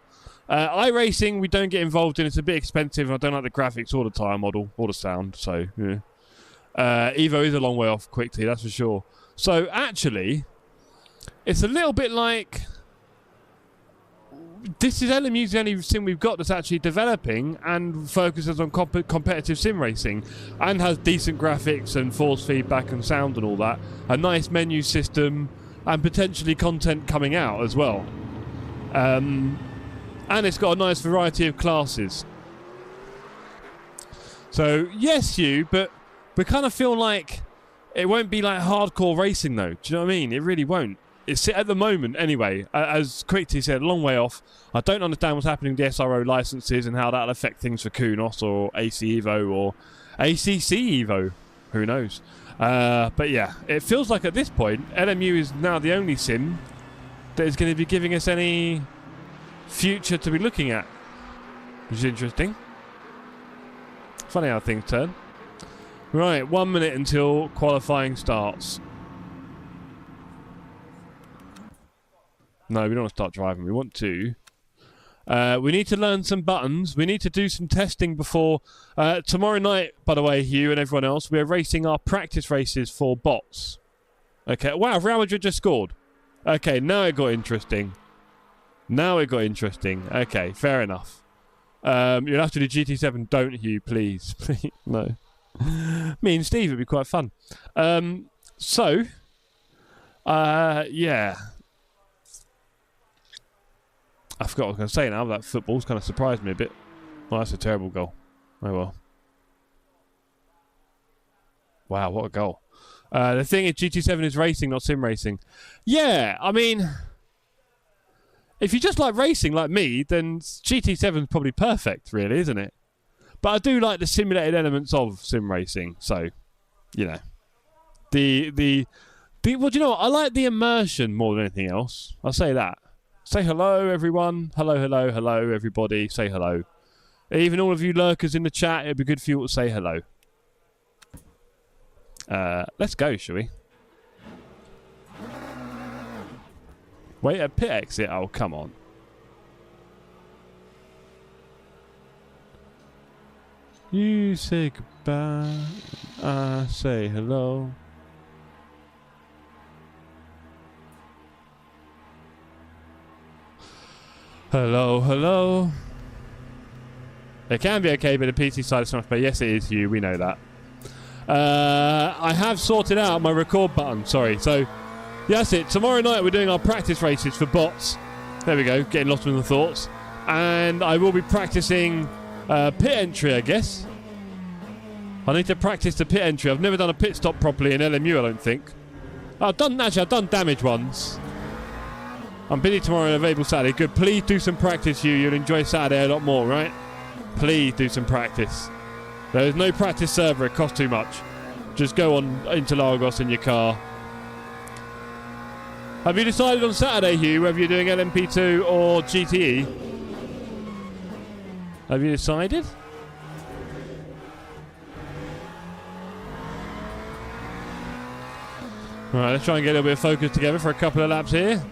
iRacing, we don't get involved in. It's a bit expensive. I don't like the graphics or the tyre model or the sound, so, yeah. Evo is a long way off quickly, that's for sure. So actually, it's a little bit like this is LMU's the only sim we've got that's actually developing and focuses on competitive sim racing and has decent graphics and force feedback and sound and all that. A nice menu system and potentially content coming out as well. And it's got a nice variety of classes. So, yes, but we kind of feel like it won't be like hardcore racing though. Do you know what I mean? It really won't. It's at the moment, anyway, as Quickty said, a long way off. I don't understand what's happening with the SRO licenses and how that'll affect things for Kunos or AC Evo or ACC Evo. Who knows? But yeah, it feels like at this point, LMU is now the only sim that is going to be giving us any future to be looking at, which is interesting. Funny how things turn. Right, 1 minute until qualifying starts. No, we don't want to start driving. We want to. We need to learn some buttons. We need to do some testing before... tomorrow night, by the way, Hugh and everyone else, we're racing our practice races for bots. Okay. Wow, Real Madrid just scored. Okay, now it got interesting. Okay, fair enough. You'll have to do GT7, don't Hugh, please. No. Me and Steve, it'd be quite fun. Yeah. I forgot what I was going to say now. That football's kind of surprised me a bit. Well, that's a terrible goal. Oh well. Wow, what a goal. The thing is, GT7 is racing, not sim racing. Yeah, I mean, if you just like racing like me, then GT7 is probably perfect, really, isn't it? But I do like the simulated elements of sim racing, so, you know. Well, do you know what? I like the immersion more than anything else. I'll say that. Say hello, everyone. Hello, everybody. Say hello. Even all of you lurkers in the chat, it'd be good for you all to say hello. Let's go, shall we? Wait, a pit exit? Oh, come on. You say goodbye, I say hello. Hello. It can be okay, but the PC side is not. But yes, it is you. We know that. I have sorted out my record button. Sorry. So, yeah, that's it. Tomorrow night we're doing our practice races for bots. There we go. Getting lost in the thoughts. And I will be practicing pit entry, I guess. I need to practice the pit entry. I've never done a pit stop properly in LMU, I don't think. I've done damage ones. I'm busy tomorrow and available Saturday. Good. Please do some practice, Hugh. You'll enjoy Saturday a lot more, right? Please do some practice. There is no practice server. It costs too much. Just go on into Lagos in your car. Have you decided on Saturday, Hugh, whether you're doing LMP2 or GTE? Have you decided? Alright, let's try and get a little bit of focus together for a couple of laps here.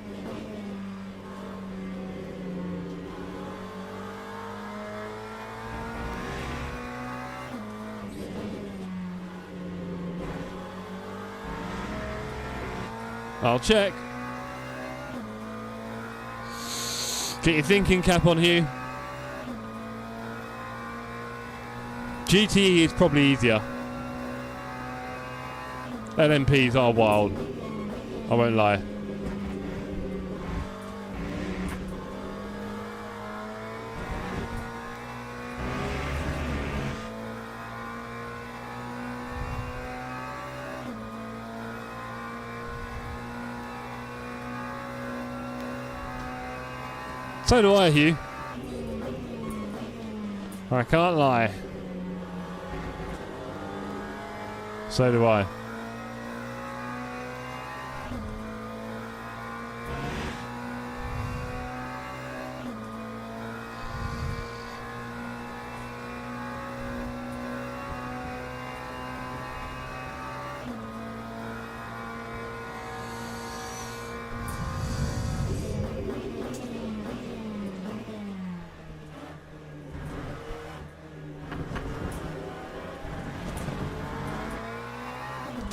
I'll check. Get your thinking cap on, Hugh. GTE is probably easier. LMPs are wild. I won't lie. So do I, Hugh. I can't lie. So do I.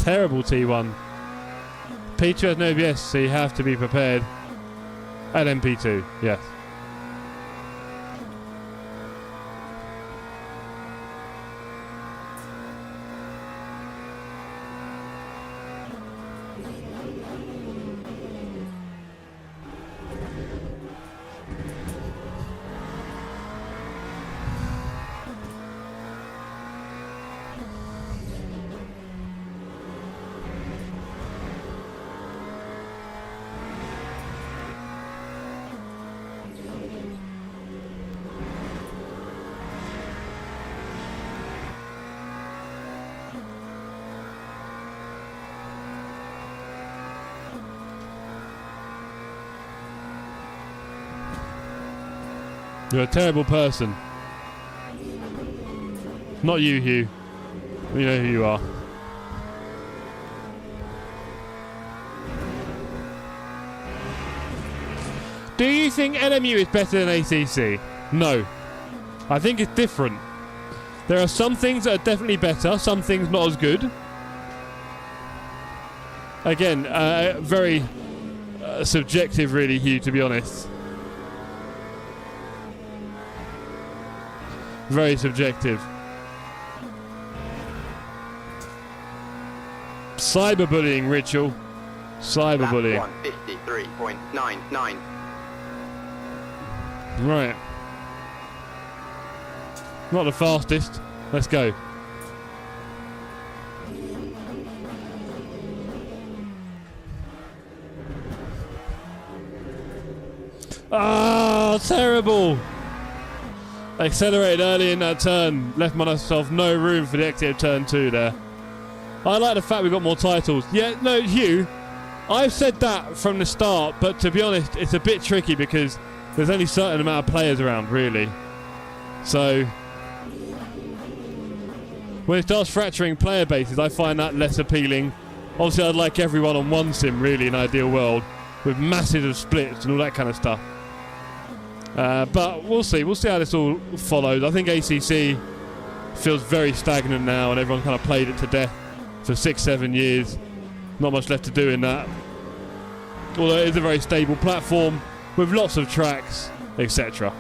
Terrible T1. P2 has no ABS, so you have to be prepared. And MP2, yes. You're a terrible person. Not you, Hugh. We know who you are. Do you think LMU is better than ACC? No. I think it's different. There are some things that are definitely better, some things not as good. Again, very subjective really, Hugh, to be honest. Very subjective. Cyberbullying, Ritual. Cyberbullying. 153.99. Right. Not the fastest. Let's go. Ah, terrible. Accelerated early in that turn. Left myself no room for the exit of turn 2 there. I like the fact we got more titles. Yeah, no, Hugh, I've said that from the start, but to be honest, it's a bit tricky because there's only a certain amount of players around, really. So, when it starts fracturing player bases, I find that less appealing. Obviously, I'd like everyone on one sim, really, in an ideal world, with massive splits and all that kind of stuff. But we'll see. We'll see how this all follows. I think ACC feels very stagnant now, and everyone kind of played it to death for 6-7 years. Not much left to do in that. Although it is a very stable platform with lots of tracks, etc.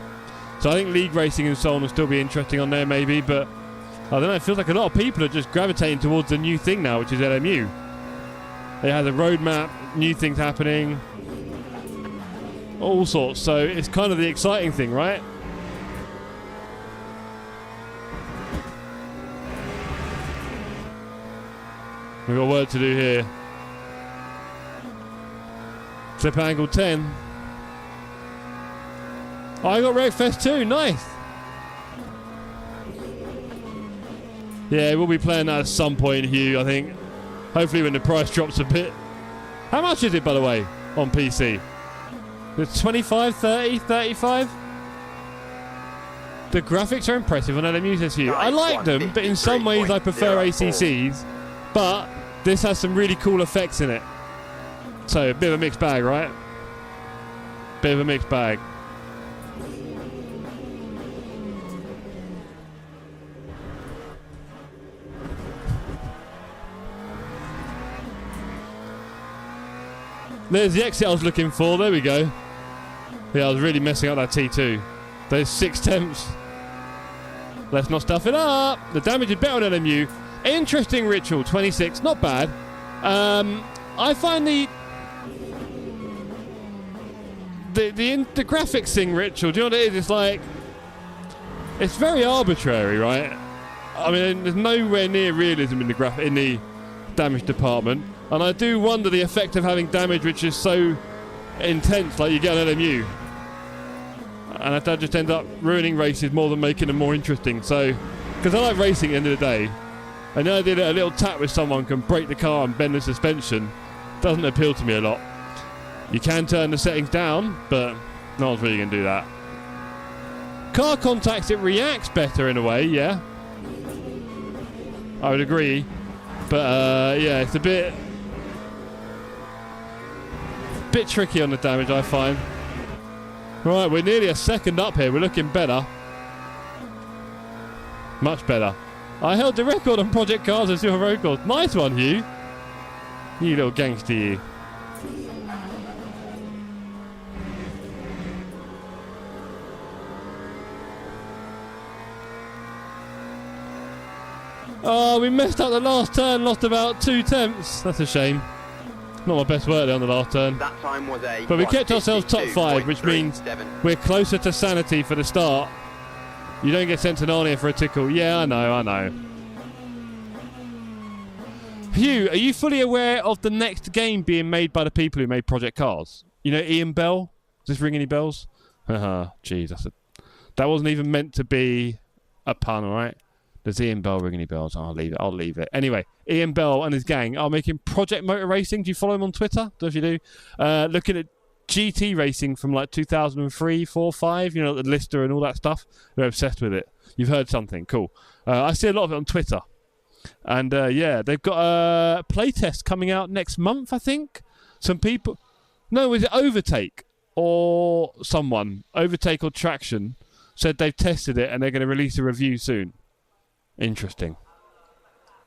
So I think league racing and so on will still be interesting on there, maybe. But I don't know. It feels like a lot of people are just gravitating towards the new thing now, which is LMU. They have a roadmap, new things happening. All sorts, so it's kind of the exciting thing, right? We've got work to do here. Flip angle 10. Oh, I got Wreckfest too, nice. Yeah, we'll be playing that at some point, Hugh, I think. Hopefully when the price drops a bit. How much is it, by the way, on PC? It's 25, 30, 35? The graphics are impressive on LMU, says Hugh. I like them, but in some ways I prefer ACCs. But this has some really cool effects in it. So, a bit of a mixed bag, right? Bit of a mixed bag. There's the exit I was looking for. There we go. Yeah, I was really messing up that T2. Those 6/10. Let's not stuff it up. The damage is better on LMU. Interesting Ritual, 26. Not bad. I find the graphics thing, Ritual, do you know what it is? It's like, it's very arbitrary, right? I mean, there's nowhere near realism in the damage department. And I do wonder the effect of having damage which is so intense, like you get on LMU. And that just ends up ruining races more than making them more interesting. So, because I like racing at the end of the day, and the idea that a little tap with someone can break the car and bend the suspension doesn't appeal to me a lot. You can turn the settings down, but no one's really going to do that. Car contacts, it reacts better in a way, yeah. I would agree. But, yeah, it's a bit tricky on the damage, I find. Right, we're nearly a second up here. We're looking better. Much better. I held the record on Project Cars and Silver Road Course. Nice one, Hugh. You little gangster, you. Oh, we messed up the last turn, lost about 2 tenths. That's a shame. Not my best work there on the last turn. That time was a But we kept ourselves top 5, which means we're closer to sanity for the start. You don't get sent to Narnia for a tickle. Yeah, I know. Hugh, are you fully aware of the next game being made by the people who made Project Cars? You know Ian Bell? Does this ring any bells? Haha, jeez, that wasn't even meant to be a pun, alright? Does Ian Bell ring any bells? I'll leave it. Anyway, Ian Bell and his gang are making Project Motor Racing. Do you follow him on Twitter? If you do. Looking at GT racing from like 2003, 4, 5, you know, the Lister and all that stuff. They're obsessed with it. You've heard something. Cool. I see a lot of it on Twitter. And yeah, they've got a playtest coming out next month, I think. Some people... No, is it Overtake? Or someone, Overtake or Traction, said they've tested it and they're going to release a review soon. Interesting.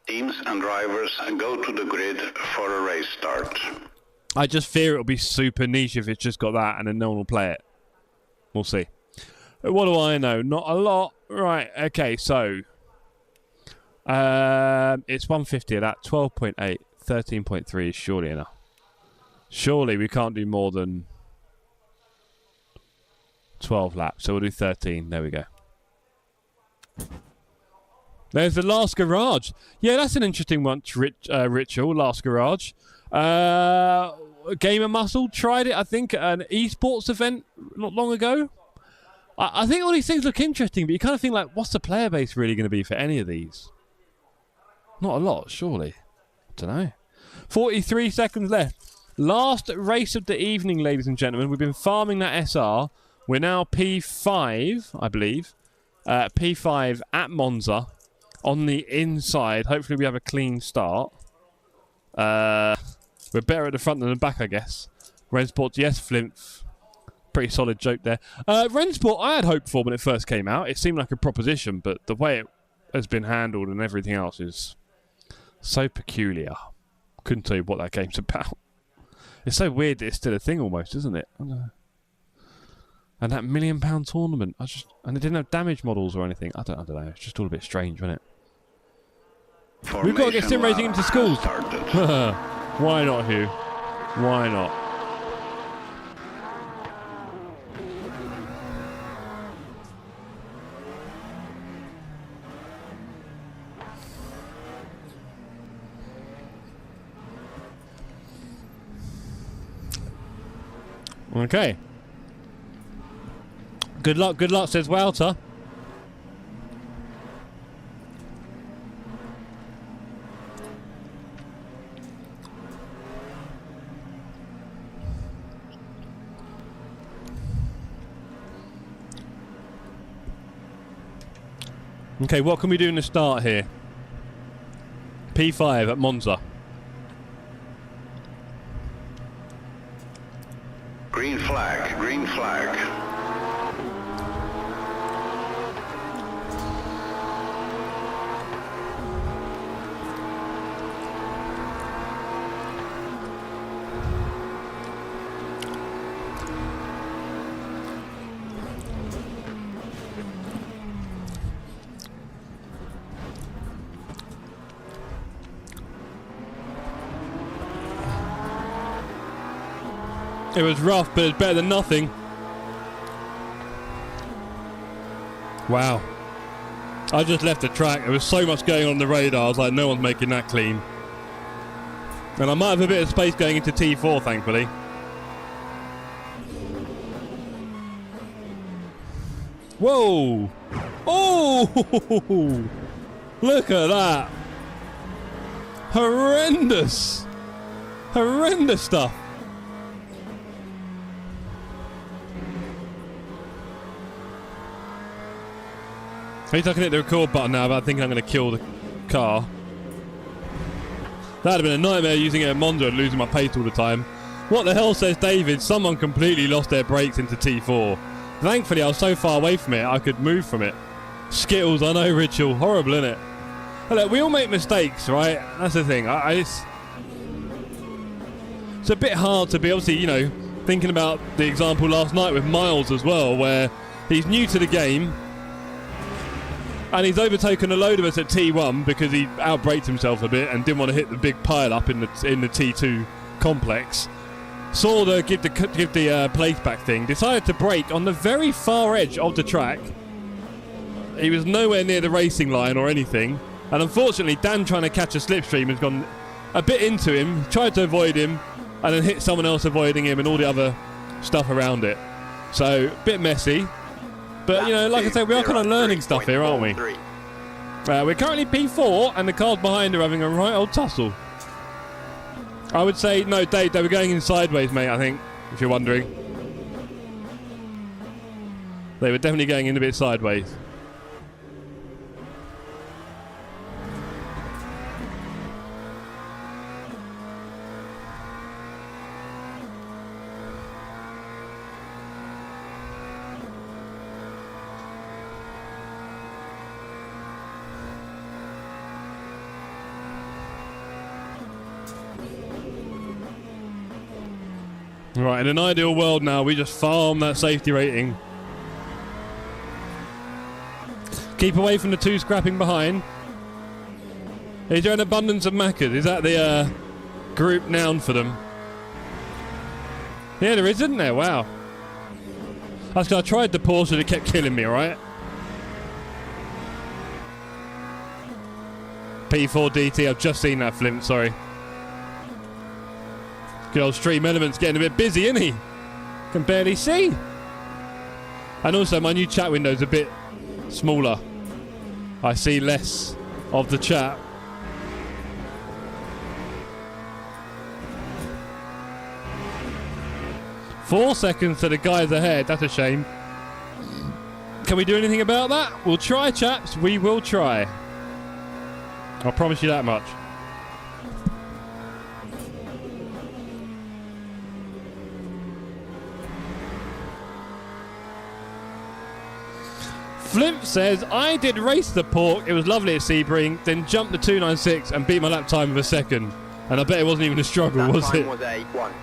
Teams and drivers go to the grid for a race start. I just fear it'll be super niche if it's just got that and then no one will play it. We'll see. What do I know? Not a lot. Right, okay, so... it's 150 of that. 12.8. 13.3 is surely enough. Surely we can't do more than 12 laps. So we'll do 13. There we go. There's the last garage. Yeah, that's an interesting one, ritual, last garage. Gamer Muscle tried it, I think, at an esports event not long ago. I think all these things look interesting, but you kind of think, like, what's the player base really going to be for any of these? Not a lot, surely. I don't know. 43 seconds left. Last race of the evening, ladies and gentlemen. We've been farming that SR. We're now P5, I believe. P5 at Monza. On the inside, hopefully we have a clean start. We're better at the front than the back, I guess. Rensport, yes, Flinth. Pretty solid joke there. Rensport, I had hope for when it first came out. It seemed like a proposition, but the way it has been handled and everything else is so peculiar. Couldn't tell you what that game's about. It's so weird that it's still a thing almost, isn't it? I don't know. And that £1 million tournament, and they didn't have damage models or anything. I don't know. It's just all a bit strange, wasn't it? We've got to get sim racing into schools. Why not, Hugh? Why not? Okay. Good luck, says Walter. Okay, what can we do in the start here? P5 at Monza. Green flag, green flag. It was rough, but it's better than nothing. Wow. I just left the track. There was so much going on the radar. I was like, no one's making that clean. And I might have a bit of space going into T4, thankfully. Whoa! Oh! Look at that! Horrendous! Horrendous stuff! At least I can hit the record button now, but I think I'm going to kill the car. That would have been a nightmare using it at Monza and losing my pace all the time. What the hell, says David? Someone completely lost their brakes into T4. Thankfully, I was so far away from it, I could move from it. Skittles, I know, Ritual. Horrible, innit? Look, we all make mistakes, right? That's the thing. it's a bit hard to be, obviously, you know, thinking about the example last night with Miles as well, where he's new to the game and he's overtaken a load of us at T1 because he outbraked himself a bit and didn't want to hit the big pile up in the T2 complex. Saw the give the place back thing, decided to brake on the very far edge of the track. He was nowhere near the racing line or anything, and unfortunately Dan, trying to catch a slipstream, has gone a bit into him, tried to avoid him, and then hit someone else avoiding him and all the other stuff around it. So, a bit messy. But, you know, like I said, we are kind of learning stuff here, aren't we? We're currently P4, and the cars behind are having a right old tussle. I would say, no, Dave, they were going in sideways, mate, I think, if you're wondering. They were definitely going in a bit sideways. Right, in an ideal world now, we just farm that safety rating. Keep away from the two scrapping behind. Is there an abundance of Maccas? Is that the group noun for them? Yeah, there is, isn't there? Wow. That's because I tried the Porsche and it kept killing me, alright? P4 DT, I've just seen that, Flint, sorry. Good old Stream Elements getting a bit busy, isn't he? Can barely see. And also, my new chat window's a bit smaller. I see less of the chat. Four seconds to the guys ahead. That's a shame. Can we do anything about that? We'll try, chaps. We will try. I'll promise you that much. Flimp says, I did race the Pork, it was lovely at Sebring, then jumped the 296 and beat my lap time with a second. And I bet it wasn't even a struggle, was it?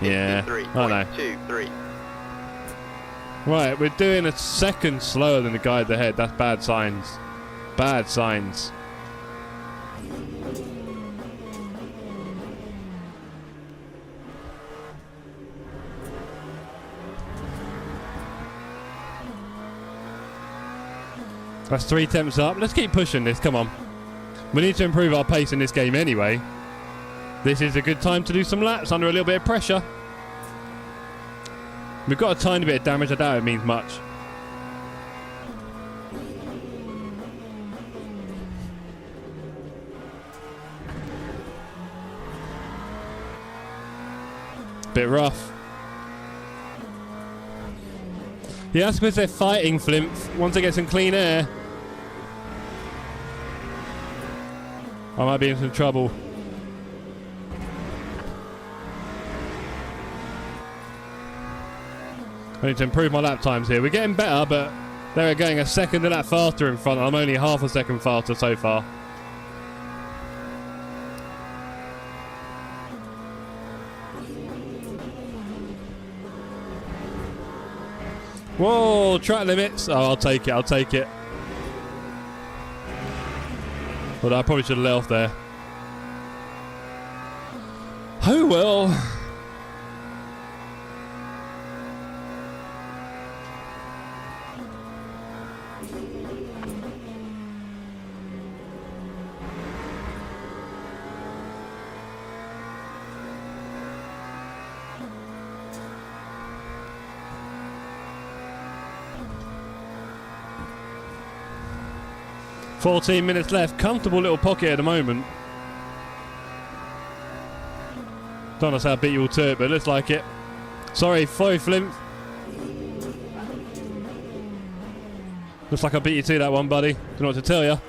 Yeah, I know. Right, we're doing a second slower than the guy at the head. That's bad signs. Bad signs. That's 3 temps up. Let's keep pushing this. Come on. We need to improve our pace in this game anyway. This is a good time to do some laps under a little bit of pressure. We've got a tiny bit of damage. I doubt it means much. Bit rough. Yeah, that's because they're fighting, Flimp. Once they get some clean air, I might be in some trouble. I need to improve my lap times here. We're getting better, but they're going a second and a lap faster in front. I'm only half a second faster so far. Whoa, track limits. Oh, I'll take it, I'll take it. Although I probably should have let off there. Oh well. $14 minutes left. Comfortable little pocket at the moment. Don't know how I beat you all to it, but it looks like it. Sorry, Flimp. Looks like I beat you to that one, buddy. Don't know what to tell you.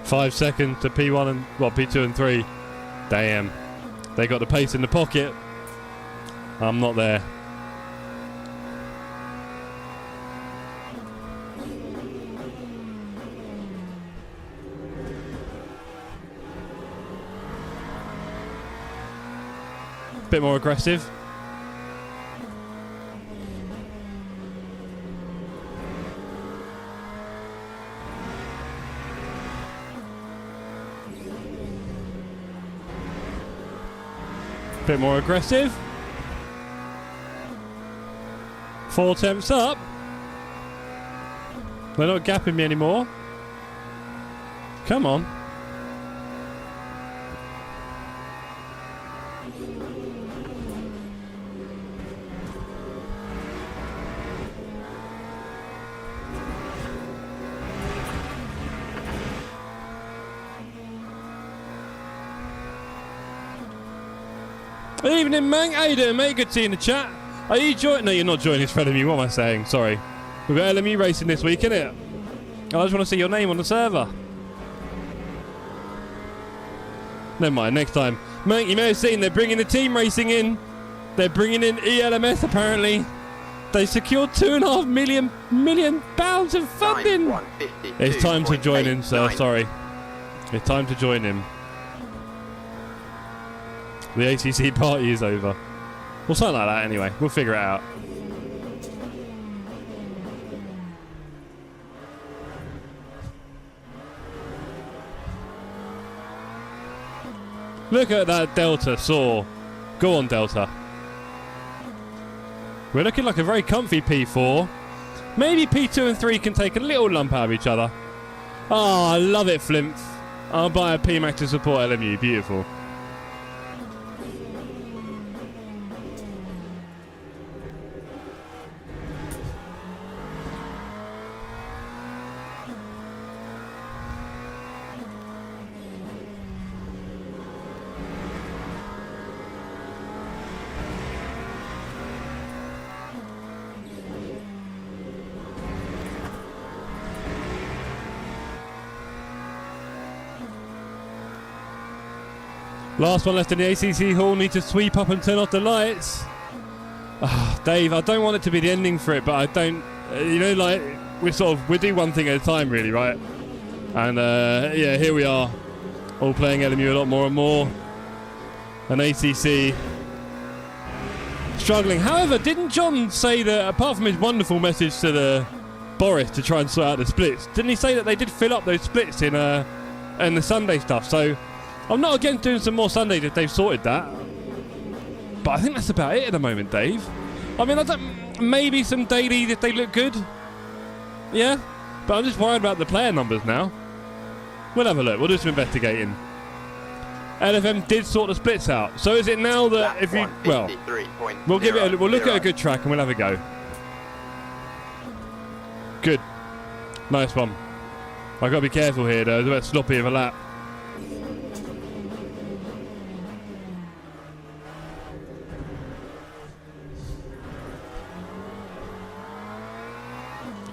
5 seconds to P1 and, well, P2 and 3. Damn. They got the pace in the pocket. I'm not there. Bit more aggressive. Bit more aggressive. 4 attempts up. They're not gapping me anymore. Come on. Evening, man. How you doing, mate? Good to see you in the chat. Are you joining? No, you're not joining us for LMU. What am I saying? Sorry. We've got LMU racing this week, innit? I just want to see your name on the server. Never mind, next time. Mate, you may have seen they're bringing the team racing in. They're bringing in ELMS, apparently. They secured £2.5 million of funding. It's time to join in, sir. Sorry. It's time to join in. The ACC party is over. Well, something like that anyway. We'll figure it out. Look at that Delta saw. Go on, Delta. We're looking like a very comfy P4. Maybe P2 and 3 can take a little lump out of each other. Oh, I love it, Flimp. I'll buy a PMAX to support LMU. Beautiful. Last one left in the ACC hall. Need to sweep up and turn off the lights. Oh, Dave, I don't want it to be the ending for it, but I don't. You know, like we do one thing at a time, really, right? And yeah, here we are, all playing LMU a lot more and more. And ACC struggling. However, didn't John say that apart from his wonderful message to the Boris to try and sort out the splits, didn't he say that they did fill up those splits in the Sunday stuff? So I'm not against doing some more Sundays if they've sorted that. But I think that's about it at the moment, Dave. I mean, maybe some dailies if they look good. Yeah? But I'm just worried about the player numbers now. We'll have a look. We'll do some investigating. LFM did sort the splits out. So is it now that if you... Well, we'll look at a good track and we'll have a go. Good. Nice one. I've got to be careful here, though. It's a bit sloppy of a lap.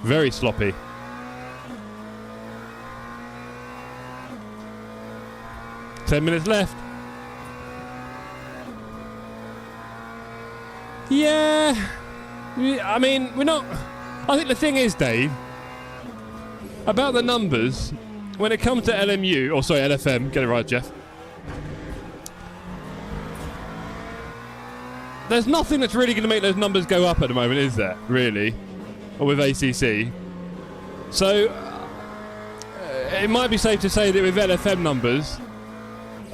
Very sloppy. Ten minutes left. Yeah. I mean, we're not... I think the thing is, Dave, about the numbers, when it comes to LMU, or sorry, LFM, get it right, Jeff. There's nothing that's really going to make those numbers go up at the moment, is there? Really? Or with ACC. So, it might be safe to say that with LFM numbers,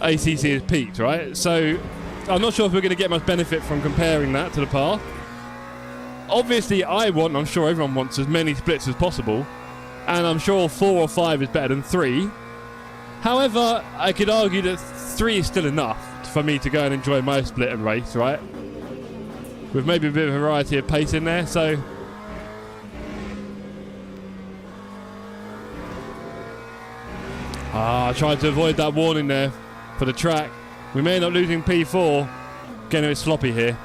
ACC has peaked, right? So, I'm not sure if we're going to get much benefit from comparing that to the path. Obviously, I want, I'm sure everyone wants as many splits as possible. And I'm sure 4 or 5 is better than 3. However, I could argue that 3 is still enough for me to go and enjoy my split and race, right? With maybe a bit of variety of pace in there, so... I tried to avoid that warning there for the track. We may end up losing P4. Getting a bit sloppy here.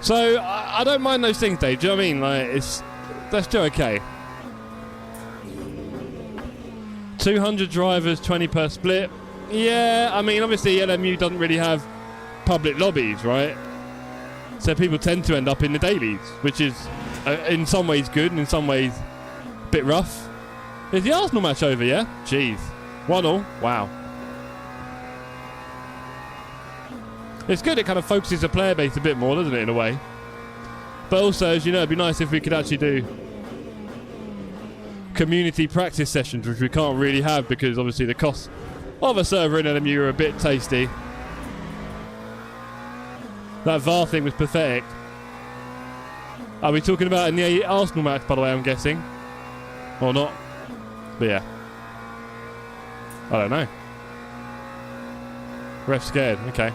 So, I don't mind those things, Dave. Do you know what I mean? Like, that's still okay. 200 drivers, 20 per split. Yeah, I mean, obviously LMU doesn't really have public lobbies, right? So people tend to end up in the dailies, which is in some ways good and in some ways a bit rough. Is the Arsenal match over, yeah? Jeez. 1-1. Wow. It's good. It kind of focuses the player base a bit more, doesn't it, in a way? But also, as you know, it'd be nice if we could actually do community practice sessions, which we can't really have because obviously the costs of a server in LMU are a bit tasty. That VAR thing was pathetic. Are we talking about in the Arsenal match, by the way, I'm guessing? Or not? But yeah. I don't know. Ref scared, okay.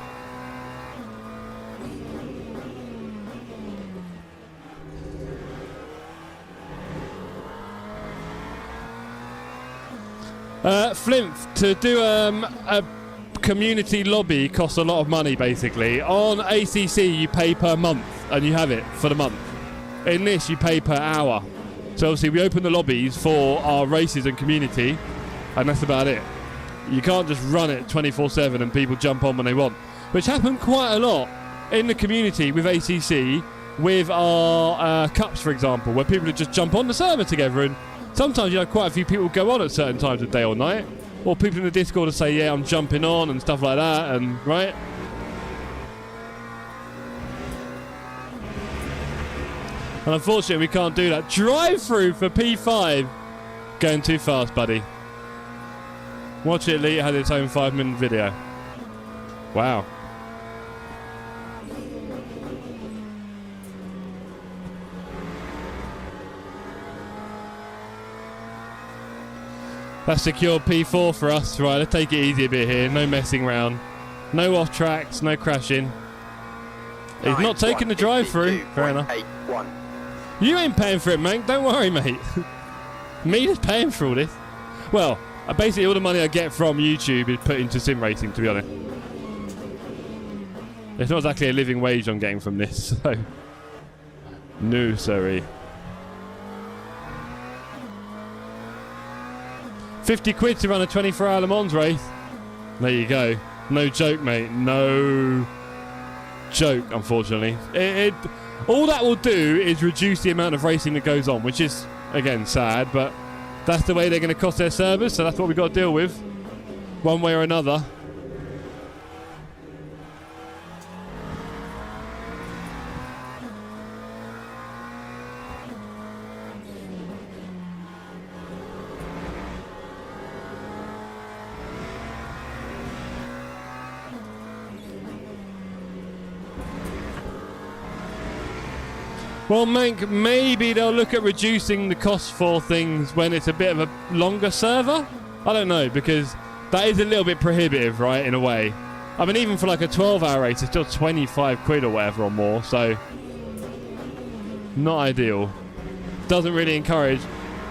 Flint, to do a community lobby costs a lot of money, basically. On ACC, you pay per month, and you have it for the month. In this, you pay per hour. So obviously, we open the lobbies for our races and community, and that's about it. You can't just run it 24/7 and people jump on when they want, which happened quite a lot in the community with ACC, with our cups, for example, where people would just jump on the server together, and sometimes you have quite a few people go on at certain times of day or night, or people in the Discord will say, yeah, I'm jumping on and stuff like that, and right? And unfortunately, we can't do that. Drive-through for P5. Going too fast, buddy. Watch it, Lee. It had its own 5-minute video. Wow. That's secure P4 for us. Right, let's take it easy a bit here. No messing around. No off tracks, no crashing. He's not taking the drive-through. Fair enough. You ain't paying for it, mate. Don't worry, mate. Me just paying for all this. Well, basically all the money I get from YouTube is put into sim racing, to be honest. It's not exactly a living wage I'm getting from this, so... No, sorry. 50 quid to run a 24-hour Le Mans race. There you go. No joke, mate. No joke, unfortunately. All that will do is reduce the amount of racing that goes on, which is, again, sad, but that's the way they're going to cost their servers, so that's what we've got to deal with, one way or another. Well, Mank, maybe they'll look at reducing the cost for things when it's a bit of a longer server. I don't know, because that is a little bit prohibitive, right, in a way. I mean, even for like a 12-hour race, it's still 25 quid or whatever or more, so not ideal. Doesn't really encourage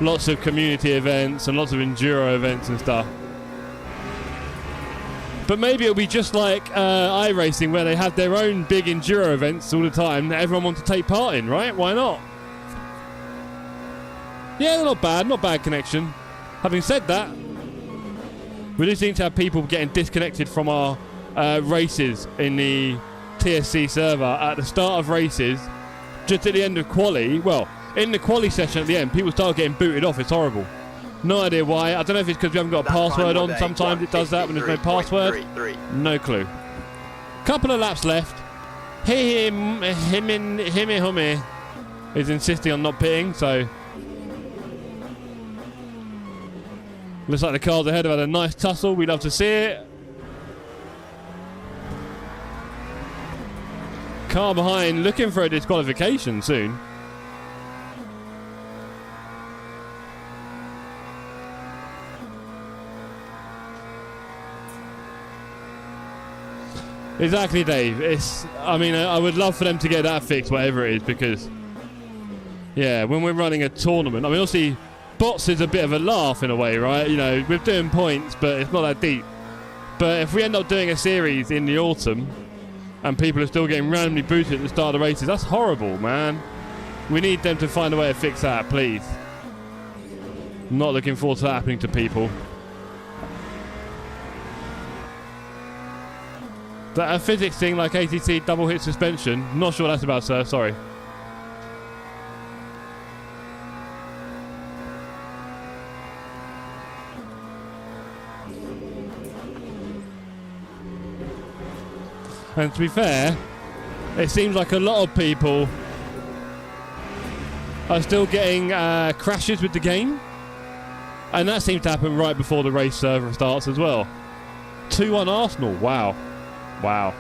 lots of community events and lots of enduro events and stuff. But maybe it'll be just like iRacing, where they have their own big enduro events all the time that everyone wants to take part in, right? Why not? Yeah, they're not bad. Not bad connection. Having said that, we do seem to have people getting disconnected from our races in the TSC server at the start of races, just at the end of quali. Well, in the quali session at the end, people start getting booted off. It's horrible. No idea why. I don't know if it's because we haven't got a password on. Sometimes it does that when there's no password. No clue. Couple of laps left. Him is insisting on not pitting, so looks like the cars ahead have had a nice tussle. We'd love to see it. Car behind looking for a disqualification soon. Exactly, Dave. I mean, I would love for them to get that fixed, whatever it is, because, yeah, when we're running a tournament, I mean, obviously, bots is a bit of a laugh in a way, right? You know, we're doing points, but it's not that deep. But if we end up doing a series in the autumn, and people are still getting randomly booted at the start of the races, that's horrible, man. We need them to find a way to fix that, please. I'm not looking forward to that happening to people. That a physics thing like ATC double hit suspension, not sure what that's about, sir, sorry. And to be fair, it seems like a lot of people are still getting crashes with the game. And that seems to happen right before the race server starts as well. 2-1 Arsenal. Wow. Wow.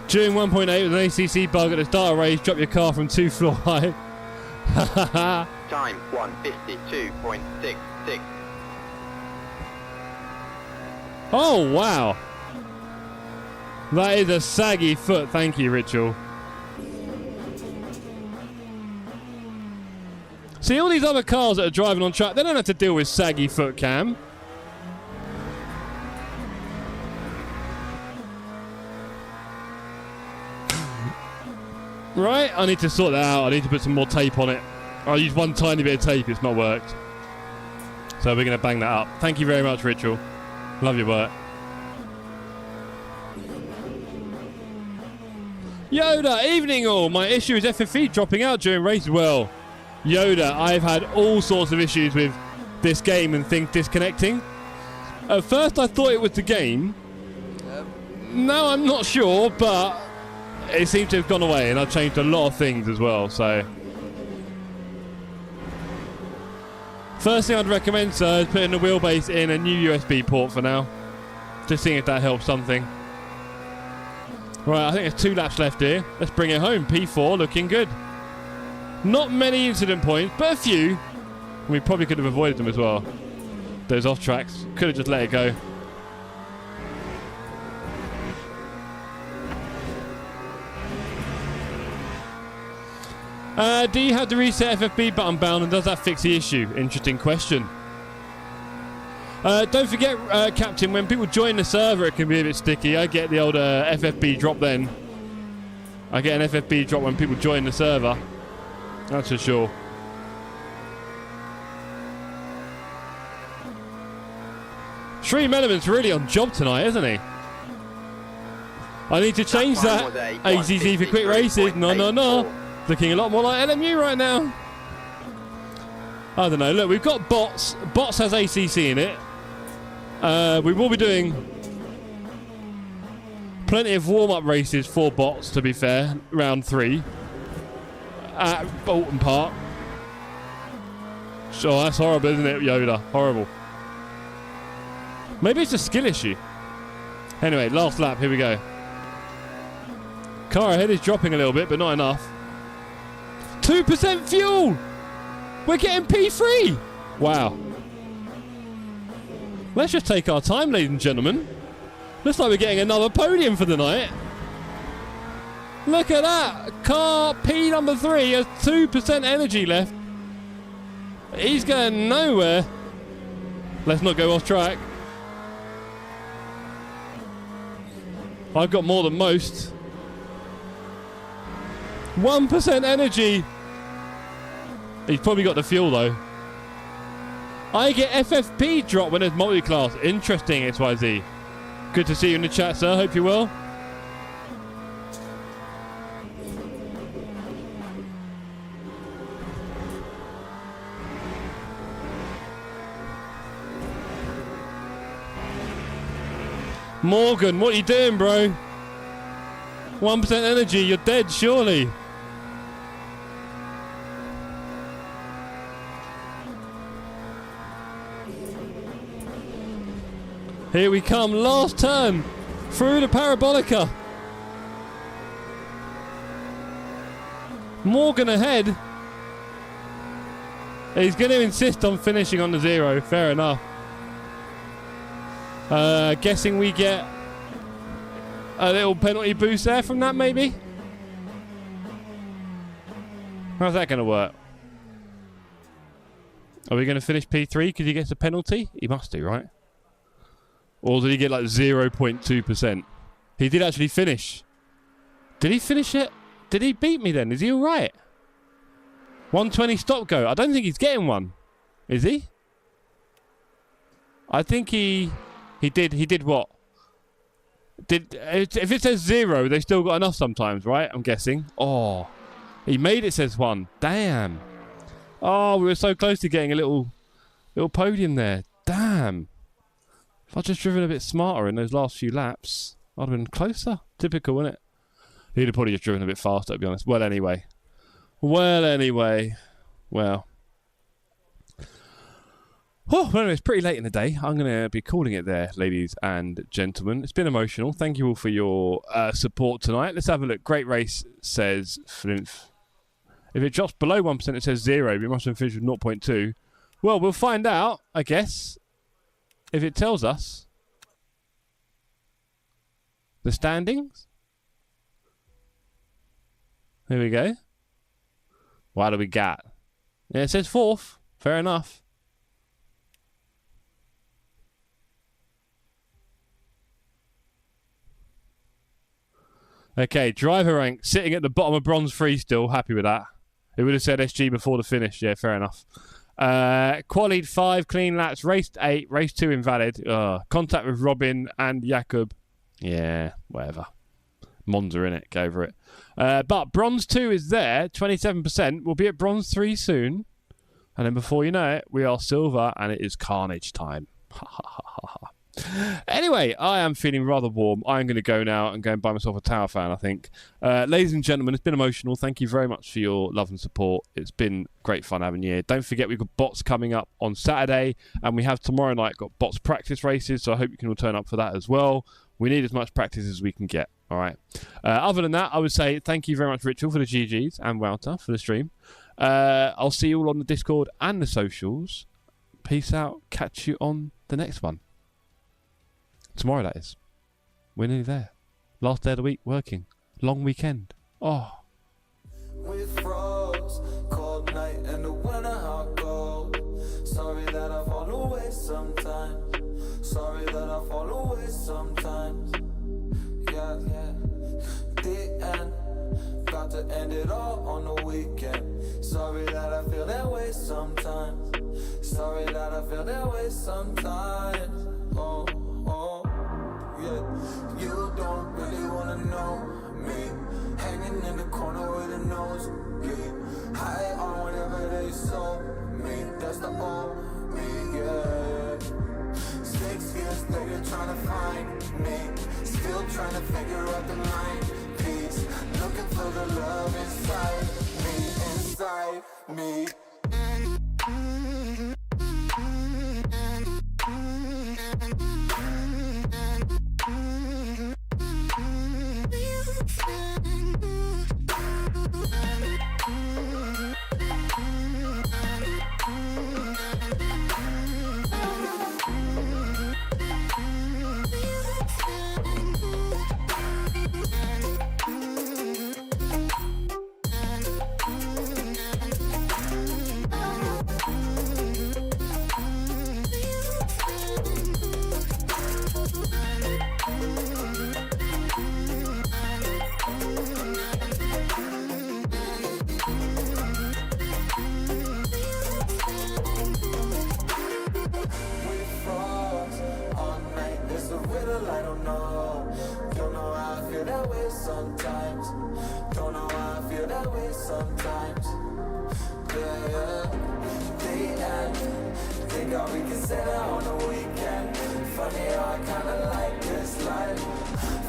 During 1.8 with an ACC bug at the start of race, drop your car from 2 floor high. Time 1:52.66. Oh, wow. That is a saggy foot. Thank you, Ritual. See, all these other cars that are driving on track, they don't have to deal with saggy foot, Cam. Right, I need to sort that out. I need to put some more tape on it. I used one tiny bit of tape, it's not worked. So we're going to bang that up. Thank you very much, Ritual. Love your work. Yoda, evening all. My issue is FFE dropping out during races. Well, Yoda, I've had all sorts of issues with this game and things disconnecting. At first I thought it was the game. Now I'm not sure, but it seems to have gone away, and I've changed a lot of things as well, so. First thing I'd recommend, sir, is putting the wheelbase in a new USB port for now. Just seeing if that helps something. Right, I think there's 2 laps left here. Let's bring it home. P4 looking good. Not many incident points, but a few. We probably could have avoided them as well. Those off tracks. Could have just let it go. Do you have the reset FFB button bound, and does that fix the issue? Interesting question. Don't forget, Captain, when people join the server, it can be a bit sticky. I get the old FFB drop then. I get an FFB drop when people join the server. That's for sure. Stream Element's really on job tonight, isn't he? I need to change that. ACC for quick races. No. Looking a lot more like LMU right now. I don't know. Look, we've got bots. Bots has ACC in it. We will be doing plenty of warm-up races for bots, to be fair. Round 3 at Bolton Park. Sure, that's horrible, isn't it, Yoda? Horrible. Maybe it's a skill issue. Anyway, last lap. Here we go. Car ahead is dropping a little bit, but not enough. 2% fuel! We're getting P3! Wow. Let's just take our time, ladies and gentlemen. Looks like we're getting another podium for the night. Look at that! Car P number 3 has 2% energy left. He's going nowhere. Let's not go off track. I've got more than most. 1% energy. He's probably got the fuel though. I get FFP drop when there's multi-class. Interesting, XYZ. Good to see you in the chat, sir. Hope you're well. Morgan, what are you doing, bro? 1% energy, you're dead, surely. Here we come, last turn through the Parabolica. Morgan ahead. He's going to insist on finishing on the 0, fair enough. Guessing we get a little penalty boost there from that, maybe? How's that going to work? Are we going to finish P3 because he gets a penalty? He must do, right? Or did he get like 0.2%? He did actually finish. Did he finish it? Did he beat me then? Is he all right? 120 stop go. I don't think he's getting one. Is he? I think he did. He did what? If it says 0, they still got enough sometimes, right? I'm guessing. Oh, He made it, says one. Damn. Oh, we were so close to getting a little podium there. Damn. If I'd just driven a bit smarter in those last few laps, I'd have been closer. Typical, wouldn't it? He'd have probably just driven a bit faster, to be honest. Well, anyway. Well. Oh, well, anyway, it's pretty late in the day. I'm going to be calling it there, ladies and gentlemen. It's been emotional. Thank you all for your support tonight. Let's have a look. Great race, says Flinth. If it drops below 1%, it says 0. We must have finished with 0.2. Well, we'll find out, I guess, if it tells us the standings. Here we go. What do we got? Yeah, it says 4th. Fair enough. Okay, driver rank sitting at the bottom of bronze 3 still. Happy with that. It would have said SG before the finish. Yeah, fair enough. Qualied 5 clean laps. Raced 8. Race 2 invalid. Contact with Robin and Jakob. Yeah, whatever. Monza in it. Go over it. But bronze 2 is there. 27%. We'll be at bronze 3 soon. And then before you know it, we are silver and it is carnage time. Anyway, I am feeling rather warm. I'm going to go now and go and buy myself a tower fan, I think. Ladies and gentlemen, it's been emotional. Thank you very much for your love and support. It's been great fun having you here. Don't forget, we've got bots coming up on Saturday, and we have tomorrow night got bots practice races, so I hope you can all turn up for that as well. We need as much practice as we can get, all right? Other than that, I would say thank you very much, Ritual, for the GGs, and Wouter for the stream. I'll see you all on the Discord and the socials. Peace out. Catch you on the next one. Tomorrow, that is. We're nearly there. Last day of the week, working. Long weekend. Oh. We froze, cold night and the winter hot cold. Sorry that I fall away sometimes. Sorry that I fall away sometimes. Yeah. The end, got to end it all on the weekend. Sorry that I feel that way sometimes. Sorry that I feel that way sometimes. Oh. Yeah, you don't really wanna know me. Hanging in the corner with a nose, yeah. High on whatever they sold me. That's the old me, yeah. 6 years later trying to find me. Still trying to figure out the mind piece. Looking for the love inside me. Sometimes, don't know why I feel that way sometimes. Yeah. The end, think how we can say that on the weekend. Funny how I kinda like this life.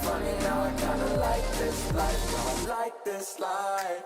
Funny how I kinda like this life. I like this life.